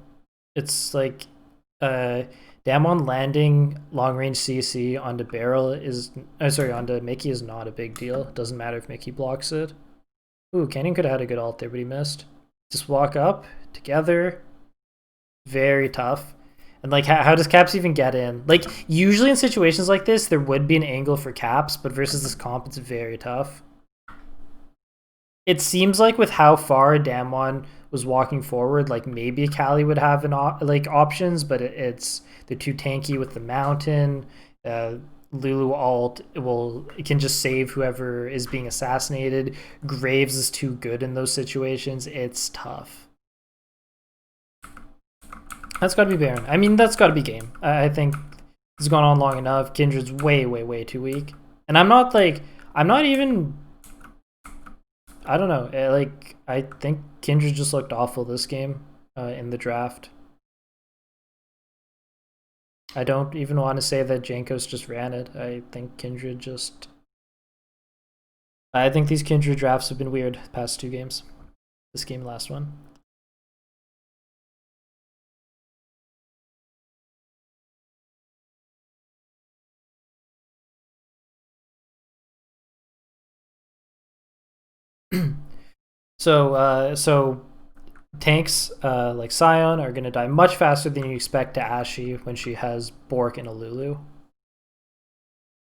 it's like Damwon landing long range CC onto Barrel onto Mickey is not a big deal. It doesn't matter if Mickey blocks it. Ooh, Canyon could have had a good ult there, but he missed. Just walk up together. Very tough. And like, how does Caps even get in? Like, usually in situations like this, there would be an angle for Caps, but versus this comp, it's very tough. It seems like with how far Damwon was walking forward, like maybe Akali would have options, but they're too tanky with the mountain. Lulu ult can just save whoever is being assassinated. Graves is too good in those situations. It's tough. That's got to be Baron. I mean, that's got to be game. I think it's gone on long enough. Kindred's way too weak. And I'm not even... I don't know. I think Kindred just looked awful this game in the draft. I don't even want to say that Jankos just ran it. I think Kindred just... I think these Kindred drafts have been weird the past 2 games. This game, last one. So tanks like Sion are going to die much faster than you expect to Ashe when she has Bork and a Lulu.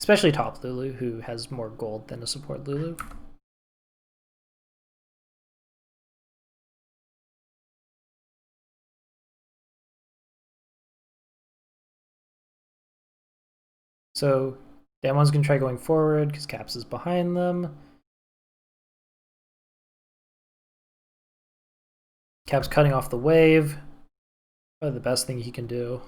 Especially top Lulu, who has more gold than a support Lulu. So Damwon's going to try going forward because Caps is behind them. Cap's cutting off the wave. Probably the best thing he can do.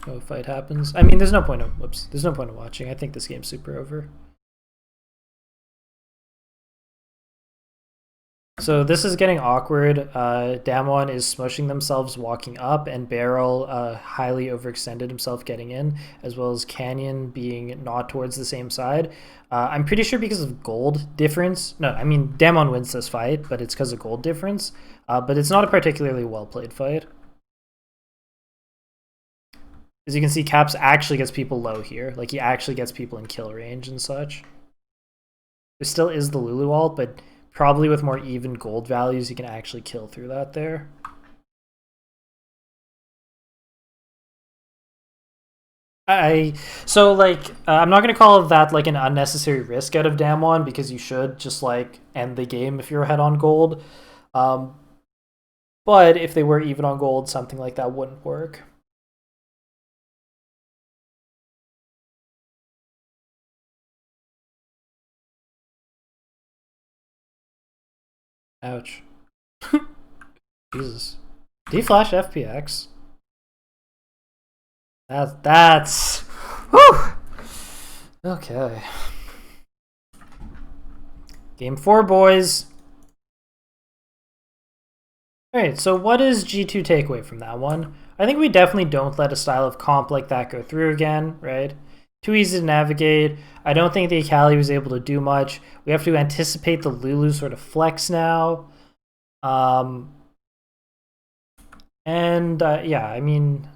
Oh, fight happens. I mean, there's no point of watching. I think this game's super over. So this is getting awkward. Damwon is smushing themselves walking up, and Barrel highly overextended himself getting in, as well as Canyon being not towards the same side. I'm pretty sure because of gold difference. No, I mean, Damwon wins this fight, but it's because of gold difference. But it's not a particularly well-played fight. As you can see, Caps actually gets people low here. Like, he actually gets people in kill range and such. There still is the Lulu ult, but probably with more even gold values, you can actually kill through that there. So like I'm not gonna call that like an unnecessary risk out of Damwon, because you should just like end the game if you're ahead on gold. But if they were even on gold, something like that wouldn't work. Ouch. Jesus. D-flash FPX. That's whew. Okay. Game 4, boys. Alright, so what is G2 takeaway from that one? I think we definitely don't let a style of comp like that go through again, right? Too easy to navigate. I don't think the Akali was able to do much. We have to anticipate the Lulu sort of flex now. Yeah, I mean,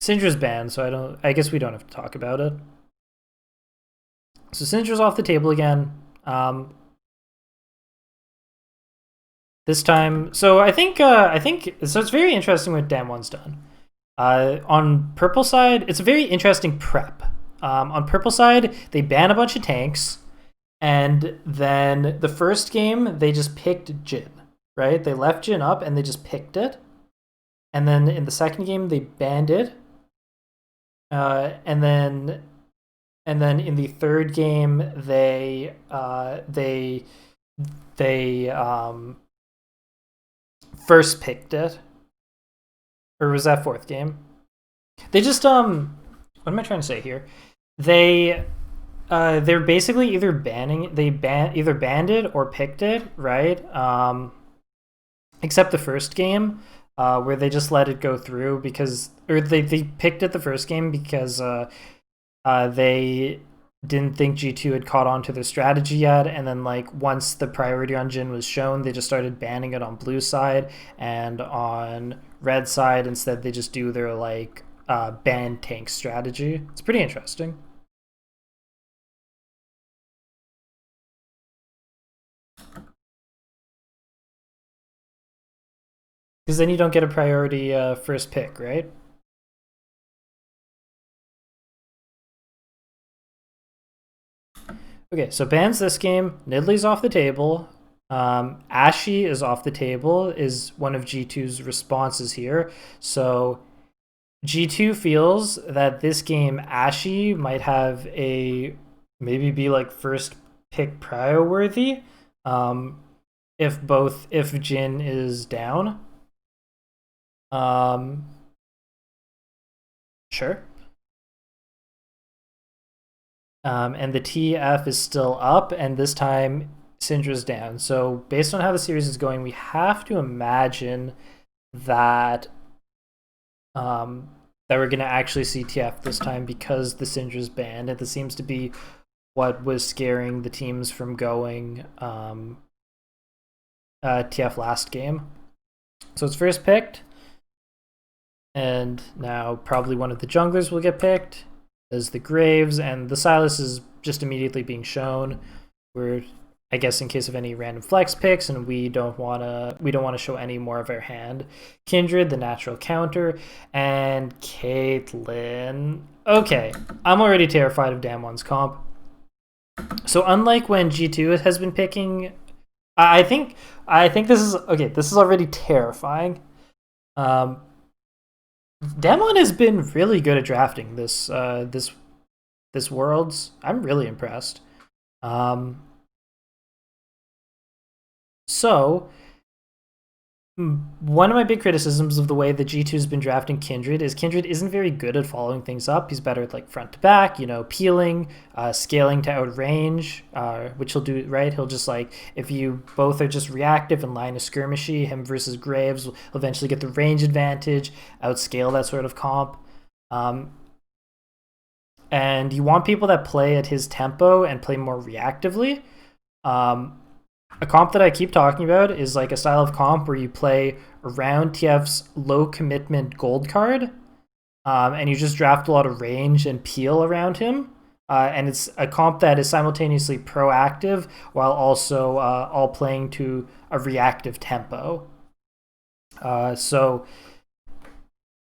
Syndra's banned, so I guess we don't have to talk about it. So Syndra's off the table again. This time, so I think so. It's very interesting what Damwon's done. On purple side, it's a very interesting prep. On purple side, they ban a bunch of tanks, and then the first game they just picked Jhin. Right? They left Jhin up and they just picked it. And then in the second game they banned it. And then in the third game they first picked it. Or was that fourth game? They just what am I trying to say here? They're basically either either banned it or picked it, right? Except the first game, where they just let it go through or they picked it the first game because they didn't think G2 had caught on to their strategy yet, and then like once the priority on Jhin was shown, they just started banning it on blue side, and on red side instead they just do their like ban tank strategy. It's pretty interesting. Because then you don't get a priority first pick, right? Okay, so bans this game. Nidalee off the table. Ashe is off the table, is one of G2's responses here. So G2 feels that this game Ashe might have maybe be like first pick prio worthy, if Jhin is down. Sure. And the TF is still up, and this time Syndra's down. So based on how the series is going, we have to imagine that that we're gonna actually see TF this time, because the Syndra's banned, and this seems to be what was scaring the teams from going TF last game. So it's first picked, and now probably one of the junglers will get picked as the Graves, and the Sylas is just immediately being shown. We're, I guess, in case of any random flex picks, and we don't want to show any more of our hand. Kindred, the natural counter, and Caitlyn. Okay, I'm already terrified of Damwon's comp. So unlike when G2 has been picking, I think this is okay. This is already terrifying. Damwon has been really good at drafting this Worlds. I'm really impressed. So One of my big criticisms of the way that G2 has been drafting Kindred is Kindred isn't very good at following things up. He's better at like front to back, peeling, scaling to outrange, which he'll do, right? He'll just like, if you both are just reactive and line of skirmishy, him versus Graves will eventually get the range advantage, outscale that sort of comp. And you want people that play at his tempo and play more reactively. A comp that I keep talking about is like a style of comp where you play around TF's low commitment gold card, and you just draft a lot of range and peel around him. And it's a comp that is simultaneously proactive while also all playing to a reactive tempo. So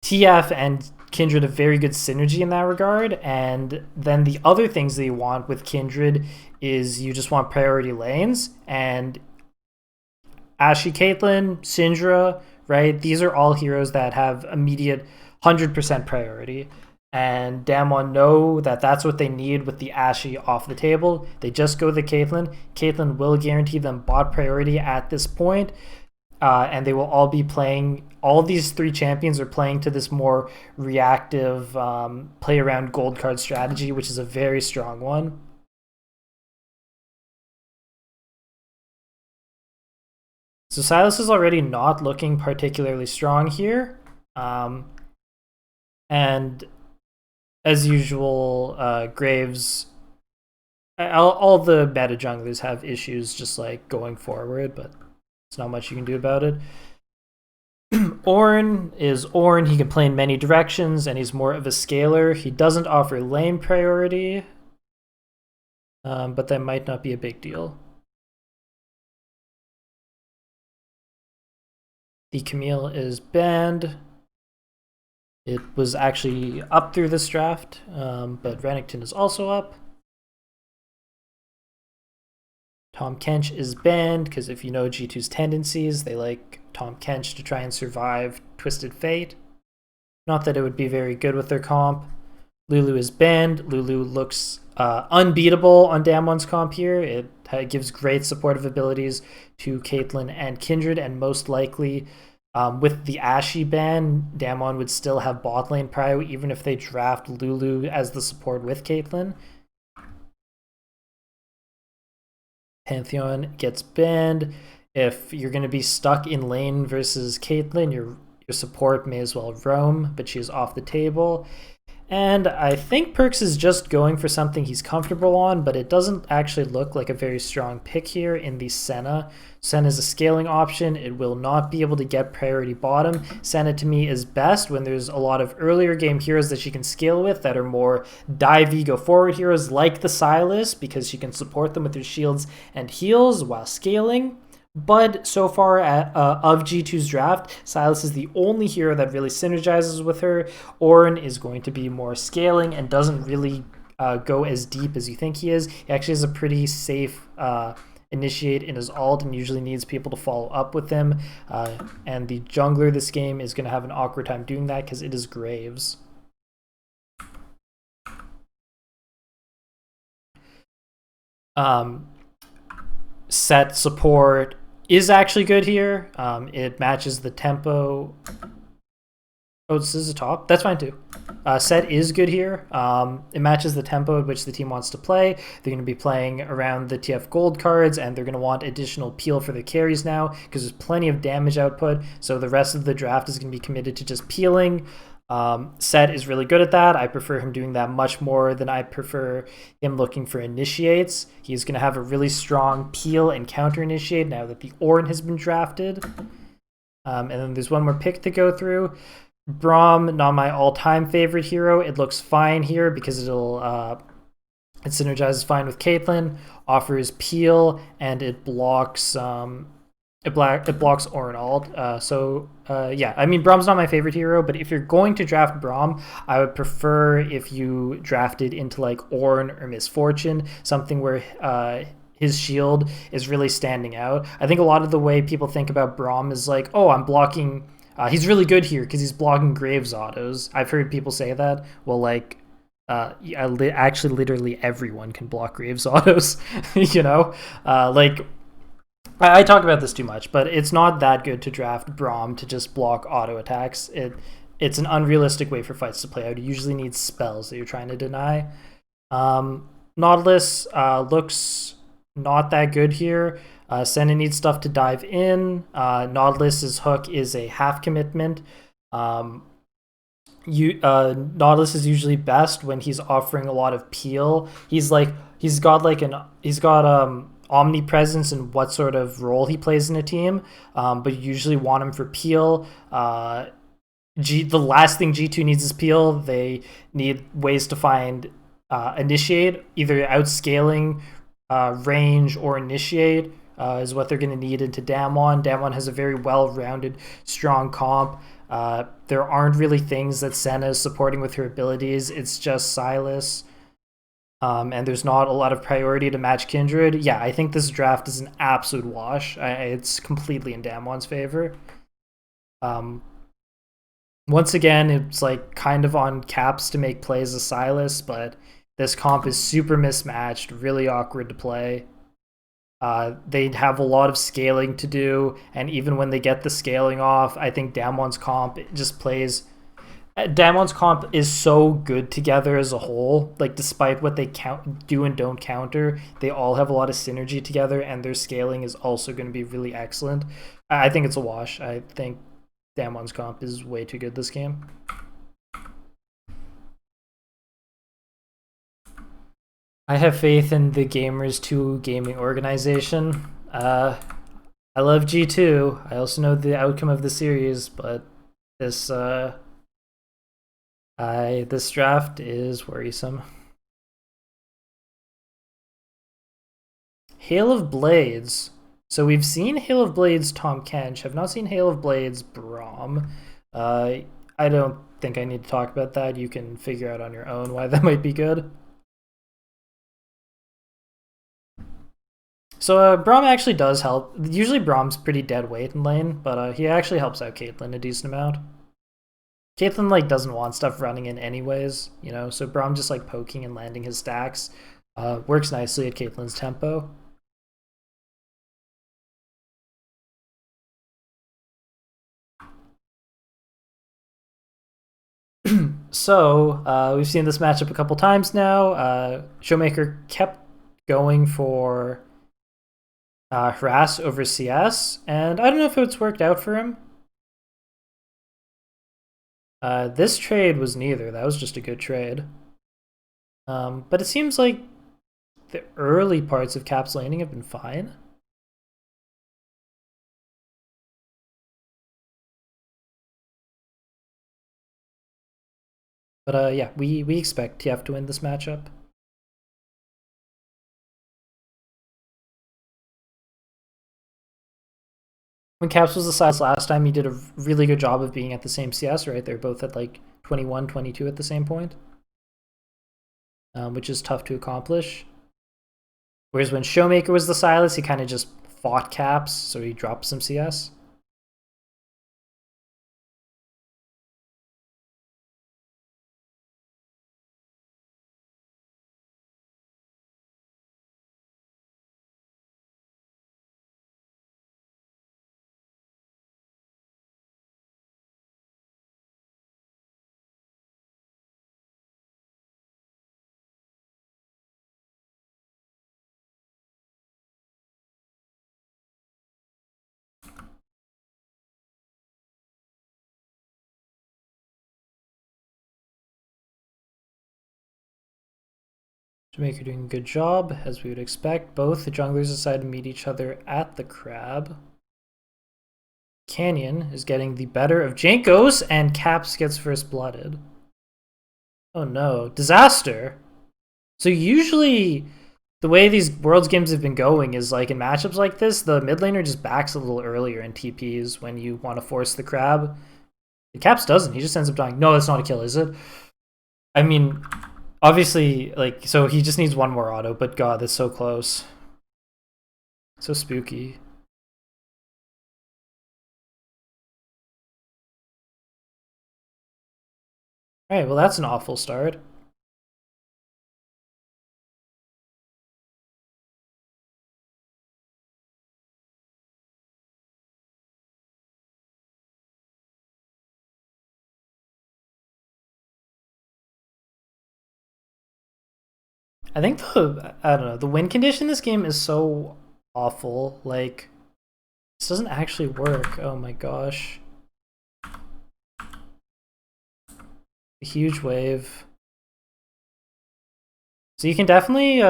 TF and Kindred have very good synergy in that regard. And then the other things that you want with Kindred is you just want priority lanes. And Ashe Caitlyn, Syndra, right? These are all heroes that have immediate 100% priority. And Damwon know that that's what they need with the Ashe off the table. They just go the Caitlyn. Caitlyn will guarantee them bot priority at this point. And they will all be playing, all these three champions are playing to this more reactive play around gold card strategy, which is a very strong one. So Sylas is already not looking particularly strong here. And as usual, Graves, all the meta junglers have issues just like going forward, but there's not much you can do about it. Ornn is Ornn. He can play in many directions, and he's more of a scaler. He doesn't offer lane priority, but that might not be a big deal. The Camille is banned. It was actually up through this draft, but Renekton is also up. Tahm Kench is banned because if you know G2's tendencies, they like Tahm Kench to try and survive Twisted Fate. Not that it would be very good with their comp. Lulu is banned. Lulu looks unbeatable on Damwon's comp here. It gives great supportive abilities to Caitlyn and Kindred, and most likely with the Ashe ban, Damwon would still have bot lane prio even if they draft Lulu as the support with Caitlyn. Pantheon gets banned. If you're going to be stuck in lane versus Caitlyn, your support may as well roam, but she's off the table. And I think Perkz is just going for something he's comfortable on, but it doesn't actually look like a very strong pick here in the Senna. Senna is a scaling option. It will not be able to get priority bottom. Senna to me is best when there's a lot of earlier game heroes that she can scale with that are more dive go forward heroes like the Sylas, because she can support them with her shields and heals while scaling. But so far of G2's draft, Sylas is the only hero that really synergizes with her. Ornn is going to be more scaling and doesn't really go as deep as you think he is. He actually has a pretty safe initiate in his ult and usually needs people to follow up with him. And the jungler this game is going to have an awkward time doing that because it is Graves. Set support is actually good here. It matches the tempo. Oh, this is a top. That's fine too. Set is good here. It matches the tempo at which the team wants to play. They're going to be playing around the TF gold cards, and they're going to want additional peel for their carries now because there's plenty of damage output. So the rest of the draft is going to be committed to just peeling. Set is really good at that. I prefer him doing that much more than I prefer him looking for initiates. He's going to have a really strong peel and counter initiate now that the Ornn has been drafted. And then there's one more pick to go through. Braum, not my all-time favorite hero. It looks fine here because it synergizes fine with Caitlyn, offers peel, and it blocks it blocks Ornn ult. Yeah, I mean, Braum's not my favorite hero, but if you're going to draft Braum, I would prefer if you drafted into like Ornn or Misfortune, something where his shield is really standing out. I think a lot of the way people think about Braum is like, oh, I'm blocking. He's really good here because he's blocking Graves autos. I've heard people say that. Well, like, actually, literally everyone can block Graves autos. I talk about this too much, but it's not that good to draft Braum to just block auto attacks. It's an unrealistic way for fights to play out. You usually need spells that you're trying to deny. Nautilus looks not that good here. Senna needs stuff to dive in. Nautilus's hook is a half commitment. Nautilus is usually best when he's offering a lot of peel. He's got omnipresence in what sort of role he plays in a team, but you usually want him for peel. The last thing G2 needs is peel. They need ways to find initiate, either outscaling range or initiate is what they're going to need into Damwon. Damwon has a very well-rounded, strong comp. There aren't really things that Senna is supporting with her abilities. It's just Silas. And there's not a lot of priority to match Kindred. Yeah, I think this draft is an absolute wash. It's completely in Damwon's favor. Once again, it's like kind of on Caps to make plays as Silas, but this comp is super mismatched, really awkward to play. They have a lot of scaling to do, and even when they get the scaling off, I think Damwon's comp just plays. Damwon's comp is so good together as a whole. Like, despite what they do and don't counter, they all have a lot of synergy together, and their scaling is also going to be really excellent. I think it's a wash. I think Damwon's comp is way too good this game. I have faith in the Gamers 2 gaming organization. I love G2. I also know the outcome of the series, but this this draft is worrisome. Hail of Blades. So we've seen Hail of Blades Tom Kench. Have not seen Hail of Blades Braum. I don't think I need to talk about that. You can figure out on your own why that might be good. So Braum actually does help. Usually Braum's pretty dead weight in lane, but he actually helps out Caitlyn a decent amount. Caitlyn like doesn't want stuff running in anyways, you know, so Braum just like poking and landing his stacks works nicely at Caitlyn's tempo. So we've seen this matchup a couple times now. Showmaker kept going for harass over CS, and I don't know if it's worked out for him. This trade was neither. That was just a good trade. But it seems like the early parts of Cap's laning have been fine. But yeah, we expect TF to win this matchup. When Caps was the size last time, he did a really good job of being at the same CS, right? They're both at like 21, 22 at the same point, which is tough to accomplish. Whereas when Showmaker was the Silas, he kind of just fought Caps, so he dropped some CS. Jamaica doing a good job, as we would expect. Both the junglers decide to meet each other at the crab. Canyon is getting the better of Jankos, and Caps gets first blooded. Oh no, disaster! So usually, the way these Worlds games have been going is like in matchups like this, the mid laner just backs a little earlier in TPs when you want to force the crab. The Caps doesn't, he just ends up dying. No, that's not a kill, is it? I mean, obviously, like, so he just needs one more auto, but god, that's so close. So spooky. Alright, well that's an awful start. I think I don't know, the win condition in this game is so awful. Like, this doesn't actually work. Oh my gosh. A huge wave. So you can definitely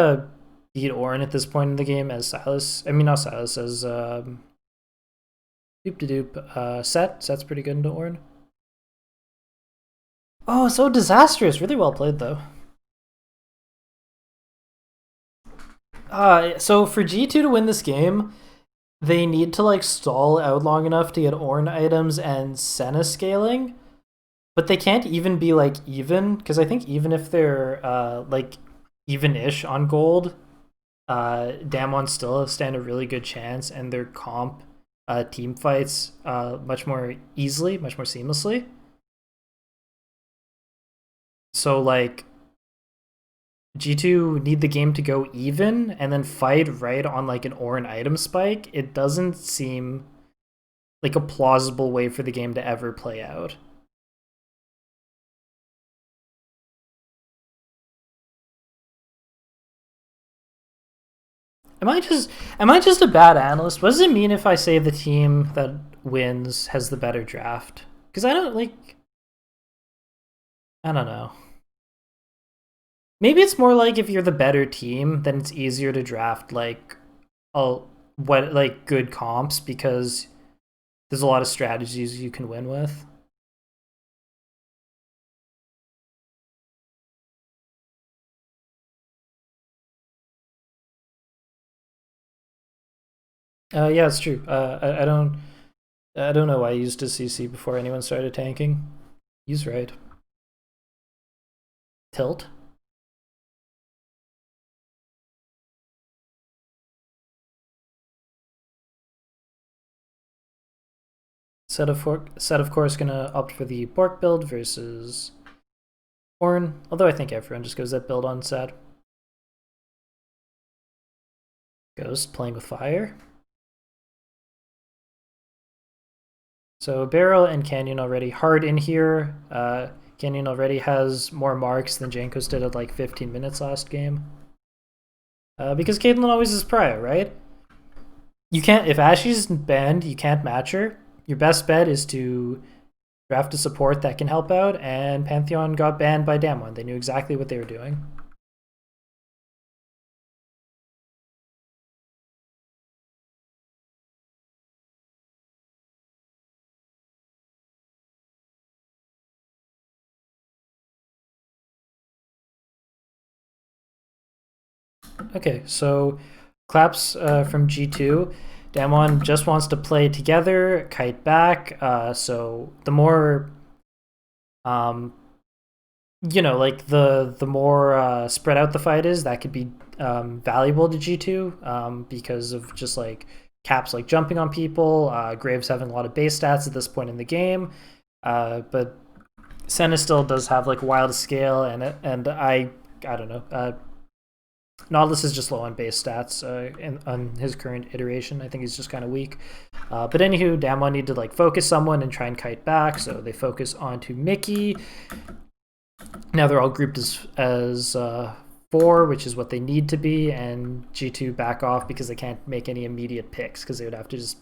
beat Orin at this point in the game as Silas. I mean, not Silas, as doop de doop. Set's pretty good into Orin. Oh, so disastrous. Really well played, though. So for G2 to win this game, they need to like stall out long enough to get Ornn items and Senna scaling, but they can't even be like even, because I think even if they're like even-ish on gold, Damwon still stand a really good chance, and their comp team fights much more easily, much more seamlessly. So like G2 need the game to go even and then fight right on like an Ornn item spike. It doesn't seem like a plausible way for the game to ever play out. Am I just a bad analyst? What does it mean if I say the team that wins has the better draft? Because I don't know. Maybe it's more like if you're the better team, then it's easier to draft like good comps because there's a lot of strategies you can win with. Yeah, it's true. I don't know why I used a CC before anyone started tanking. He's right. Tilt. Set of course gonna opt for the Bork build versus Ornn. Although I think everyone just goes that build on Set. Ghost playing with fire. So Barrel and Canyon already hard in here. Canyon already has more marks than Jankos did at like 15 minutes last game. Because Caitlyn always is prio, right? You can't, if Ashley's banned, you can't match her. Your best bet is to draft a support that can help out, and Pantheon got banned by Damwon. They knew exactly what they were doing. Okay, so claps from G2. Damwon just wants to play together, kite back. So the more, like the more spread out the fight is, that could be valuable to G2 because of just like Caps like jumping on people, Graves having a lot of base stats at this point in the game, but Senna still does have like wild scale, and I don't know. Nautilus is just low on base stats on his current iteration. I think he's just kind of weak. But anywho, Damwon need to like focus someone and try and kite back, so they focus onto Mickey. Now they're all grouped as 4, which is what they need to be, and G2 back off because they can't make any immediate picks because they would have to just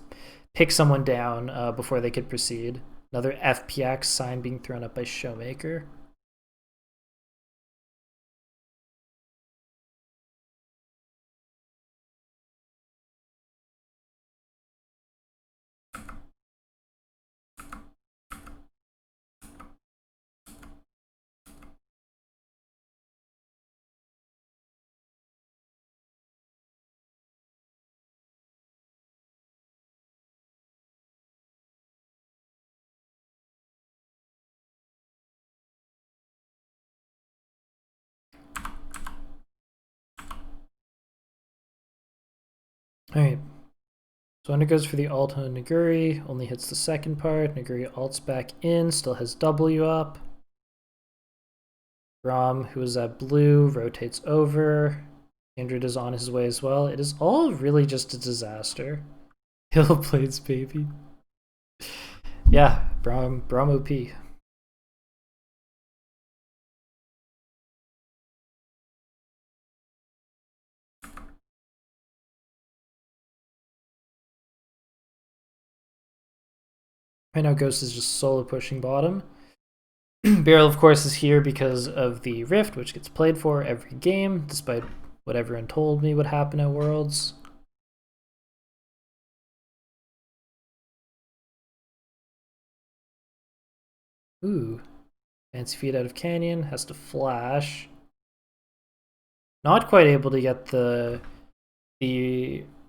pick someone down before they could proceed. Another FPX sign being thrown up by Showmaker. Alright. So Under goes for the ult on Naguri, only hits the second part. Naguri ults back in, still has W up. Rom, who is at blue, rotates over. Andred is on his way as well. It is all really just a disaster. Hill Blades, baby. Yeah, Brom OP. Right now, Ghost is just solo pushing bottom. Barrel, of course, is here because of the Rift, which gets played for every game, despite what everyone told me would happen at Worlds. Ooh. Fancy feed out of Canyon, has to flash. Not quite able to get the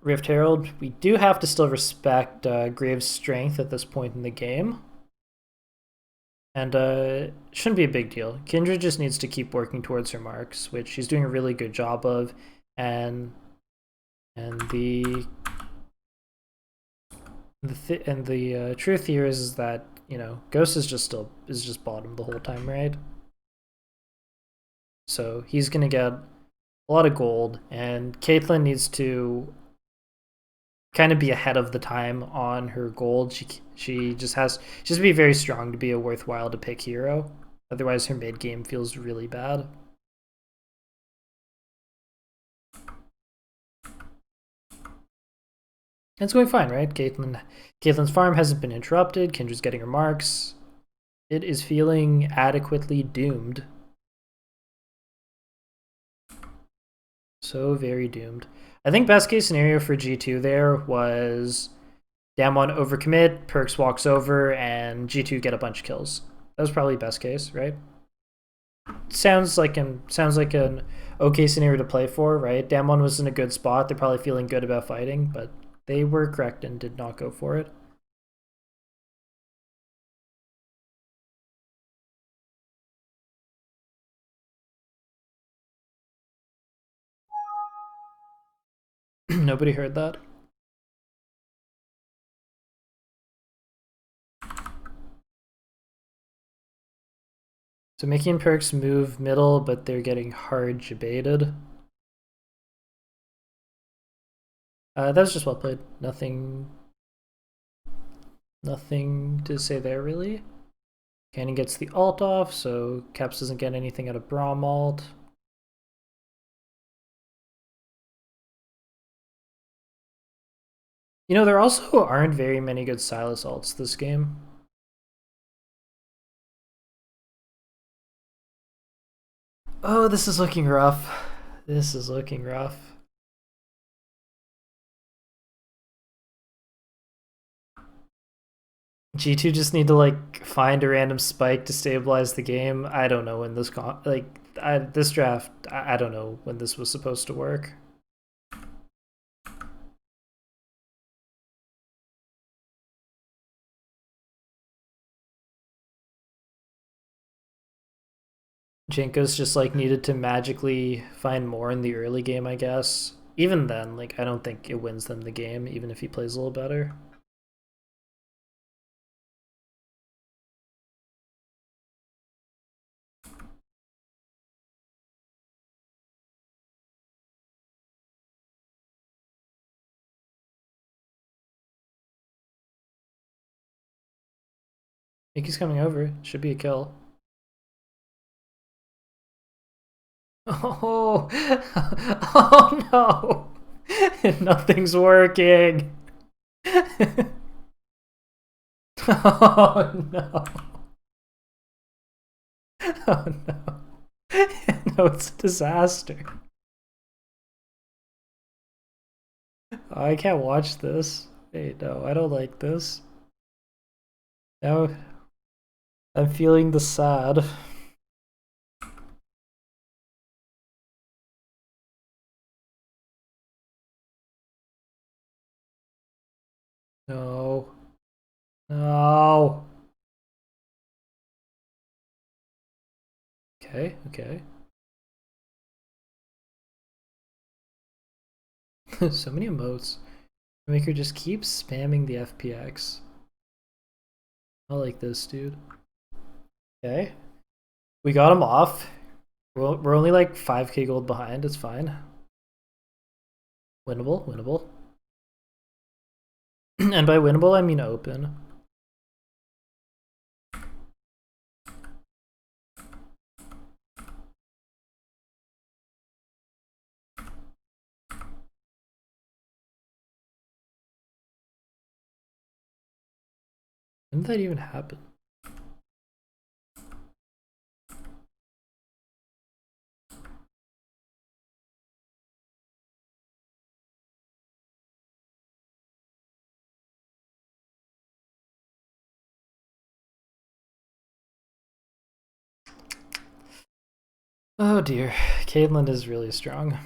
Rift Herald. We do have to still respect Graves' strength at this point in the game. And shouldn't be a big deal. Kindred just needs to keep working towards her marks, which she's doing a really good job of. And the truth here is that, you know, Ghost is just bottom the whole time, right? So he's gonna get a lot of gold, and Caitlyn needs to kind of be ahead of the time on her gold. She just has to be very strong to be a worthwhile to pick hero. Otherwise, her mid game feels really bad. It's going fine, right? Caitlyn's farm hasn't been interrupted. Kindred's getting her marks. It is feeling adequately doomed. So very doomed. I think best case scenario for G2 there was Damwon overcommit, Perks walks over, and G2 get a bunch of kills. That was probably best case, right? Sounds like an okay scenario to play for, right? Damwon was in a good spot. They're probably feeling good about fighting, but they were correct and did not go for it. Nobody heard that. So making Perks move middle, but they're getting hard debated. That was just well played. Nothing to say there, really. Cannon gets the ult off, so Caps doesn't get anything out of Braum ult. You know, there also aren't very many good Silas ults this game. Oh, this is looking rough. This is looking rough. G2 just need to like find a random spike to stabilize the game. I don't know when this this draft. I don't know when this was supposed to work. Jenko's just like needed to magically find more in the early game, I guess. Even then, like I don't think it wins them the game, even if he plays a little better. I think he's coming over. Should be a kill. Oh, oh no! Nothing's working. Oh no! Oh no! No, it's a disaster. Oh, I can't watch this. Hey, no, I don't like this. Now I'm feeling the sad. No. No. Okay, okay. So many emotes. Maker just keeps spamming the FPX. I like this, dude. Okay. We got him off. We're only like 5k gold behind. It's fine. Winnable, winnable. And by winnable, I mean open. When did that even happen? Oh dear, Caitlyn is really strong.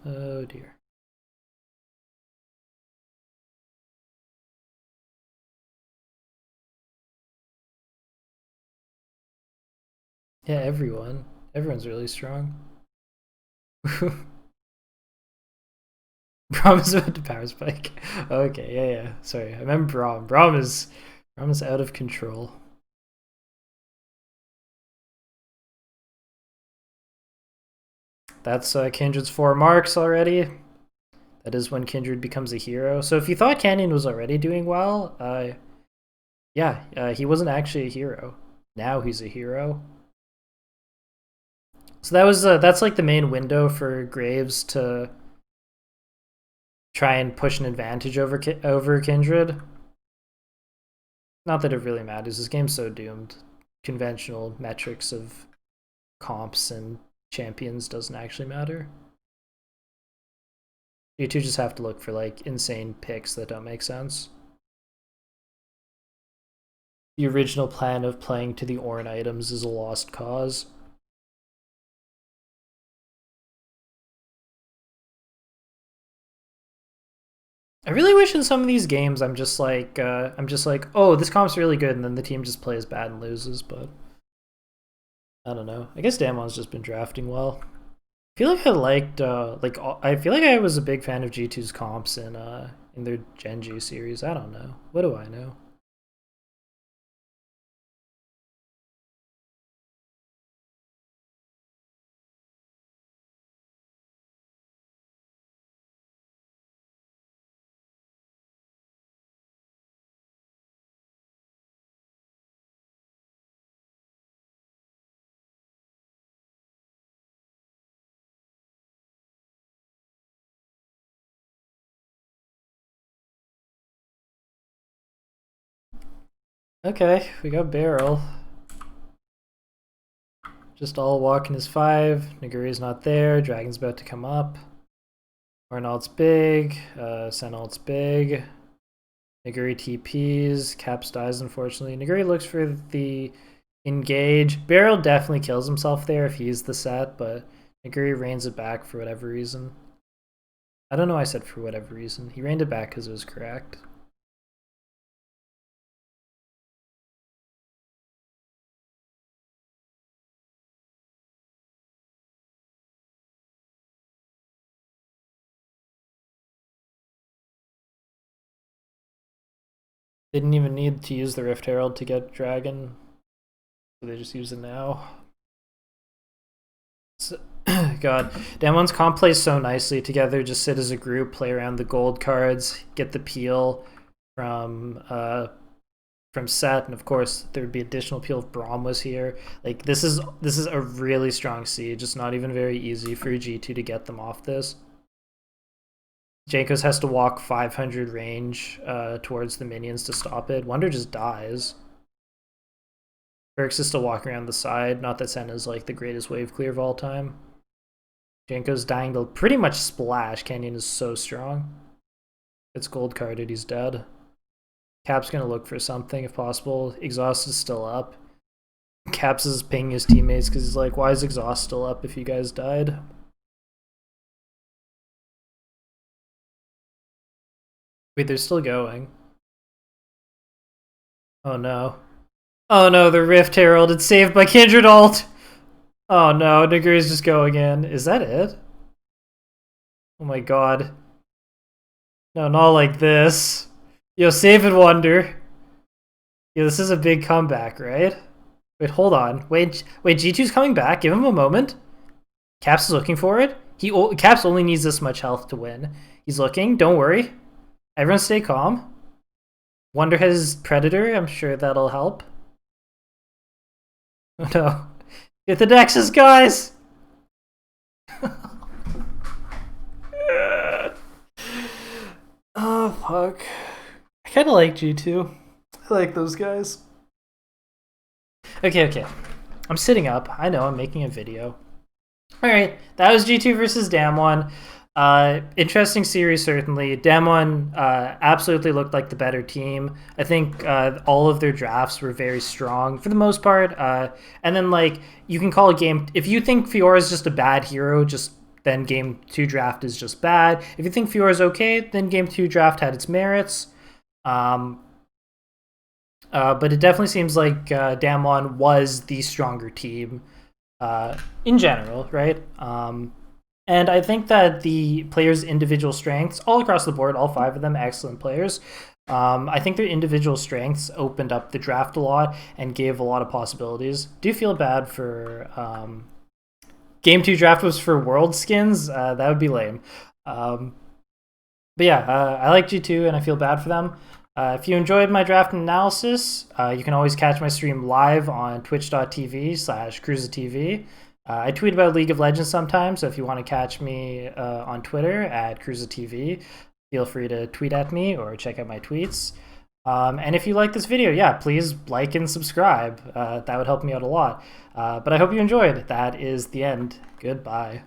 Oh dear. Yeah, everyone's really strong. Braum is about to power spike. Okay, yeah. Sorry, I remember Braum. Braum is out of control. That's Kindred's 4 marks already. That is when Kindred becomes a hero. So if you thought Canyon was already doing well, he wasn't actually a hero. Now he's a hero. So that's like the main window for Graves to try and push an advantage over Kindred. Not that it really matters. This game's so doomed. Conventional metrics of comps and champions doesn't actually matter. You two just have to look for like insane picks that don't make sense. The original plan of playing to the Ornn items is a lost cause. I really wish in some of these games I'm just like, oh, this comp's really good, and then the team just plays bad and loses. But I don't know. I guess Damwon's just been drafting well. I feel like I liked, I feel like I was a big fan of G2's comps in their Genji series. I don't know. What do I know? Okay, we got Barrel. Just all walking his 5. Naguri's not there. Dragon's about to come up. Arnold's big. Senalt's big. Naguri TPs. Caps dies, unfortunately. Naguri looks for the engage. Barrel definitely kills himself there if he's the set, but Naguri reins it back for whatever reason. I don't know why I said for whatever reason. He reined it back because it was correct. Didn't even need to use the Rift Herald to get Dragon, so they just use it now. So, God, Damwon's comp plays so nicely together. Just sit as a group, play around the gold cards, get the peel from Set, and of course there would be additional peel if Braum was here. Like this is a really strong siege. It's not even very easy for G2 to get them off this. Jankos has to walk 500 range towards the minions to stop it. Wonder just dies. Perks is still walking around the side. Not that Sen is like the greatest wave clear of all time. Janko's dying to pretty much splash. Canyon is so strong. It's gold carded. He's dead. Cap's gonna look for something if possible. Exhaust is still up. Caps is pinging his teammates because he's like, why is Exhaust still up if you guys died? Wait, they're still going. Oh no. Oh no, the Rift Herald. It's saved by Kindred ult. Oh no, Naguri's just going in. Is that it? Oh my god. No, not like this. Yo, save and wonder. Yo, this is a big comeback, right? Wait, hold on. Wait, G2's coming back. Give him a moment. Caps is looking for it. Caps only needs this much health to win. He's looking. Don't worry. Everyone stay calm. Wonder has Predator. I'm sure that'll help. Oh no. Get the Nexus, guys! Oh, fuck. I kind of like G2. I like those guys. Okay. I'm sitting up. I know, I'm making a video. Alright, that was G2 versus Damwon. Interesting series, certainly. Damwon absolutely looked like the better team. I think all of their drafts were very strong for the most part. And then, like, you can call a game... If you think Fiora is just a bad hero, then Game 2 draft is just bad. If you think Fiora is okay, then Game 2 draft had its merits. But it definitely seems like Damwon was the stronger team in general, right? And I think that the players' individual strengths, all across the board, all 5 of them, excellent players. I think their individual strengths opened up the draft a lot and gave a lot of possibilities. Do feel bad for Game 2 draft was for world skins. That would be lame. But yeah, I like G2 and I feel bad for them. If you enjoyed my draft analysis, you can always catch my stream live on twitch.tv/CruzaTV. I tweet about League of Legends sometimes, so if you want to catch me on Twitter at CruzaTV, feel free to tweet at me or check out my tweets. And if you like this video, yeah, please like and subscribe. That would help me out a lot. But I hope you enjoyed. That is the end. Goodbye.